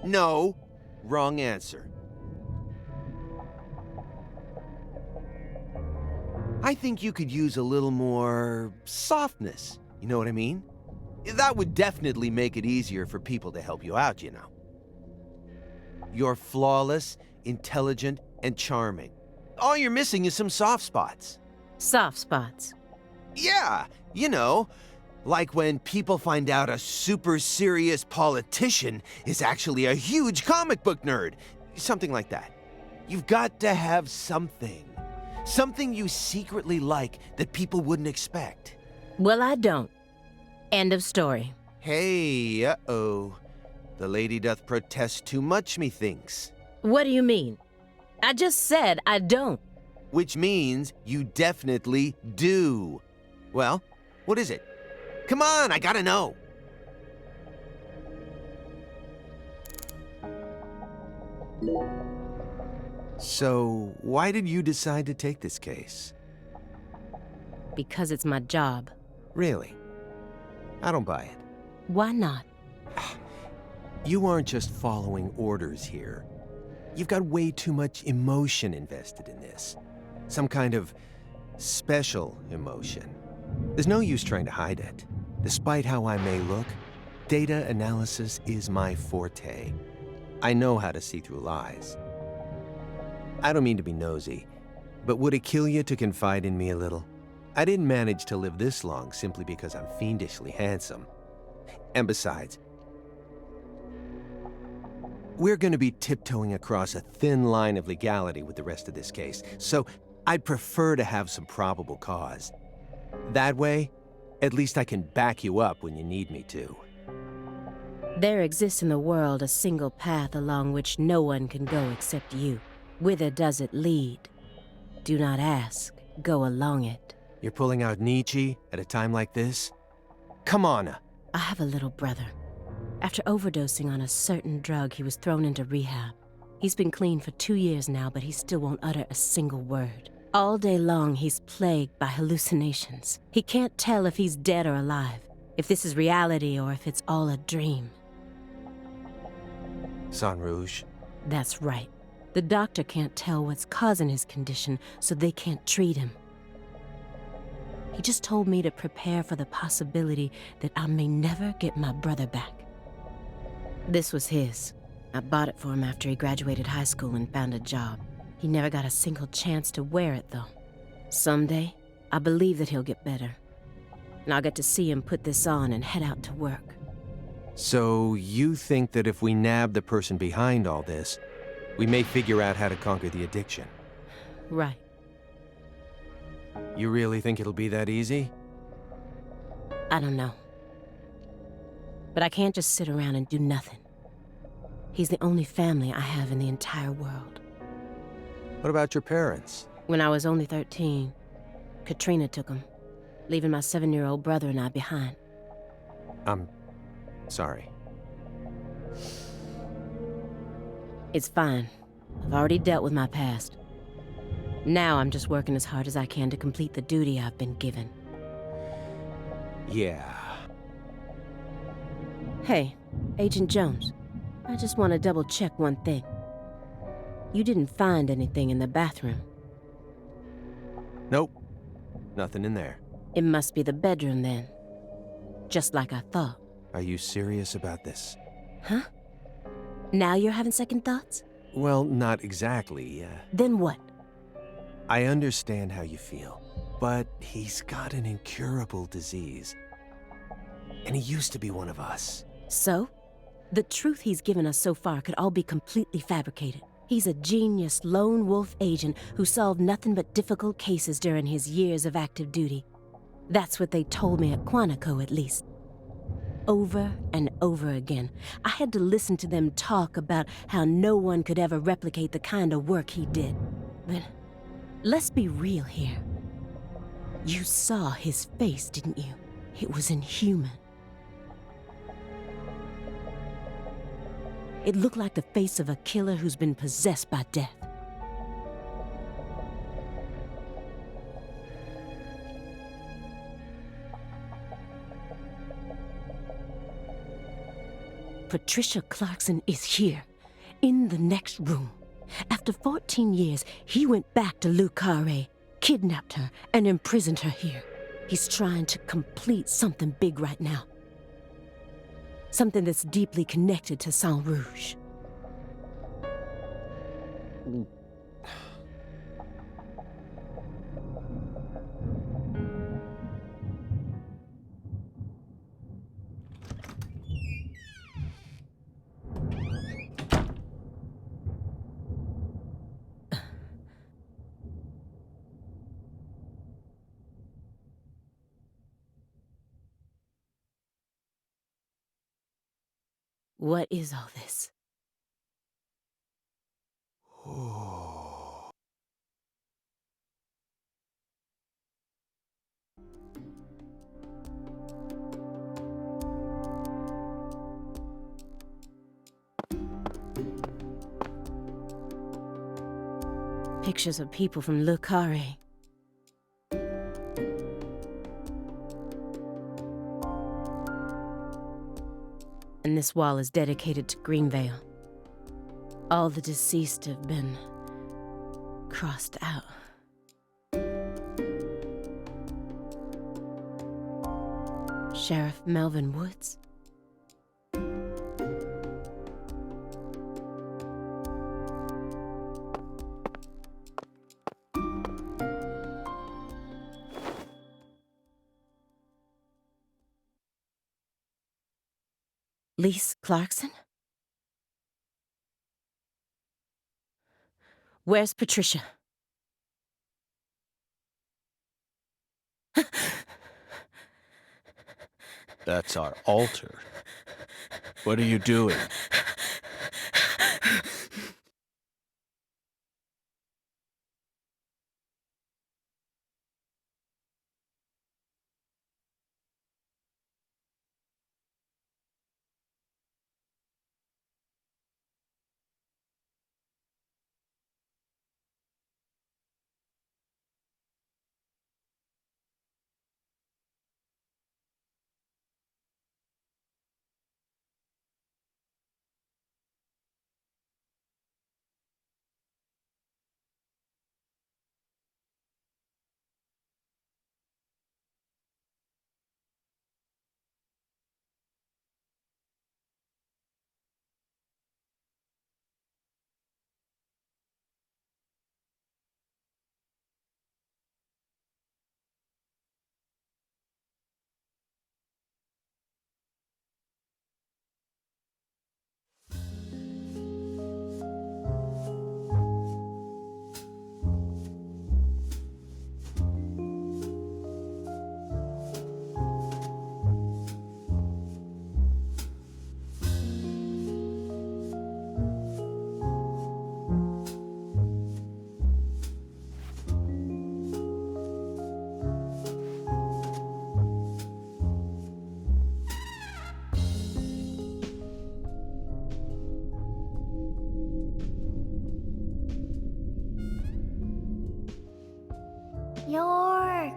No, wrong answer. I think you could use a little more softness, you know what I mean? That would definitely make it easier for people to help you out, you know. You're flawless, intelligent, and charming. All you're missing is some soft spots. Soft spots? Yeah, you know, like when people find out a super serious politician is actually a huge comic book nerd. Something like that. You've got to have something. Something you secretly like that people wouldn't expect. Well, I don't. End of story. Hey, uh-oh. The lady doth protest too much, methinks. What do you mean? I just said I don't. Which means you definitely do. Well, what is it? Come on, I gotta know. So, why did you decide to take this case? Because it's my job. Really? I don't buy it. Why not? You aren't just following orders here. You've got way too much emotion invested in this. Some kind of special emotion. There's no use trying to hide it. Despite how I may look, data analysis is my forte. I know how to see through lies. I don't mean to be nosy, but would it kill you to confide in me a little? I didn't manage to live this long simply because I'm fiendishly handsome. And besides, we're going to be tiptoeing across a thin line of legality with the rest of this case, so I'd prefer to have some probable cause. That way, at least I can back you up when you need me to. There exists in the world a single path along which no one can go except you. Whither does it lead? Do not ask, go along it. You're pulling out Nietzsche at a time like this? Come on. I have a little brother. After overdosing on a certain drug, he was thrown into rehab. He's been clean for 2 years now, but he still won't utter a single word. All day long, he's plagued by hallucinations. He can't tell if he's dead or alive, if this is reality or if it's all a dream. Sang Rouge. That's right. The doctor can't tell what's causing his condition, so they can't treat him. He just told me to prepare for the possibility that I may never get my brother back. This was his. I bought it for him after he graduated high school and found a job. He never got a single chance to wear it, though. Someday, I believe that he'll get better. And I'll get to see him put this on and head out to work. So you think that if we nab the person behind all this, we may figure out how to conquer the addiction? Right. You really think it'll be that easy? I don't know. But I can't just sit around and do nothing. He's the only family I have in the entire world. What about your parents? When I was only 13, Katrina took him, leaving my 7-year-old brother and I behind. I'm sorry. It's fine. I've already dealt with my past. Now I'm just working as hard as I can to complete the duty I've been given. Yeah. Hey, Agent Jones. I just want to double-check one thing. You didn't find anything in the bathroom. Nope. Nothing in there. It must be the bedroom then. Just like I thought. Are you serious about this? Huh? Now you're having second thoughts? Well, not exactly. Then what? I understand how you feel, but he's got an incurable disease. And he used to be one of us. So? The truth he's given us so far could all be completely fabricated. He's a genius lone wolf agent who solved nothing but difficult cases during his years of active duty. That's what they told me at Quantico, at least. Over and over again, I had to listen to them talk about how no one could ever replicate the kind of work he did. But let's be real here. You saw his face, didn't you? It was inhuman. It looked like the face of a killer who's been possessed by death. Patricia Clarkson is here, in the next room. After 14 years, he went back to Le Carré, kidnapped her, and imprisoned her here. He's trying to complete something big right now. Something that's deeply connected to Saint Rouge. What is all this? Pictures of people from Le Carré. And this wall is dedicated to Greenvale. All the deceased have been crossed out. Sheriff Melvin Woods? Lise Clarkson? Where's Patricia? That's our altar. What are you doing? York!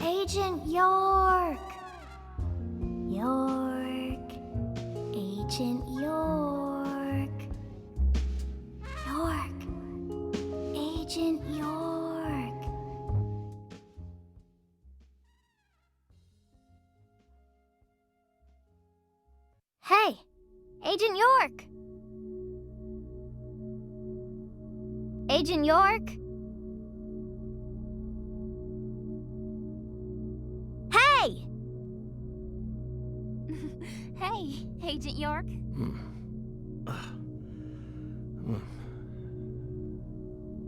Agent York! York! Agent York! York! Agent York! Hey! Agent York! Agent York? Hey! Hey, Agent York.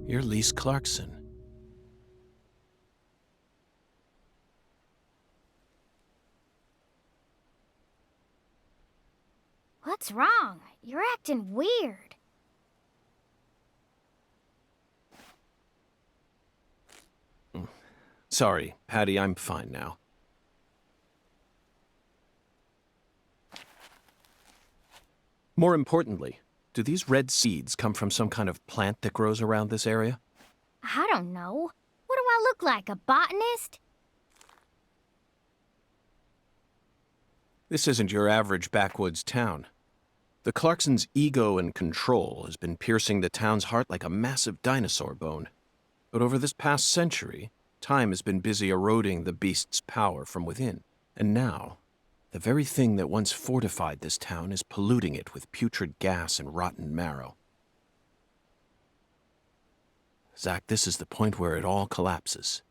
You're Lise Clarkson. What's wrong? You're acting weird. Sorry, Patty, I'm fine now. More importantly, do these red seeds come from some kind of plant that grows around this area? I don't know. What do I look like, a botanist? This isn't your average backwoods town. The Clarksons' ego and control has been piercing the town's heart like a massive dinosaur bone. But over this past century, time has been busy eroding the beast's power from within. And now, the very thing that once fortified this town is polluting it with putrid gas and rotten marrow. Zach, this is the point where it all collapses.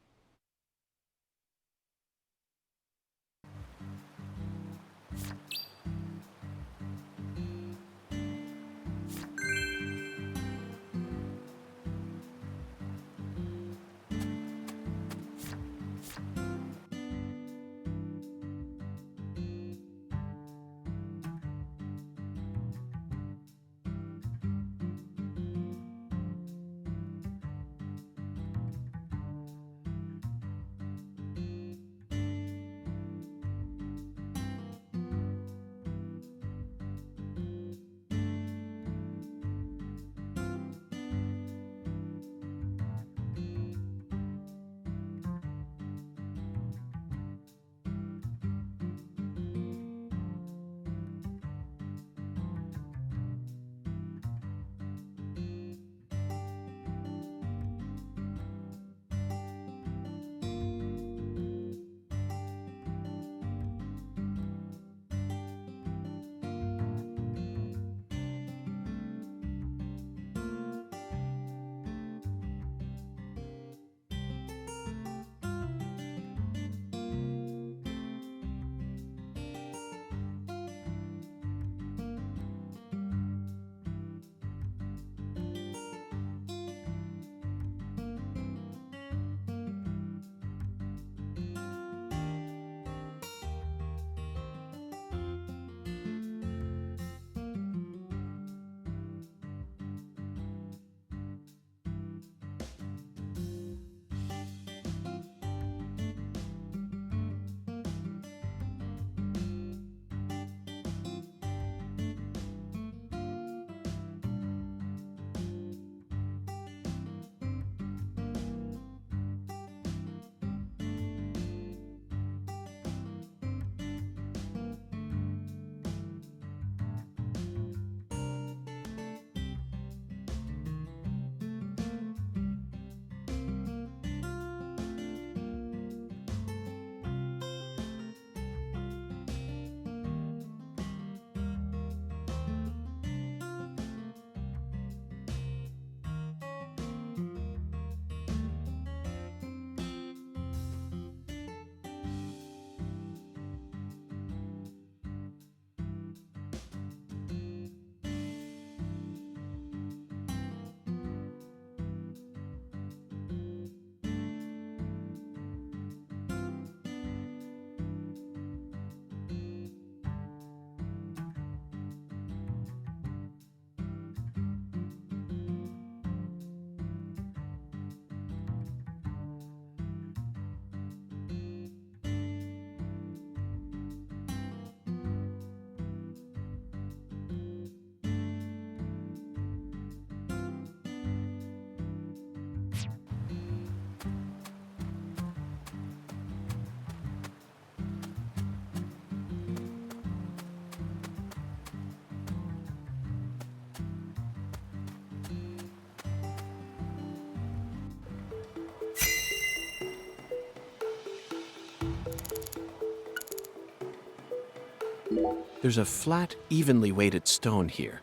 There's a flat, evenly weighted stone here.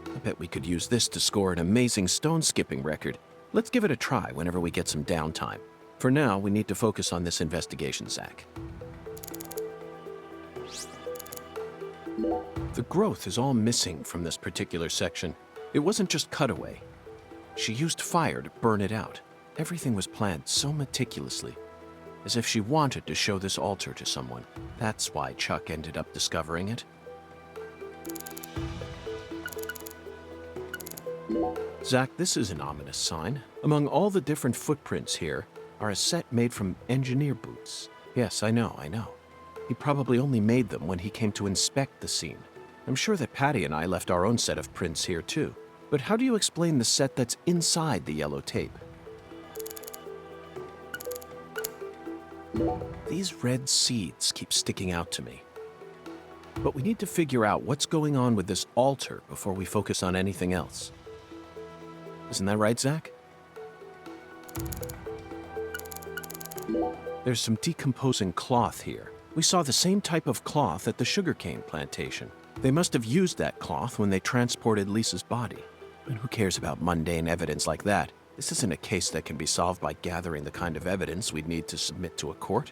I bet we could use this to score an amazing stone skipping record. Let's give it a try whenever we get some downtime. For now, we need to focus on this investigation, Zach. The growth is all missing from this particular section. It wasn't just cutaway. She used fire to burn it out. Everything was planned so meticulously, as if she wanted to show this altar to someone. That's why Chuck ended up discovering it. Zach, this is an ominous sign. Among all the different footprints here are a set made from engineer boots. Yes, I know. He probably only made them when he came to inspect the scene. I'm sure that Patty and I left our own set of prints here too. But how do you explain the set that's inside the yellow tape? These red seeds keep sticking out to me. But we need to figure out what's going on with this altar before we focus on anything else. Isn't that right, Zach? There's some decomposing cloth here. We saw the same type of cloth at the sugarcane plantation. They must have used that cloth when they transported Lisa's body. And who cares about mundane evidence like that? This isn't a case that can be solved by gathering the kind of evidence we'd need to submit to a court.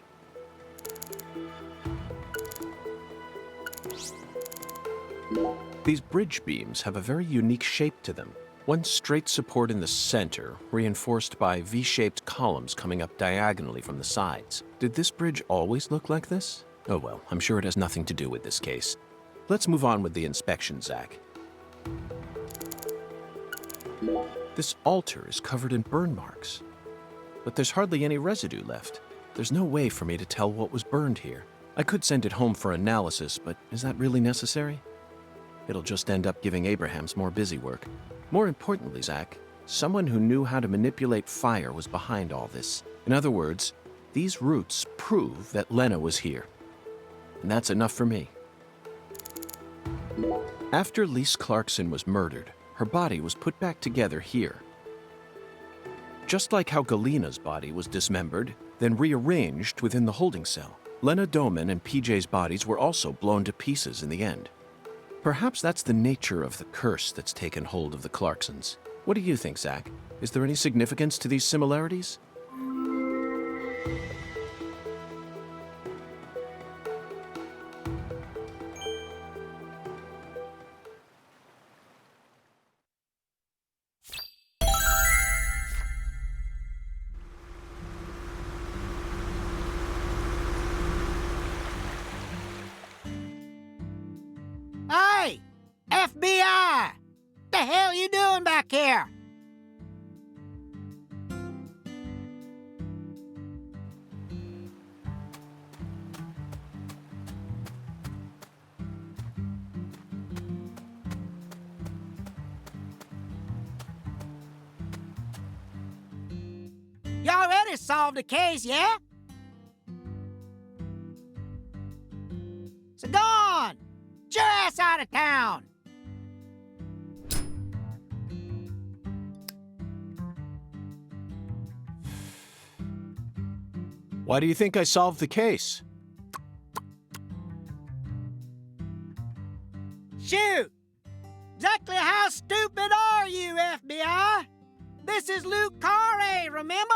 These bridge beams have a very unique shape to them. One straight support in the center, reinforced by V-shaped columns coming up diagonally from the sides. Did this bridge always look like this? Oh well, I'm sure it has nothing to do with this case. Let's move on with the inspection, Zach. This altar is covered in burn marks, but there's hardly any residue left. There's no way for me to tell what was burned here. I could send it home for analysis, but is that really necessary? It'll just end up giving Abrahams more busy work. More importantly, Zach, someone who knew how to manipulate fire was behind all this. In other words, these roots prove that Lena was here. And that's enough for me. After Lise Clarkson was murdered, her body was put back together here. Just like how Galena's body was dismembered, then rearranged within the holding cell. Lena Doman and PJ's bodies were also blown to pieces in the end. Perhaps that's the nature of the curse that's taken hold of the Clarksons. What do you think, Zach? Is there any significance to these similarities? Hey! FBI! The hell you doing back here? You already solved the case, yeah? So go on! Get your ass out of town! Why do you think I solved the case? Shoot! Exactly how stupid are you, FBI? This is Luke Carre, remember?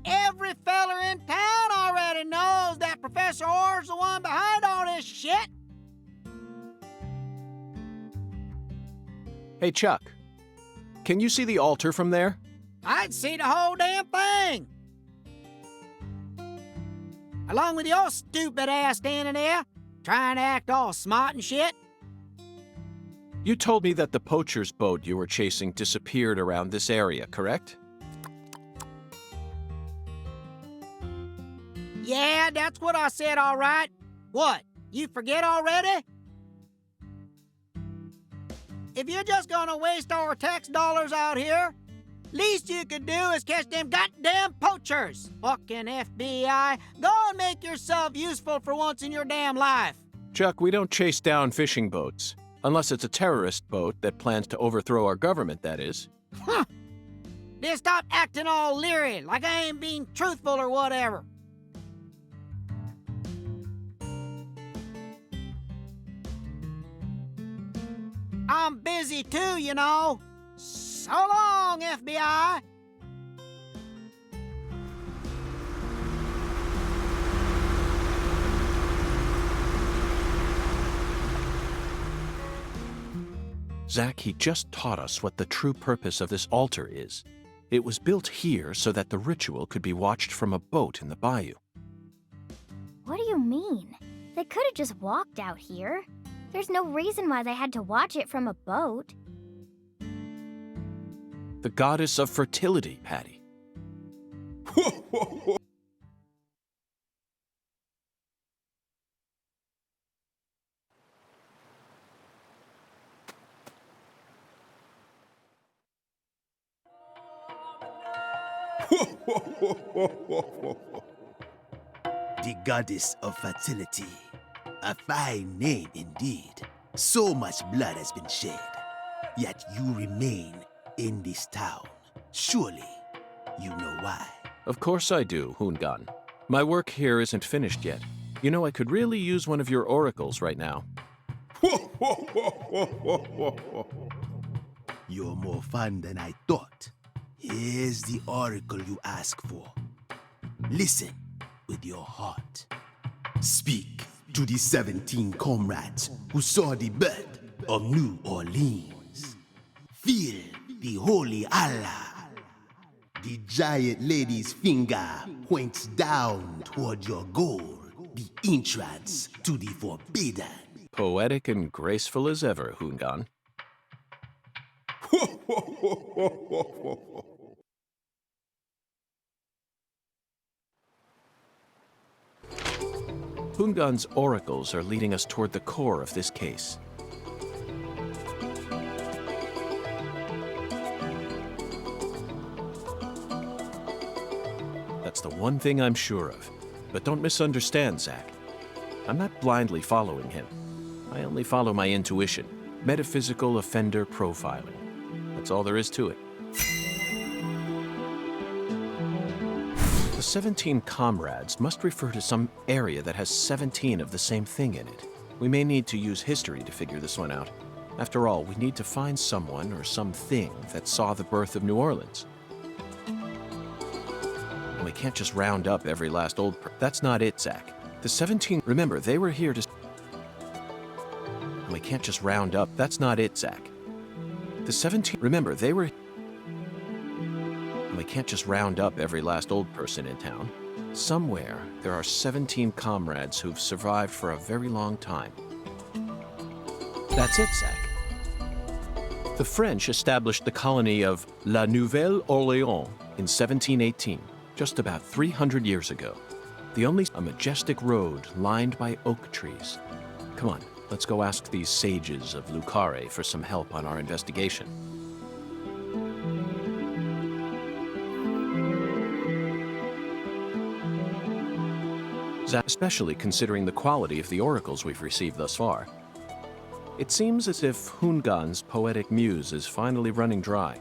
Every feller in town already knows that Professor Orr's the one behind all this shit. Hey, Chuck. Can you see the altar from there? I'd see the whole damn thing. Along with your stupid ass standing there, trying to act all smart and shit. You told me that the poacher's boat you were chasing disappeared around this area, correct? Yeah, that's what I said, all right. What, you forget already? If you're just gonna waste our tax dollars out here, least you could do is catch them goddamn poachers. Fucking FBI, go and make yourself useful for once in your damn life. Chuck, we don't chase down fishing boats. Unless it's a terrorist boat that plans to overthrow our government, that is. Huh. Then stop acting all leery, like I ain't being truthful or whatever. I'm busy too, you know. So long, FBI. Zack, he just taught us what the true purpose of this altar is. It was built here so that the ritual could be watched from a boat in the bayou. What do you mean? They could have just walked out here. There's no reason why they had to watch it from a boat. The goddess of fertility, Patty. The goddess of fertility. A fine name indeed. So much blood has been shed. Yet you remain in this town. Surely you know why. Of course I do, Hungan. My work here isn't finished yet. You know, I could really use one of your oracles right now. You're more fun than I thought. Here's the oracle you ask for. Listen with your heart. Speak to the 17 comrades who saw the birth of New Orleans. Feel the holy Allah. The giant lady's finger points down toward your goal, the entrance to the forbidden. Poetic and graceful as ever, Hungan. Hungan's oracles are leading us toward the core of this case. That's the one thing I'm sure of. But don't misunderstand, Zack. I'm not blindly following him. I only follow my intuition. Metaphysical offender profiling. That's all there is to it. The 17 comrades must refer to some area that has 17 of the same thing in it. We may need to use history to figure this one out. After all, we need to find someone or something that saw the birth of New Orleans. And we can't just round up every last old That's not it, Zack. The 17, remember, they were here to... And we can't just round up. That's not it, Zack. The 17, remember, they were... And we can't just round up every last old person in town. Somewhere, there are 17 comrades who've survived for a very long time. That's it, Zack. The French established the colony of La Nouvelle-Orléans in 1718, just about 300 years ago. The only a majestic road lined by oak trees. Come on, let's go ask these sages of Lucare for some help on our investigation. Especially considering the quality of the oracles we've received thus far. It seems as if Hungan's poetic muse is finally running dry.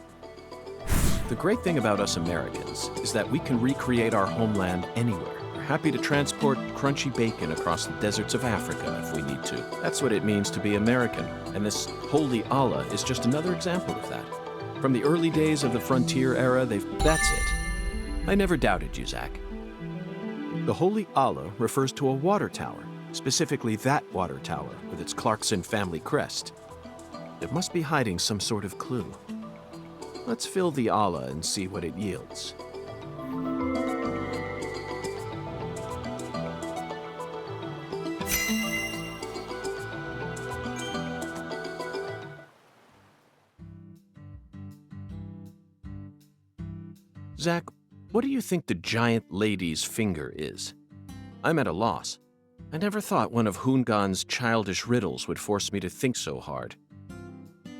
The great thing about us Americans is that we can recreate our homeland anywhere. We're happy to transport crunchy bacon across the deserts of Africa if we need to. That's what it means to be American, and this holy Allah is just another example of that. From the early days of the frontier era, that's it. I never doubted you, Zack. The Holy Allah refers to a water tower, specifically that water tower with its Clarkson family crest. It must be hiding some sort of clue. Let's fill the Allah and see what it yields. Zack, what do you think the giant lady's finger is? I'm at a loss. I never thought one of Hungan's childish riddles would force me to think so hard.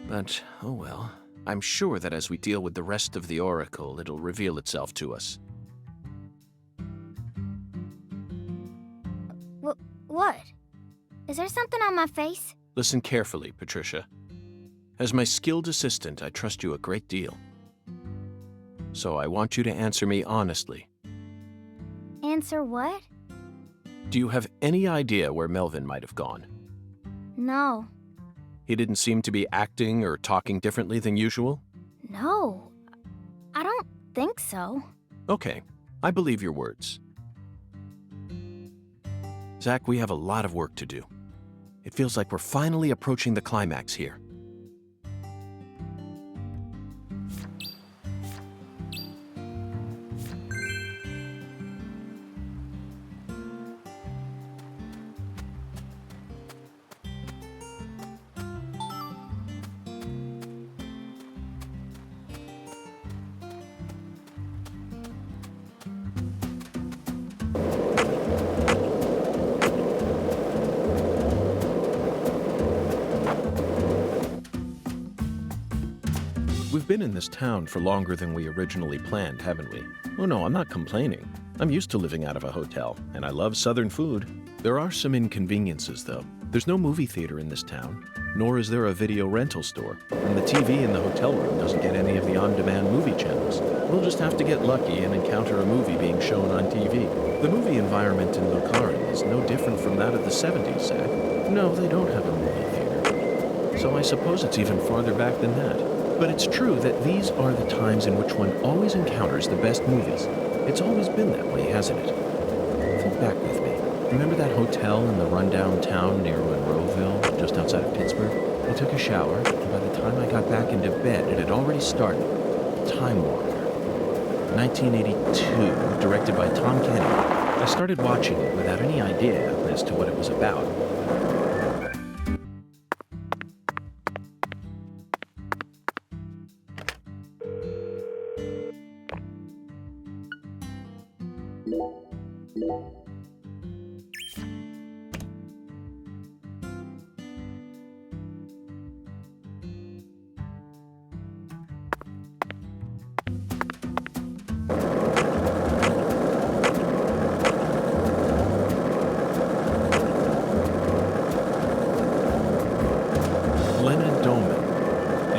But, oh well, I'm sure that as we deal with the rest of the oracle, it'll reveal itself to us. What? Is there something on my face? Listen carefully, Patricia. As my skilled assistant, I trust you a great deal. So I want you to answer me honestly. Answer what? Do you have any idea where Melvin might have gone? No. He didn't seem to be acting or talking differently than usual? No, I don't think so. Okay, I believe your words. Zach, we have a lot of work to do. It feels like we're finally approaching the climax here. We've been in this town for longer than we originally planned, haven't we? Oh no, I'm not complaining. I'm used to living out of a hotel, and I love southern food. There are some inconveniences, though. There's no movie theater in this town, nor is there a video rental store, and the TV in the hotel room doesn't get any of the on-demand movie channels. We'll just have to get lucky and encounter a movie being shown on TV. The movie environment in Lokarin is no different from that of the 70s, Zach. No, they don't have a movie theater. So I suppose it's even farther back than that. But it's true that these are the times in which one always encounters the best movies. It's always been that way, hasn't it? Think back with me. Remember that hotel in the rundown town near Monroeville, just outside of Pittsburgh? I took a shower, and by the time I got back into bed, it had already started. Time Walker. 1982, directed by Tom Kenny. I started watching it without any idea as to what it was about.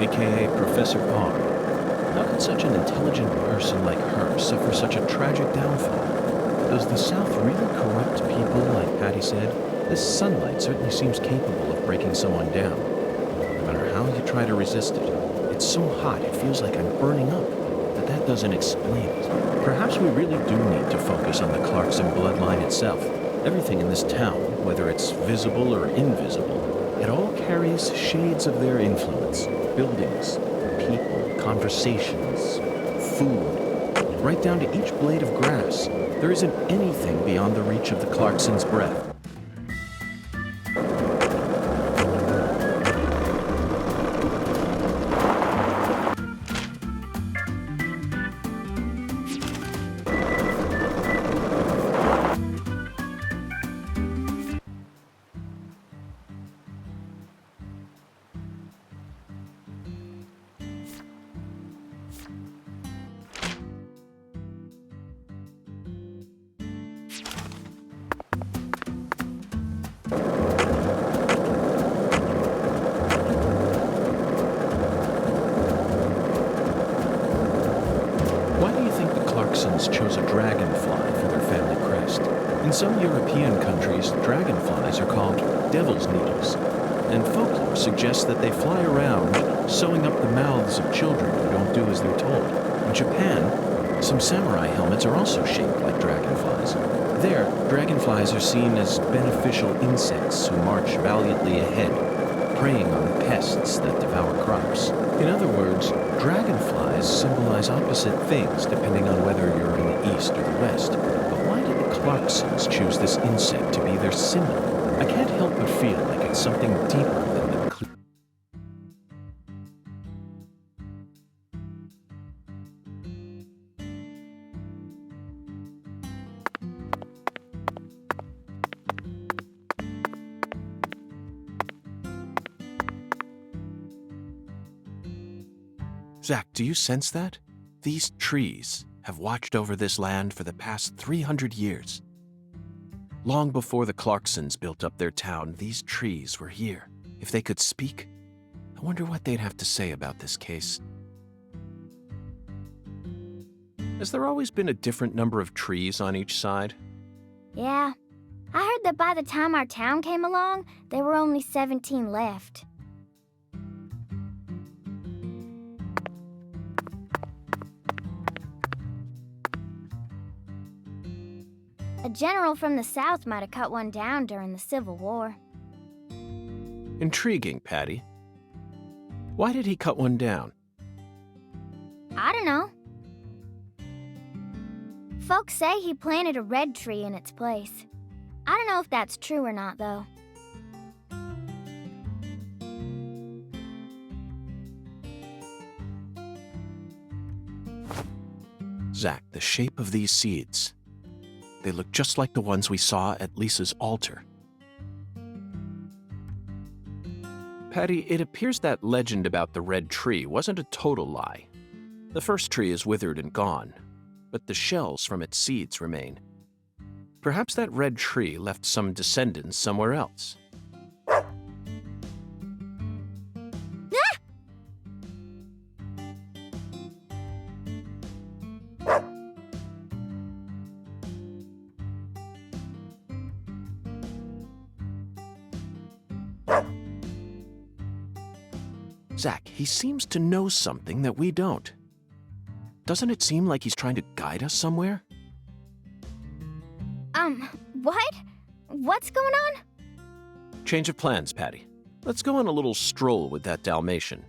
A.k.a. Professor R. How could such an intelligent person like her suffer such a tragic downfall? Does the South really corrupt people, like Patty said? This sunlight certainly seems capable of breaking someone down. No matter how you try to resist it, it's so hot it feels like I'm burning up. But that doesn't explain it. Perhaps we really do need to focus on the Clarkson bloodline itself. Everything in this town, whether it's visible or invisible, it all carries shades of their influence. Buildings, people, conversations, food. Right down to each blade of grass. There isn't anything beyond the reach of the Clarksons' breath. Chose a dragonfly for their family crest. In some European countries, dragonflies are called devil's needles, and folklore suggests that they fly around, sewing up the mouths of children who don't do as they're told. In Japan, some samurai helmets are also shaped like dragonflies. There, dragonflies are seen as beneficial insects who march valiantly ahead, preying on pests that devour crops. In other words, dragonflies symbolize opposite things depending on whether you're in the east or the west. But why did the Clarksons choose this insect to be their symbol? I can't help but feel like it's something deeper than the Zach, do you sense that? These trees have watched over this land for the past 300 years. Long before the Clarksons built up their town, these trees were here. If they could speak, I wonder what they'd have to say about this case. Has there always been a different number of trees on each side? Yeah. I heard that by the time our town came along, there were only 17 left. general from the South might have cut one down during the Civil War. Intriguing, Patty. Why did he cut one down? I don't know. Folks say he planted a red tree in its place. I don't know if that's true or not, though. Zach, the shape of these seeds. They look just like the ones we saw at Lisa's altar. Patty, it appears that legend about the red tree wasn't a total lie. The first tree is withered and gone, but the shells from its seeds remain. Perhaps that red tree left some descendants somewhere else. Zach, he seems to know something that we don't. Doesn't it seem like he's trying to guide us somewhere? What? What's going on? Change of plans, Patty. Let's go on a little stroll with that Dalmatian.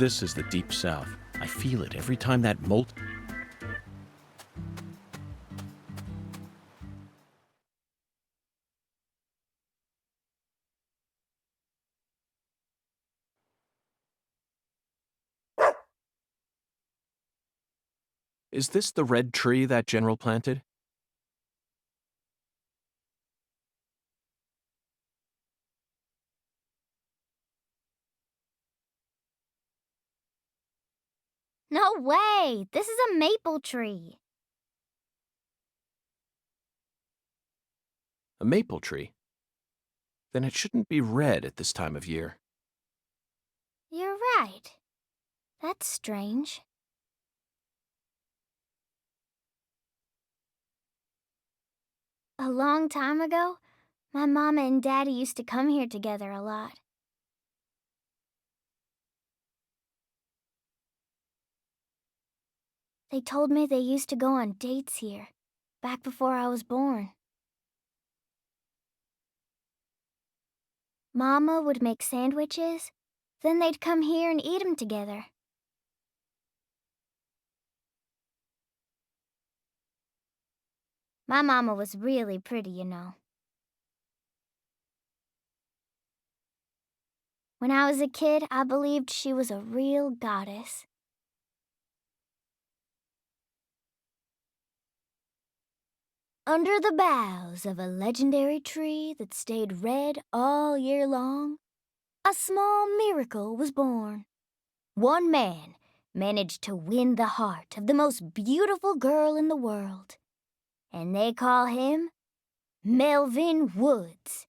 This is the Deep South. I feel it every time that molt... Is this the red tree that General planted? No way! This is a maple tree. A maple tree? Then it shouldn't be red at this time of year. You're right. That's strange. A long time ago, my mama and daddy used to come here together a lot. They told me they used to go on dates here, back before I was born. Mama would make sandwiches, then they'd come here and eat them together. My mama was really pretty, you know. When I was a kid, I believed she was a real goddess. Under the boughs of a legendary tree that stayed red all year long, a small miracle was born. One man managed to win the heart of the most beautiful girl in the world, and they call him Melvin Woods.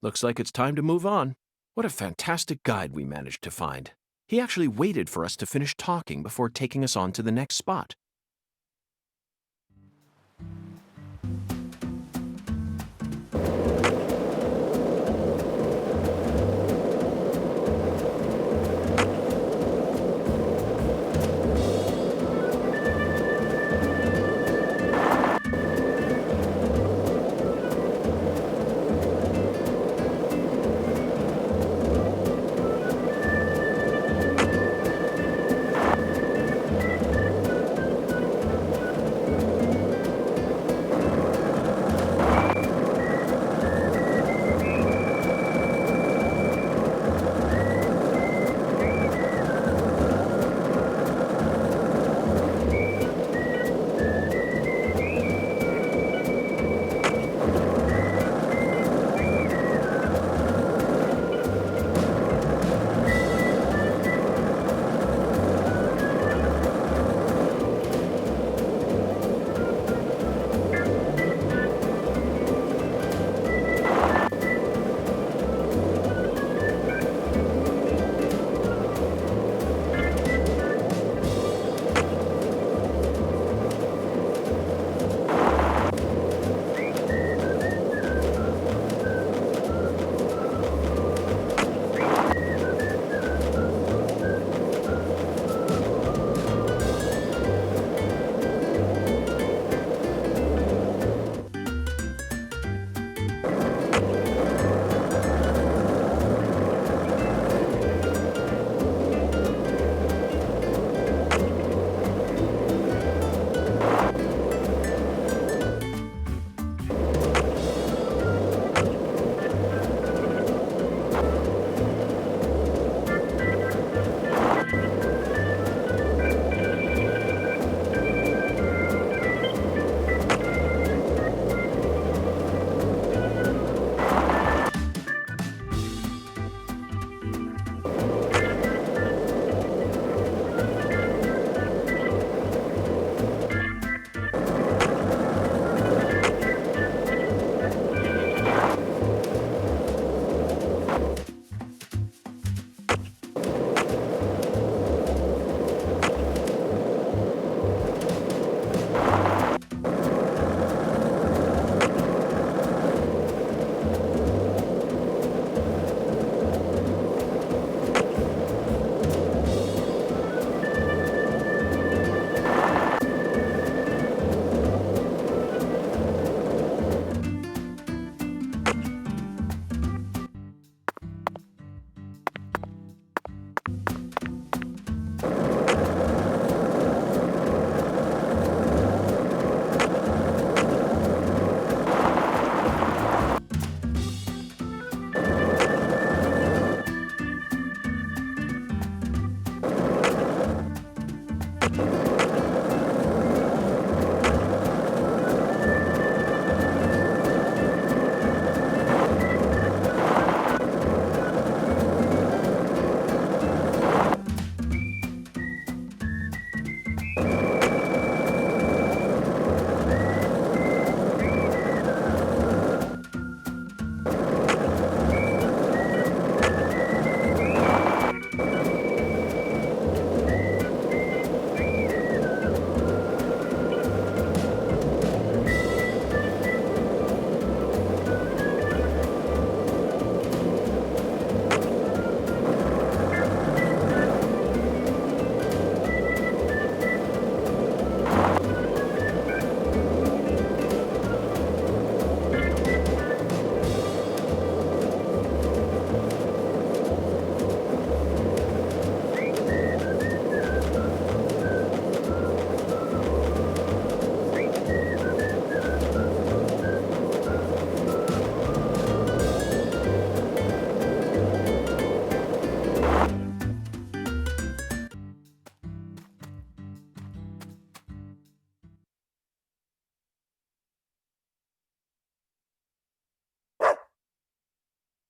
Looks like it's time to move on. What a fantastic guide we managed to find. He actually waited for us to finish talking before taking us on to the next spot.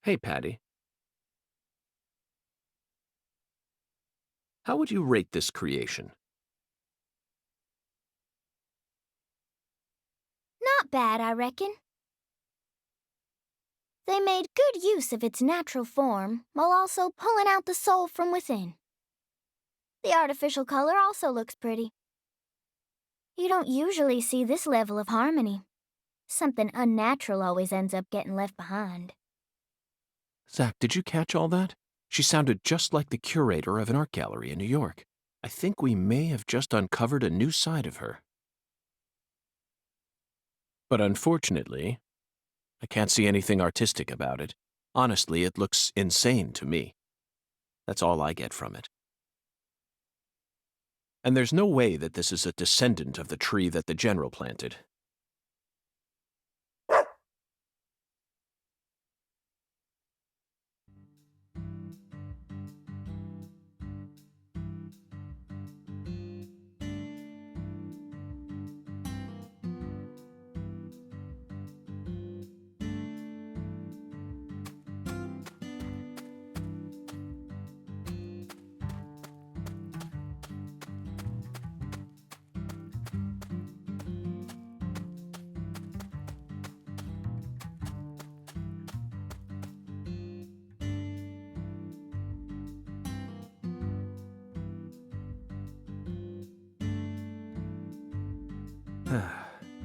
Hey, Patty. How would you rate this creation? Not bad, I reckon. They made good use of its natural form while also pulling out the soul from within. The artificial color also looks pretty. You don't usually see this level of harmony. Something unnatural always ends up getting left behind. Zach, did you catch all that? She sounded just like the curator of an art gallery in New York. I think we may have just uncovered a new side of her. But unfortunately, I can't see anything artistic about it. Honestly, it looks insane to me. That's all I get from it. And there's no way that this is a descendant of the tree that the general planted.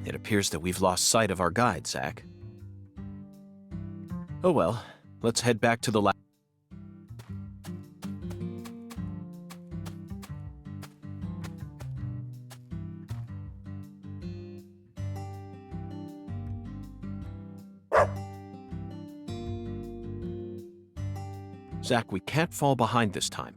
It appears that we've lost sight of our guide, Zach. Oh well, let's head back to the lab. Zach, we can't fall behind this time.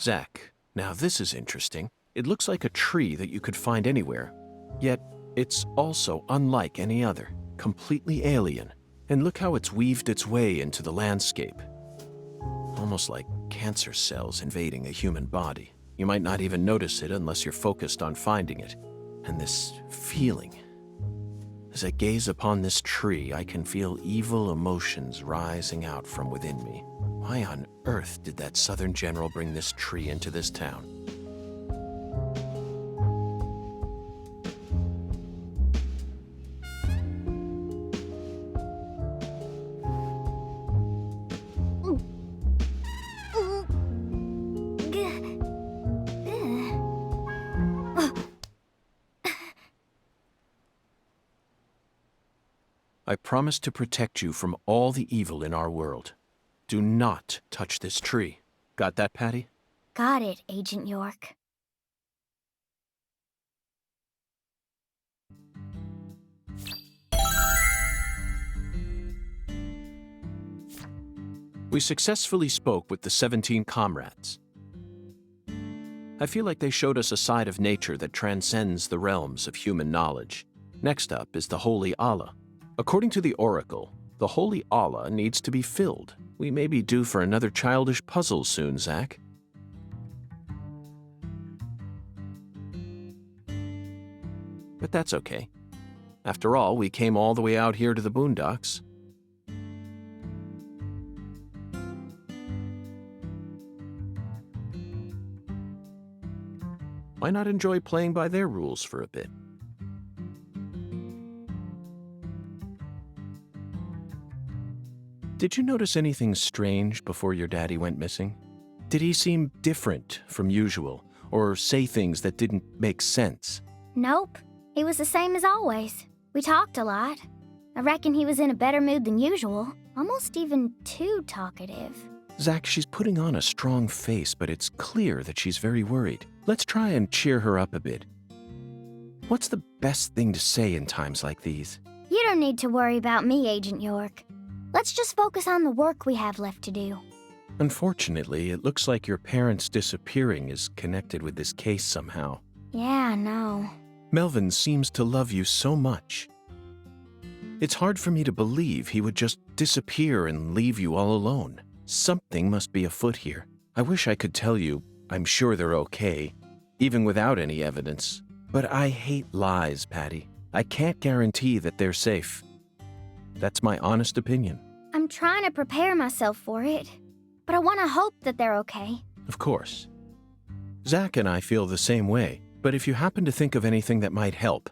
Zach, now this is interesting. It looks like a tree that you could find anywhere, yet it's also unlike any other, completely alien. And look how it's weaved its way into the landscape. Almost like cancer cells invading a human body. You might not even notice it unless you're focused on finding it. And this feeling. As I gaze upon this tree, I can feel evil emotions rising out from within me. Why on earth did that Southern general bring this tree into this town? I promise to protect you from all the evil in our world. Do not touch this tree. Got that, Patty? Got it, Agent York. We successfully spoke with the 17 comrades. I feel like they showed us a side of nature that transcends the realms of human knowledge. Next up is the Holy Allah. According to the Oracle, the Holy Allah needs to be filled. We may be due for another childish puzzle soon, Zach. But that's okay. After all, we came all the way out here to the boondocks. Why not enjoy playing by their rules for a bit? Did you notice anything strange before your daddy went missing? Did he seem different from usual, or say things that didn't make sense? Nope. He was the same as always. We talked a lot. I reckon he was in a better mood than usual. Almost even too talkative. Zach, she's putting on a strong face, but it's clear that she's very worried. Let's try and cheer her up a bit. What's the best thing to say in times like these? You don't need to worry about me, Agent York. Let's just focus on the work we have left to do. Unfortunately, it looks like your parents' disappearing is connected with this case somehow. Yeah, I know. Melvin seems to love you so much. It's hard for me to believe he would just disappear and leave you all alone. Something must be afoot here. I wish I could tell you I'm sure they're okay, even without any evidence. But I hate lies, Patty. I can't guarantee that they're safe. That's my honest opinion. I'm trying to prepare myself for it, but I want to hope that they're okay. Of course. Zach and I feel the same way, but if you happen to think of anything that might help,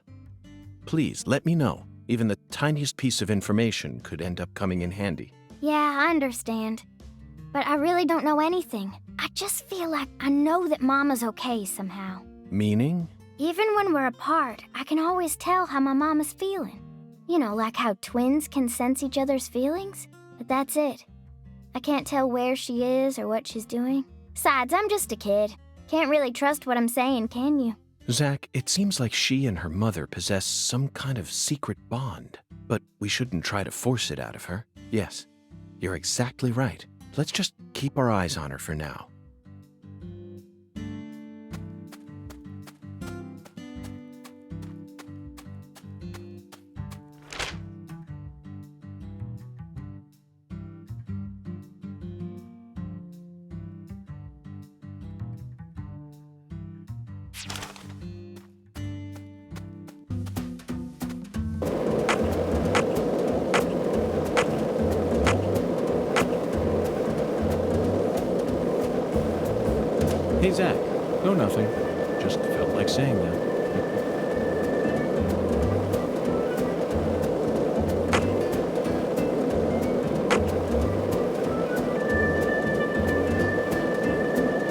please let me know. Even the tiniest piece of information could end up coming in handy. Yeah, I understand. But I really don't know anything. I just feel like I know that Mama's okay somehow. Meaning? Even when we're apart, I can always tell how my Mama's feeling. You know, like how twins can sense each other's feelings? But that's it. I can't tell where she is or what she's doing. Besides, I'm just a kid. Can't really trust what I'm saying, can you? Zach, it seems like she and her mother possess some kind of secret bond. But we shouldn't try to force it out of her. Yes, you're exactly right. Let's just keep our eyes on her for now. Hey, Zach. No, nothing. Just felt like saying that.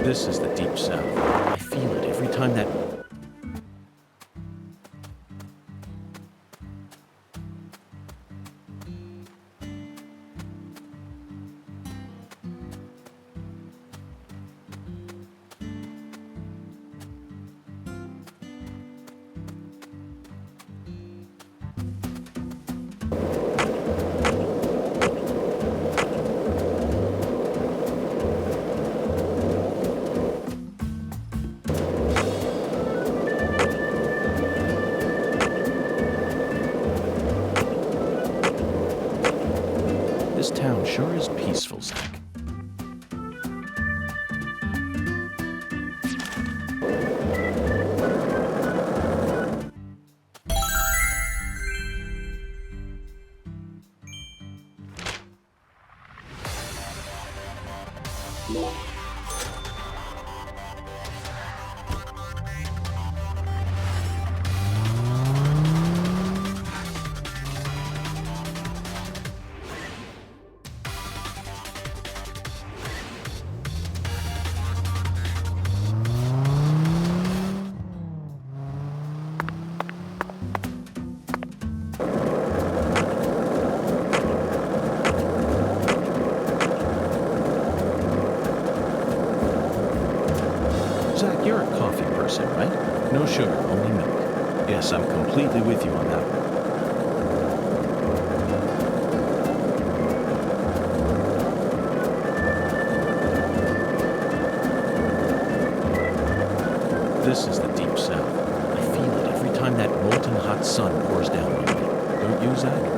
This is the Deep South. I feel it every time that... sure is peaceful, Zach. Zach, you're a coffee person, right? No sugar, only milk. Yes, I'm completely with you on that one. This is the deep south. I feel it every time that molten hot sun pours down on me. Don't you, Zach?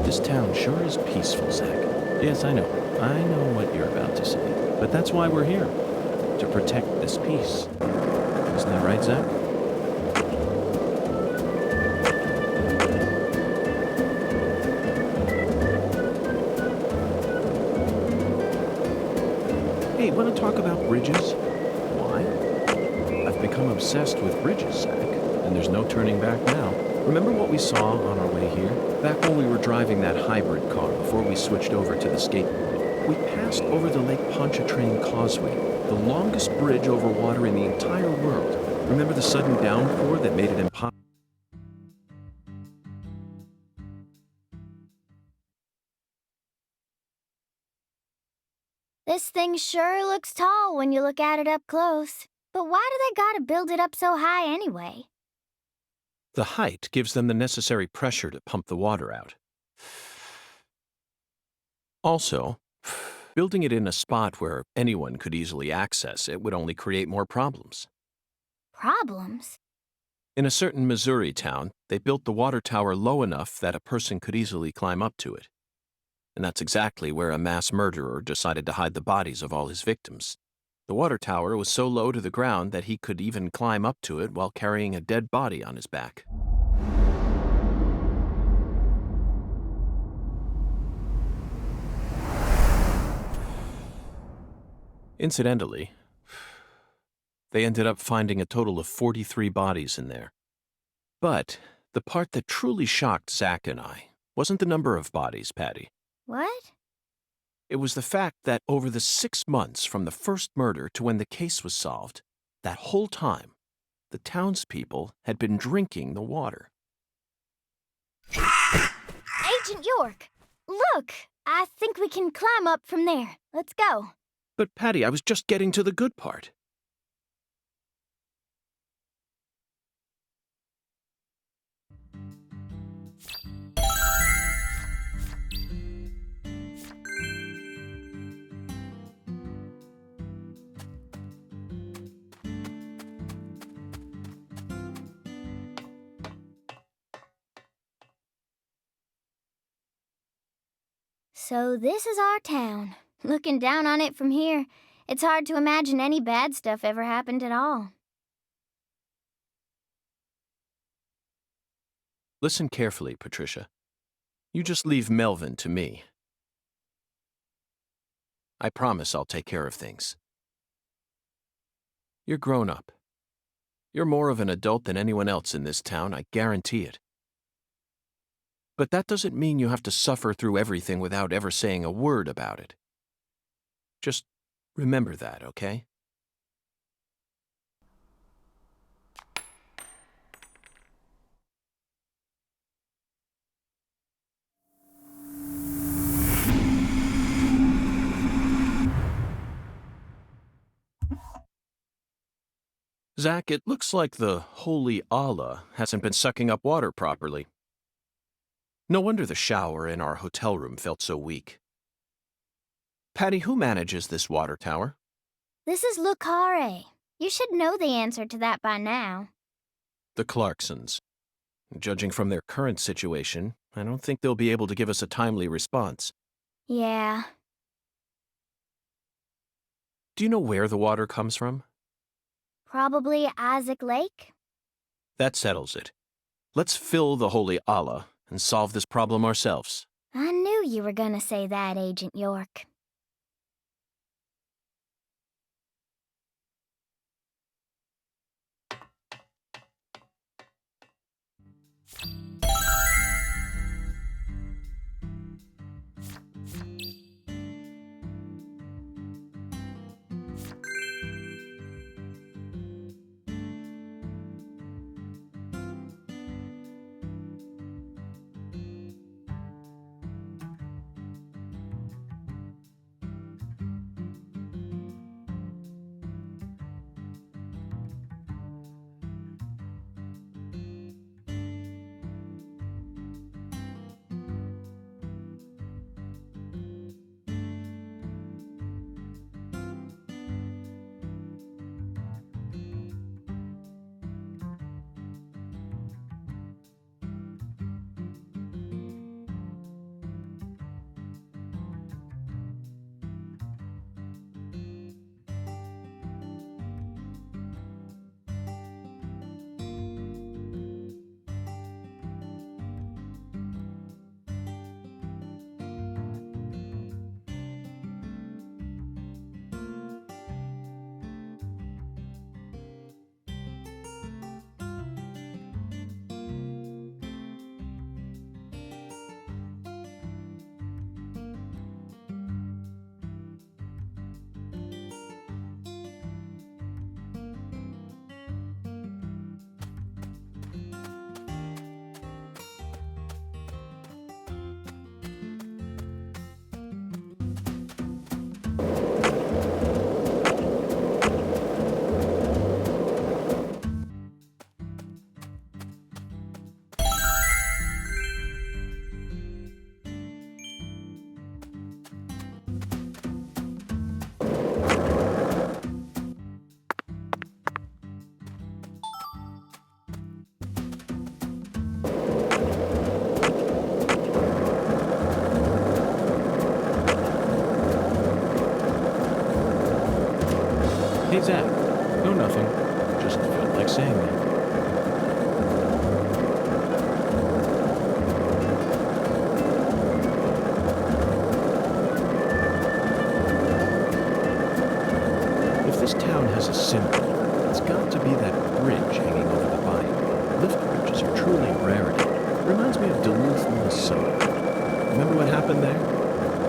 This town sure is peaceful, Zach. Yes, I know. I know what you're about to say. But that's why we're here. To protect this peace. Isn't that right, Zach? Hey, want to talk about bridges? Why? I've become obsessed with bridges, Zach. And there's no turning back now. Remember what we saw on our way here? Back when we were driving that hybrid car before we switched over to the skateboard. We passed over the Lake Pontchartrain Causeway, the longest bridge over water in the entire world. Remember the sudden downpour that made it impossible? This thing sure looks tall when you look at it up close. But why do they gotta build it up so high anyway? The height gives them the necessary pressure to pump the water out. Also, building it in a spot where anyone could easily access it would only create more problems. Problems? In a certain Missouri town, they built the water tower low enough that a person could easily climb up to it. And that's exactly where a mass murderer decided to hide the bodies of all his victims. The water tower was so low to the ground that he could even climb up to it while carrying a dead body on his back. Incidentally, they ended up finding a total of 43 bodies in there. But the part that truly shocked Zach and I wasn't the number of bodies, Patty. What? It was the fact that over the 6 months from the first murder to when the case was solved, that whole time, the townspeople had been drinking the water. Agent York! Look! I think we can climb up from there. Let's go. But Patty, I was just getting to the good part. So this is our town. Looking down on it from here, it's hard to imagine any bad stuff ever happened at all. Listen carefully, Patricia. You just leave Melvin to me. I promise I'll take care of things. You're grown up. You're more of an adult than anyone else in this town, I guarantee it. But that doesn't mean you have to suffer through everything without ever saying a word about it. Just remember that, okay? Zach, it looks like the holy Allah hasn't been sucking up water properly. No wonder the shower in our hotel room felt so weak. Patty, who manages this water tower? This is Lucare. You should know the answer to that by now. The Clarksons. Judging from their current situation, I don't think they'll be able to give us a timely response. Yeah. Do you know where the water comes from? Probably Isaac Lake? That settles it. Let's fill the holy Allah and solve this problem ourselves. I knew you were gonna say that, Agent York. Hey, Zach. No, nothing. Just felt like saying that. If this town has a symbol, it's got to be that bridge hanging over the bayou. Lift bridges are truly a rarity. Reminds me of Duluth, Minnesota. Remember what happened there?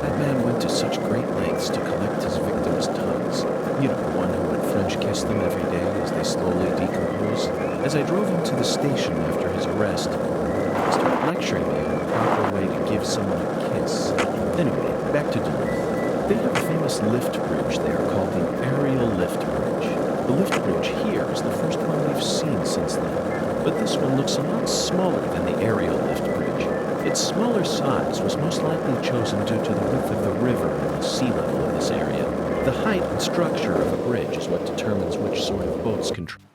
That man went to such great lengths to collect his victims' tongues. You know, the one who would French kiss them every day as they slowly decompose. As I drove him to the station after his arrest, he started lecturing me on the proper way to give someone a kiss. Anyway, back to Duluth. They have a famous lift bridge there called the Aerial Lift Bridge. The lift bridge here is the first one we've seen since then, but this one looks a lot smaller than the Aerial Lift Bridge. Its smaller size was most likely chosen due to the width of the river and the sea level of this area. The height and structure of a bridge is what determines which sort of boats can travel.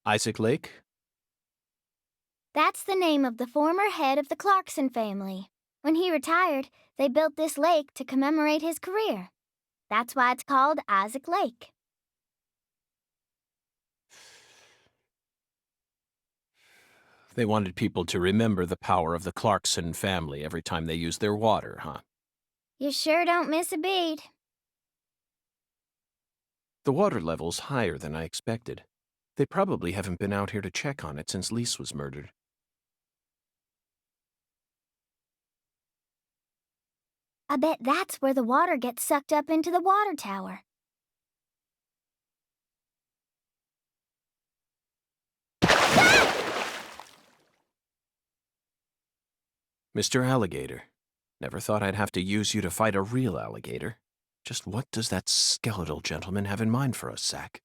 Isaac Lake? That's the name of the former head of the Clarkson family. When he retired, they built this lake to commemorate his career. That's why it's called Isaac Lake. They wanted people to remember the power of the Clarkson family every time they used their water, huh? You sure don't miss a beat. The water level's higher than I expected. They probably haven't been out here to check on it since Lise was murdered. I bet that's where the water gets sucked up into the water tower. Mr. Alligator, never thought I'd have to use you to fight a real alligator. Just what does that skeletal gentleman have in mind for us, Zack?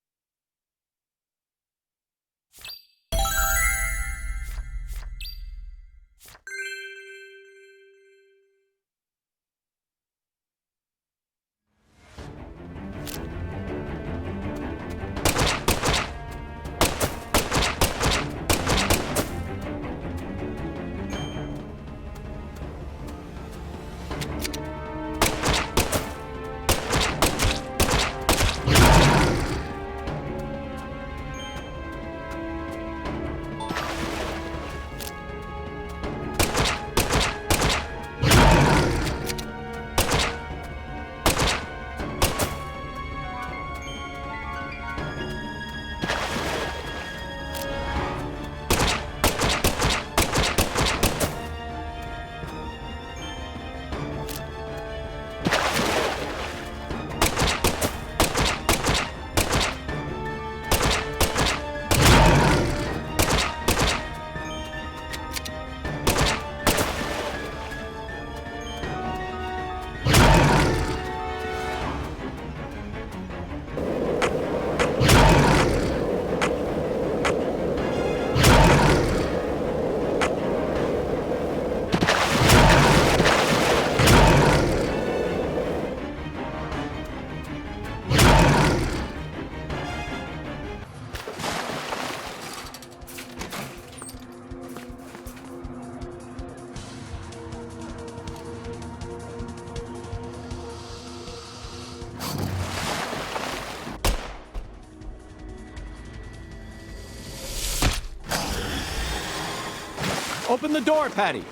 Open the door, Patty!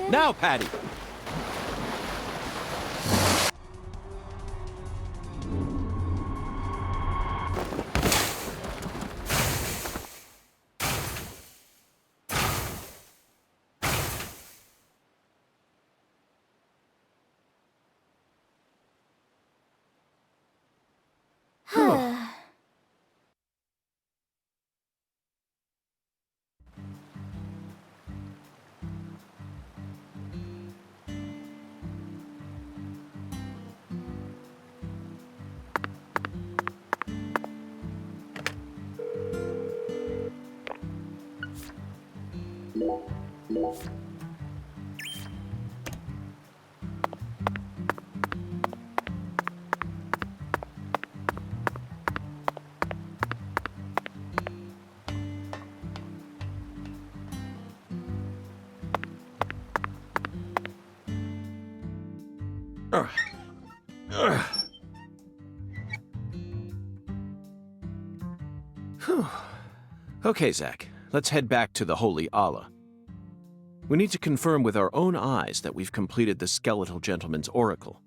Now, Patty! Okay, Zack, let's head back to the Holy Allah. We need to confirm with our own eyes that we've completed the skeletal gentleman's oracle.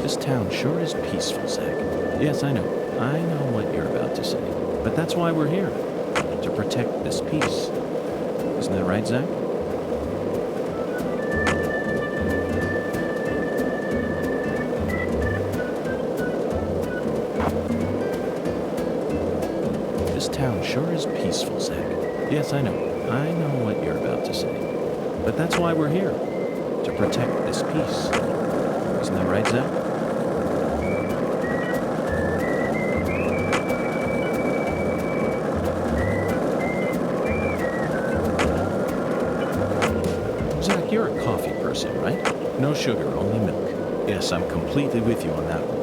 This town sure is peaceful, Zack. Yes, I know what you're about to say. But that's why we're here. To protect this peace. Isn't that right, Zack? This town sure is peaceful, Zack. Yes, I know what you're about to say. But that's why we're here. To protect this peace. Isn't that right, Zack? Zack, you're a coffee person, right? No sugar, only milk. Yes, I'm completely with you on that one.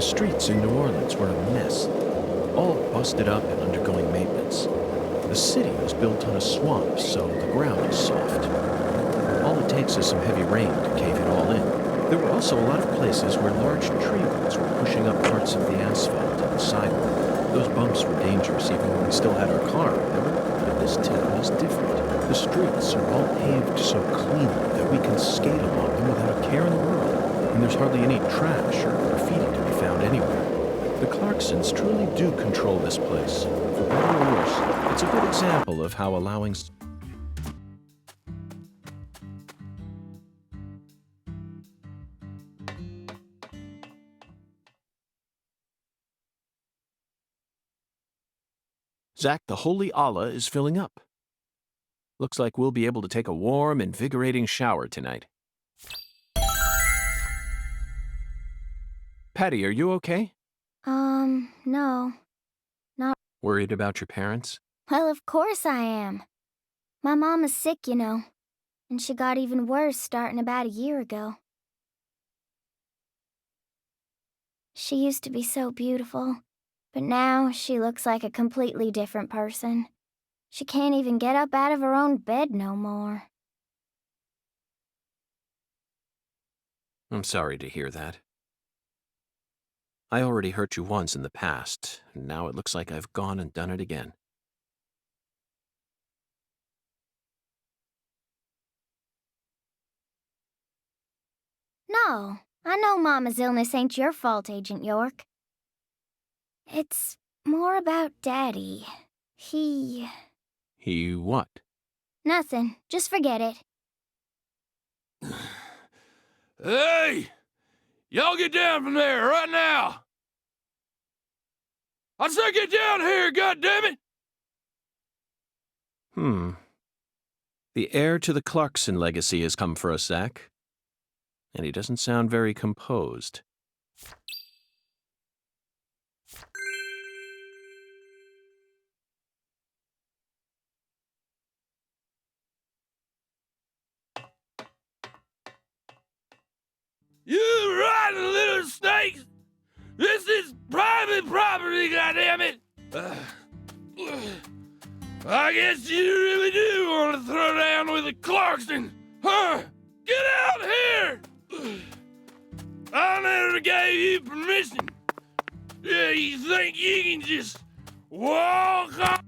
The streets in New Orleans were a mess, all busted up and undergoing maintenance. The city was built on a swamp, so the ground is soft. All it takes is some heavy rain to cave it all in. There were also a lot of places where large tree roots were pushing up parts of the asphalt and the sidewalk. Those bumps were dangerous even when we still had our car, remember? But this town is different. The streets are all paved so cleanly that we can skate along them without a care in the world. And there's hardly any trash or graffiti to be found anywhere. The Clarksons truly do control this place. For better or worse, it's a good example of how allowing... Zach, the holy Allah is filling up. Looks like we'll be able to take a warm, invigorating shower tonight. Patty, are you okay? No. Not... Worried about your parents? Well, of course I am. My mom is sick, you know. And she got even worse starting about a year ago. She used to be so beautiful, but now she looks like a completely different person. She can't even get up out of her own bed no more. I'm sorry to hear that. I already hurt you once in the past, and now it looks like I've gone and done it again. No, I know Mama's illness ain't your fault, Agent York. It's more about Daddy. He what? Nothing. Just forget it. Hey! Y'all get down from there right now! I said get down here, goddammit! The heir to the Clarkson legacy has come for us, Zach. And he doesn't sound very composed. You rotten little snakes! This is private property, goddammit! I guess you really do want to throw down with a Clarkson, huh? Get out here! I never gave you permission. Yeah, you think you can just walk on?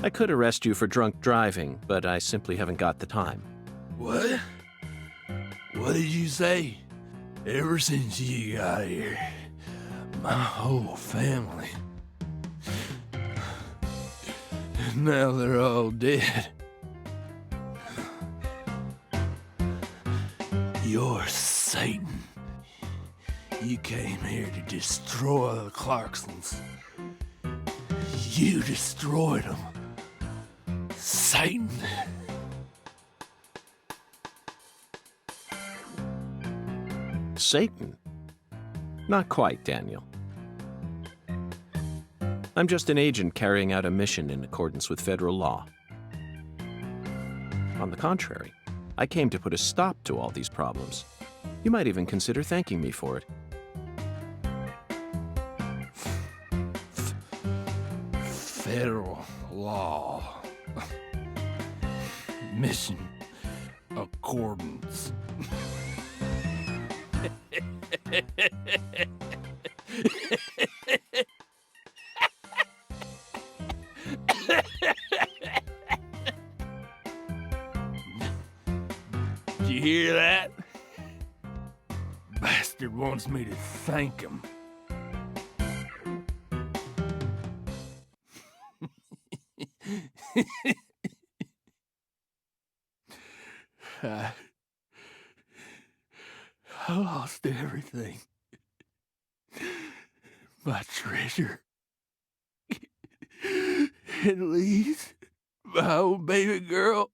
I could arrest you for drunk driving, but I simply haven't got the time. What? What did you say? Ever since you got here, my whole family. Now they're all dead. You're Satan. You came here to destroy the Clarksons. You destroyed them. Satan. Satan? Not quite, Daniel. I'm just an agent carrying out a mission in accordance with federal law. On the contrary, I came to put a stop to all these problems. You might even consider thanking me for it. Federal law. Mission accordance. Did you hear that? Bastard wants me to thank him. I lost everything. My treasure. At least my old baby girl.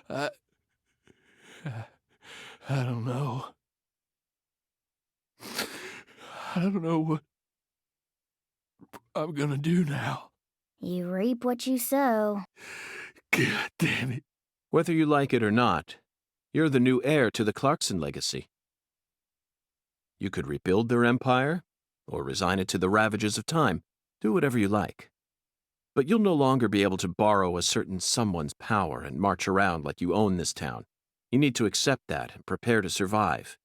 I don't know. I don't know what I'm gonna do now. You reap what you sow. God damn it. Whether you like it or not, you're the new heir to the Clarkson legacy. You could rebuild their empire, or resign it to the ravages of time. Do whatever you like. But you'll no longer be able to borrow a certain someone's power and march around like you own this town. You need to accept that and prepare to survive.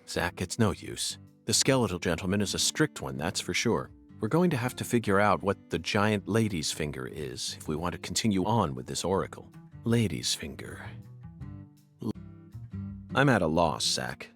Zach, it's no use. The skeletal gentleman is a strict one, that's for sure. We're going to have to figure out what the giant lady's finger is if we want to continue on with this oracle. Lady's finger. I'm at a loss, Zach.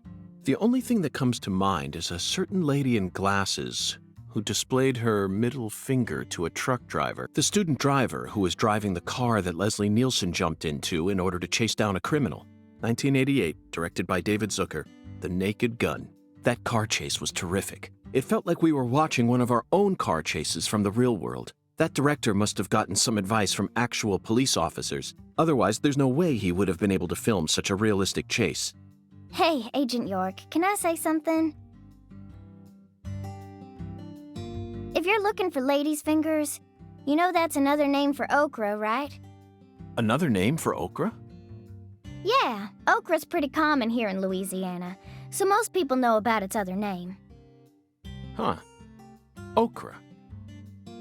The only thing that comes to mind is a certain lady in glasses who displayed her middle finger to a truck driver, the student driver who was driving the car that Leslie Nielsen jumped into in order to chase down a criminal. 1988, directed by David Zucker, The Naked Gun. That car chase was terrific. It felt like we were watching one of our own car chases from the real world. That director must have gotten some advice from actual police officers. Otherwise, there's no way he would have been able to film such a realistic chase. Hey, Agent York, can I say something? If you're looking for ladies' fingers, you know that's another name for okra, right? Another name for okra? Yeah, okra's pretty common here in Louisiana, so most people know about its other name. Huh. Okra.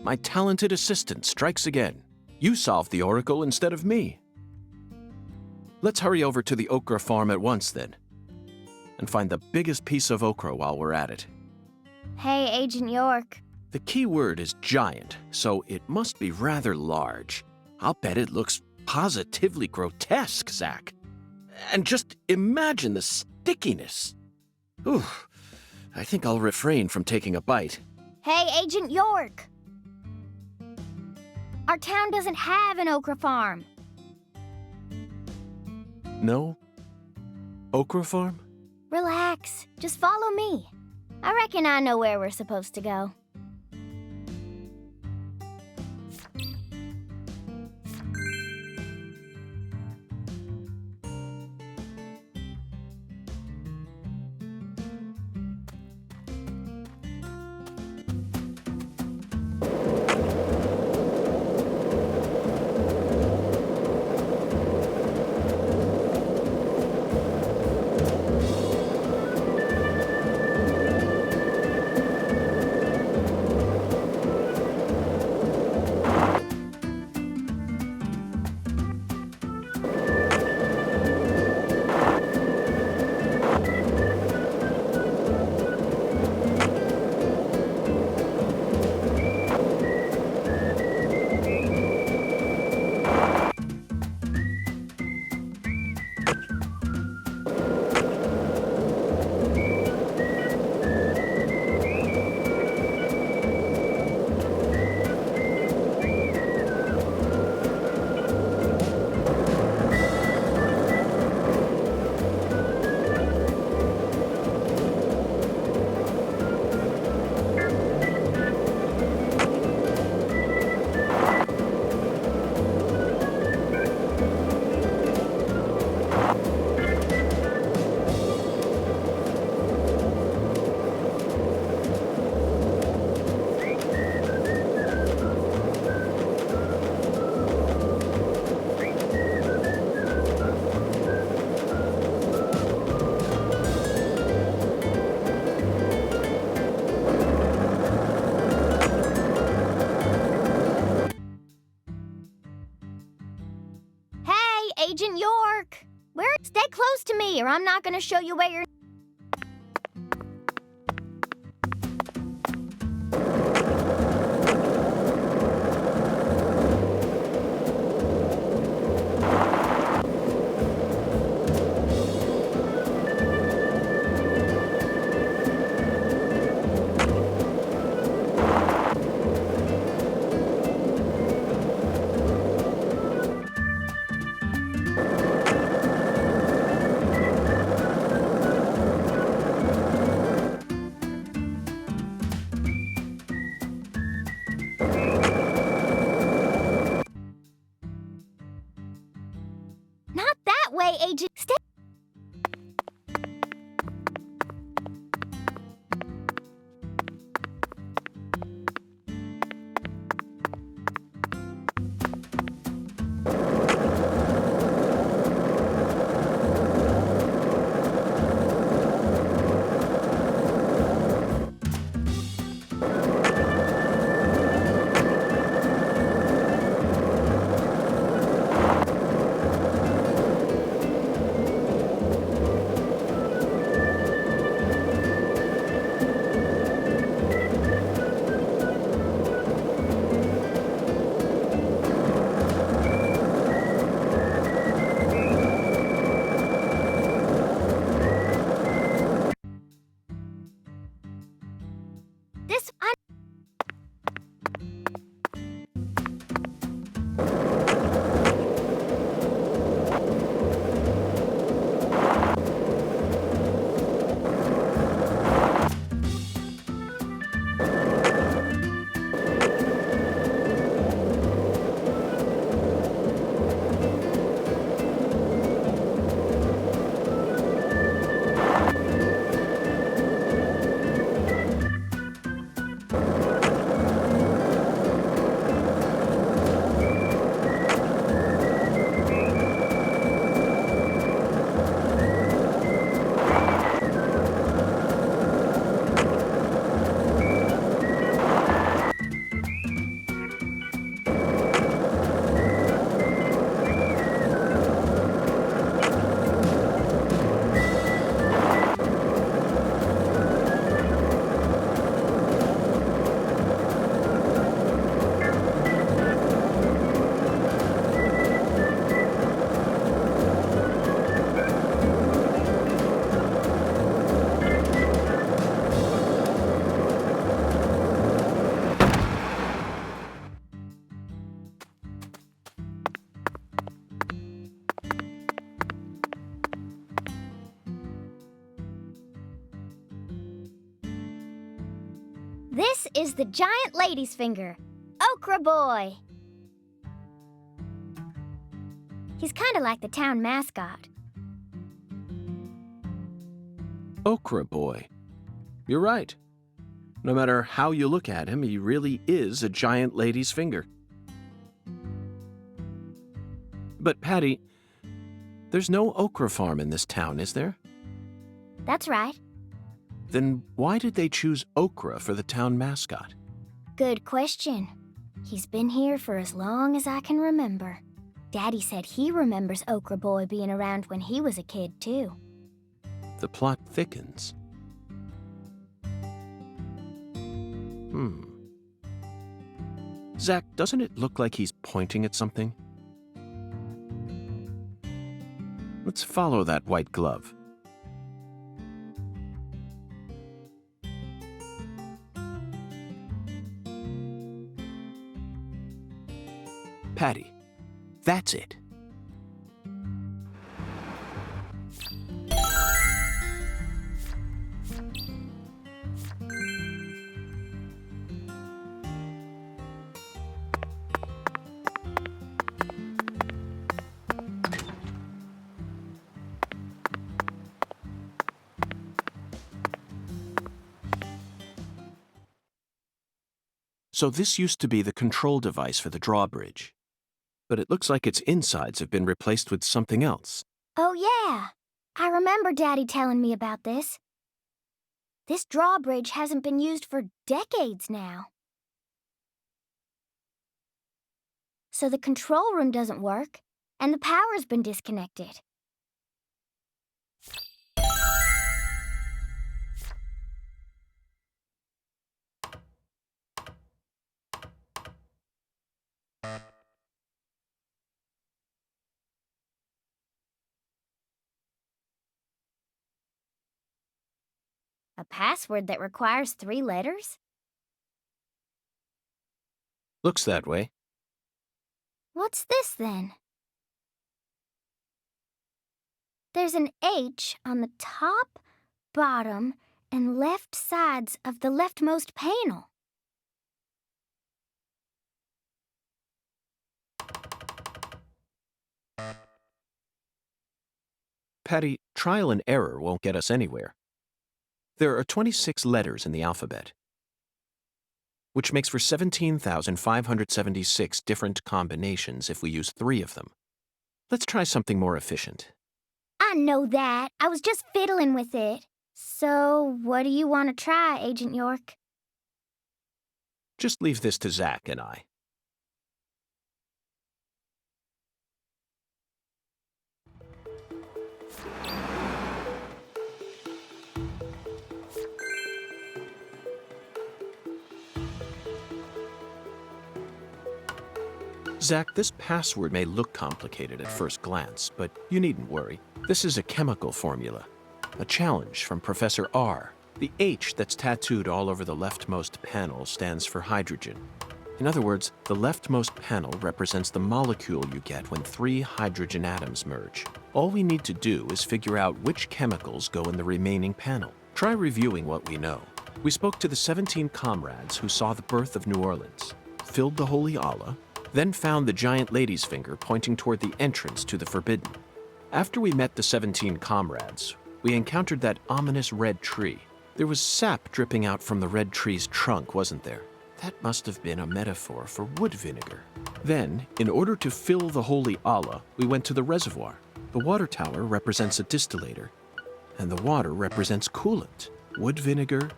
My talented assistant strikes again. You solved the oracle instead of me. Let's hurry over to the okra farm at once, then. And find the biggest piece of okra while we're at it. Hey, Agent York. The key word is giant, so it must be rather large. I'll bet it looks positively grotesque, Zach. And just imagine the stickiness. Ooh, I think I'll refrain from taking a bite. Hey, Agent York! Our town doesn't have an okra farm. No? Okra farm? Relax. Just follow me. I reckon I know where we're supposed to go. Agent York! Stay close to me, or I'm not gonna show you where you're... This is the giant lady's finger, Okra Boy. He's kind of like the town mascot. Okra Boy. You're right. No matter how you look at him, he really is a giant lady's finger. But Patty, there's no okra farm in this town, is there? That's right. Then why did they choose okra for the town mascot? Good question. He's been here for as long as I can remember. Daddy said he remembers Okra Boy being around when he was a kid, too. The plot thickens. Zach, doesn't it look like he's pointing at something? Let's follow that white glove. Patty, that's it. So this used to be the control device for the drawbridge. But it looks like its insides have been replaced with something else. Oh, yeah. I remember Daddy telling me about this. This drawbridge hasn't been used for decades now. So the control room doesn't work, and the power's been disconnected. A password that requires 3 letters? Looks that way. What's this, then? There's an H on the top, bottom, and left sides of the leftmost panel. Patty, trial and error won't get us anywhere. There are 26 letters in the alphabet, which makes for 17,576 different combinations if we use 3 of them. Let's try something more efficient. I know that. I was just fiddling with it. So, what do you want to try, Agent York? Just leave this to Zach and I. Zach, this password may look complicated at first glance, but you needn't worry. This is a chemical formula, a challenge from Professor R. The H that's tattooed all over the leftmost panel stands for hydrogen. In other words, the leftmost panel represents the molecule you get when 3 hydrogen atoms merge. All we need to do is figure out which chemicals go in the remaining panel. Try reviewing what we know. We spoke to the 17 comrades who saw the birth of New Orleans, filled the Holy Allah, then found the giant lady's finger pointing toward the entrance to the Forbidden. After we met the 17 comrades, we encountered that ominous red tree. There was sap dripping out from the red tree's trunk, wasn't there? That must have been a metaphor for wood vinegar. Then, in order to fill the Holy Allah, we went to the reservoir. The water tower represents a distillator, and the water represents coolant. Wood vinegar,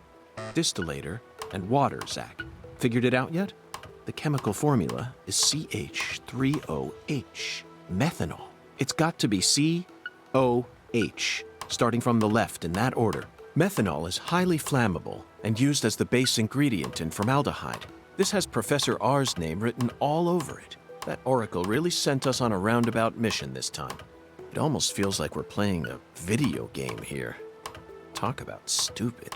distillator, and water, Zach. Figured it out yet? The chemical formula is CH3OH, methanol. It's got to be COH, starting from the left in that order. Methanol is highly flammable and used as the base ingredient in formaldehyde. This has Professor R's name written all over it. That oracle really sent us on a roundabout mission this time. It almost feels like we're playing a video game here. Talk about stupid.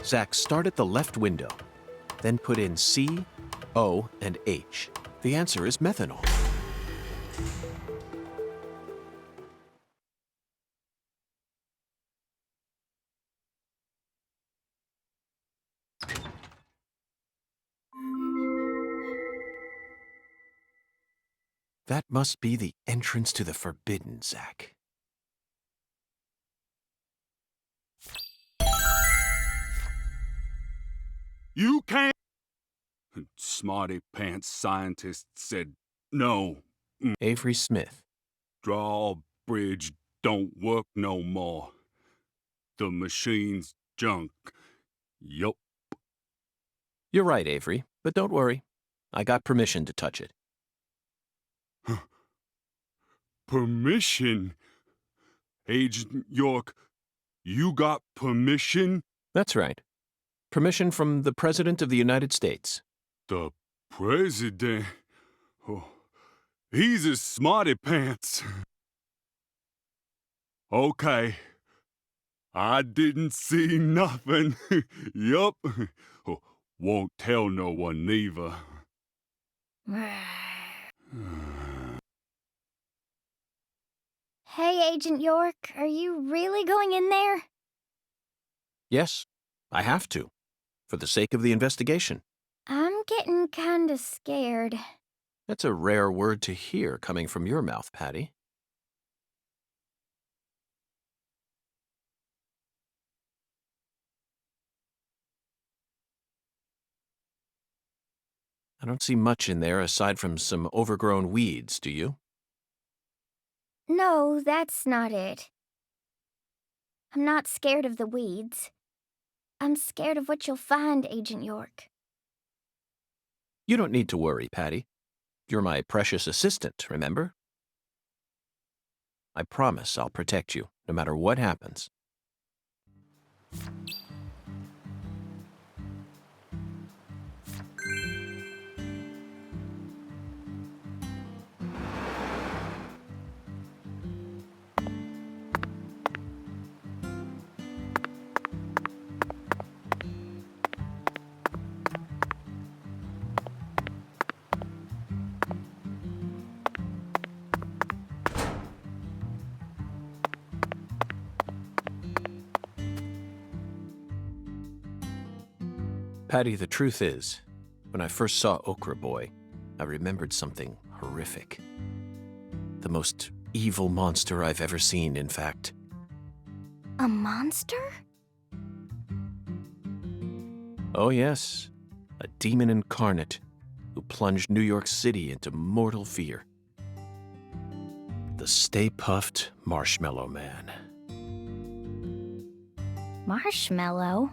Zach, start at the left window, then put in C, O, and H. The answer is methanol. That must be the entrance to the Forbidden, Zack. You can't. Smarty pants scientist said no. Avery Smith. Drawbridge don't work no more. The machine's junk. Yup. You're right, Avery, but don't worry. I got permission to touch it. Permission? Agent York, you got permission? That's right. Permission from the President of the United States. The President? Oh, he's a smarty pants. Okay. I didn't see nothing. Yup. Won't tell no one neither. Hey, Agent York, are you really going in there? Yes, I have to, for the sake of the investigation. I'm getting kinda scared. That's a rare word to hear coming from your mouth, Patty. I don't see much in there aside from some overgrown weeds, do you? No, that's not it. I'm not scared of the weeds. I'm scared of what you'll find, Agent York. You don't need to worry, Patty. You're my precious assistant, remember? I promise I'll protect you, no matter what happens. Patty, the truth is, when I first saw Okra Boy, I remembered something horrific. The most evil monster I've ever seen, in fact. A monster? Oh yes, a demon incarnate who plunged New York City into mortal fear. The Stay Puft Marshmallow Man. Marshmallow?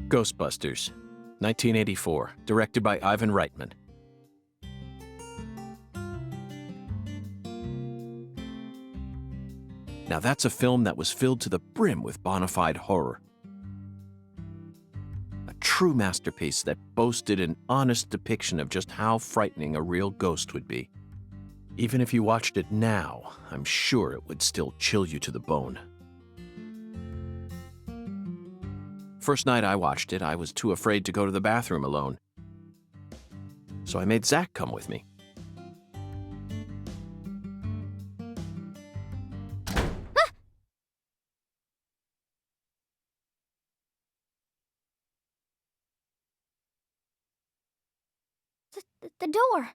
Ghostbusters, 1984, directed by Ivan Reitman. Now that's a film that was filled to the brim with bona fide horror. A true masterpiece that boasted an honest depiction of just how frightening a real ghost would be. Even if you watched it now, I'm sure it would still chill you to the bone. First night I watched it, I was too afraid to go to the bathroom alone. So I made Zack come with me. The door.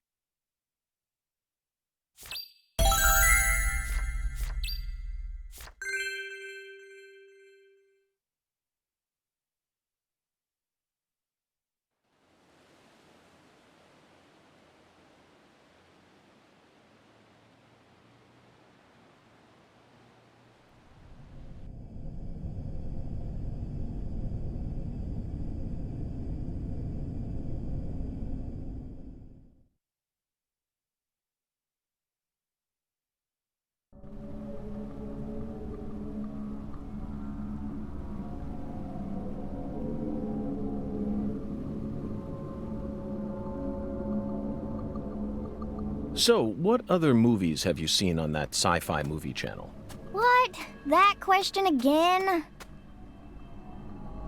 So, what other movies have you seen on that sci-fi movie channel? What? That question again?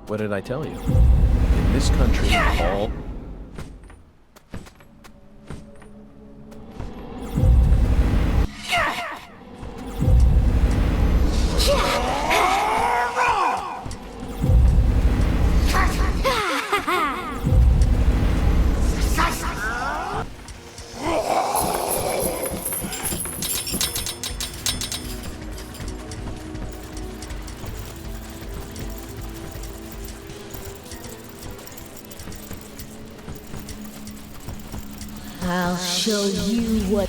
What did I tell you? In this country, all... I'll show you what.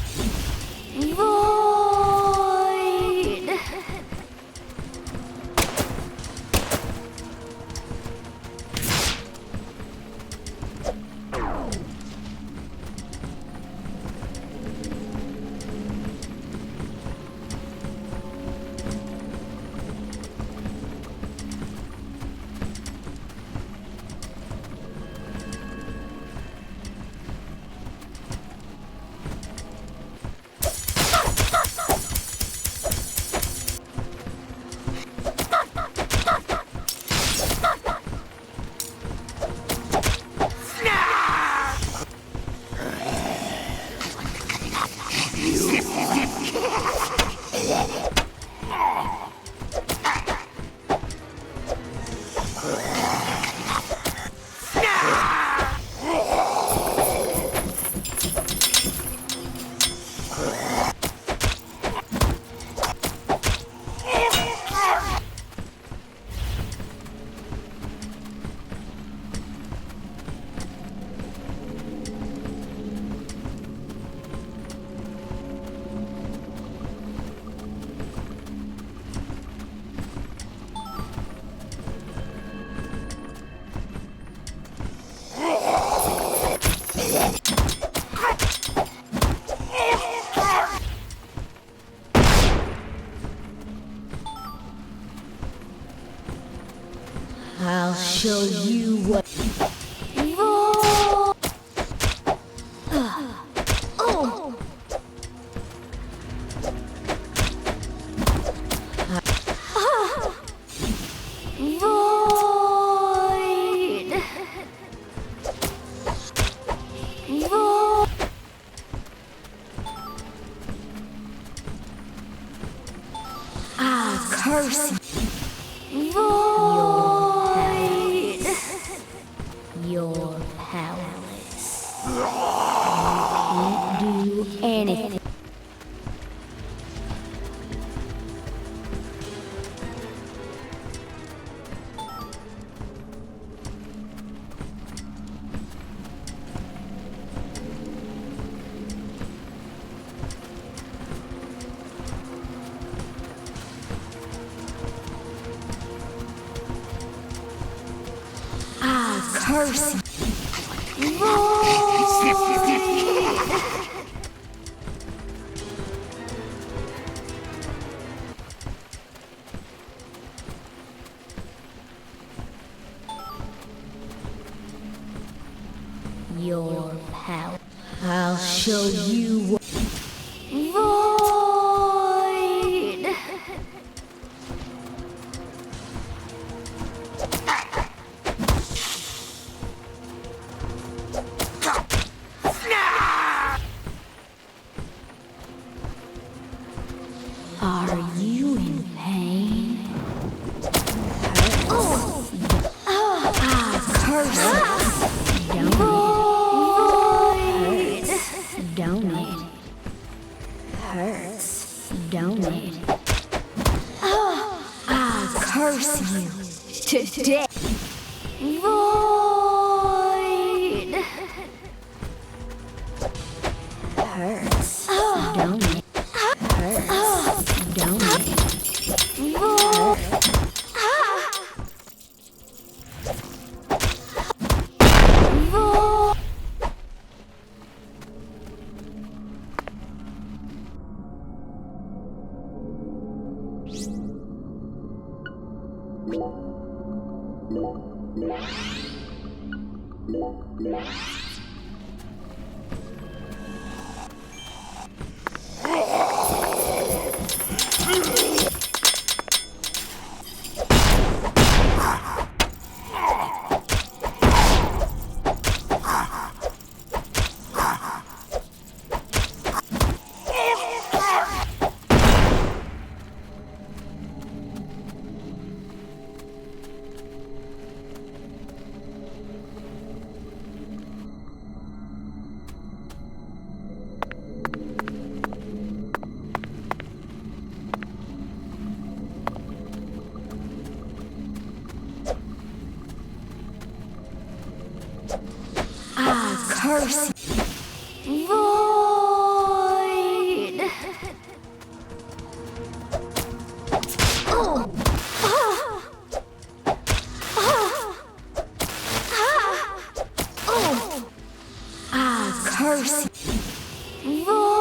Void! I'll show you what. Void! Void! I'll curse you. Void! You're powerless. You can't do anything. I'll curse you. Your power. I'll show you what. Void! Are you in pain? I'll curse you. Don't it? Hurts, don't it? I'll curse you to death. Void! Hurts, don't it? Hurts, don't it? Void! Void! I'll curse you. Void. Oh. Oh. I'll curse you. Void.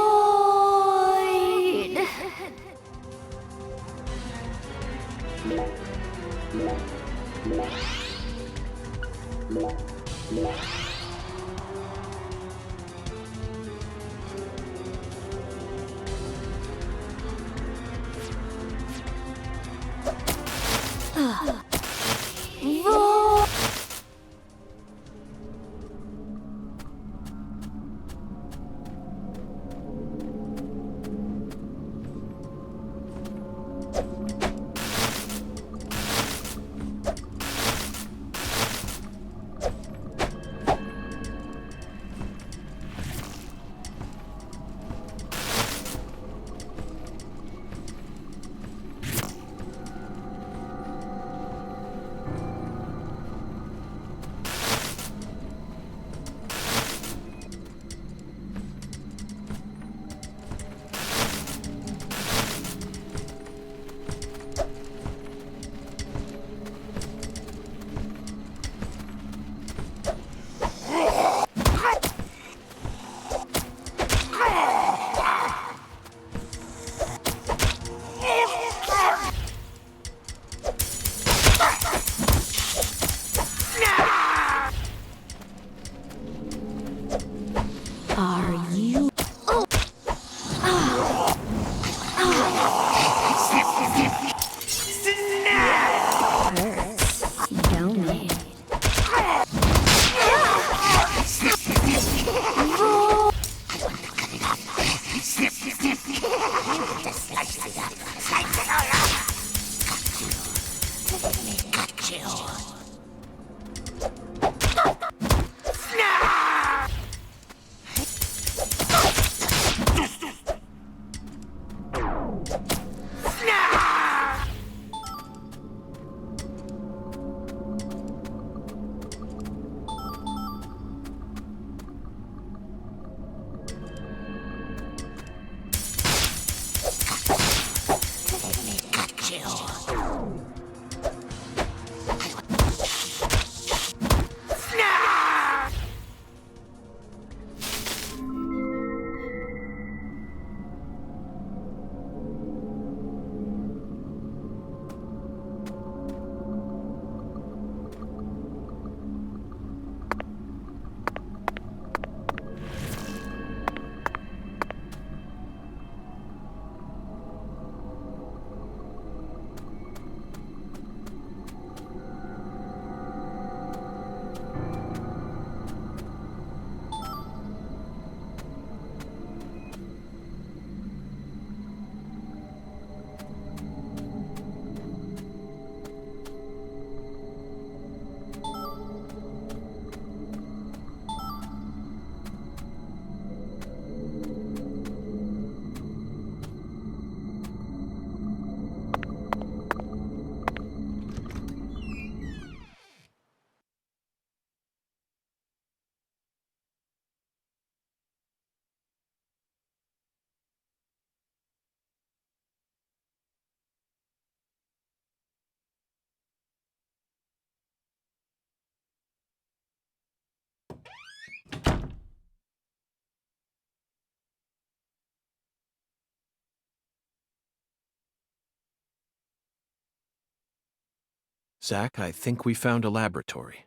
Are you? Oh. Hurts, don't it? Zach, I think we found a laboratory.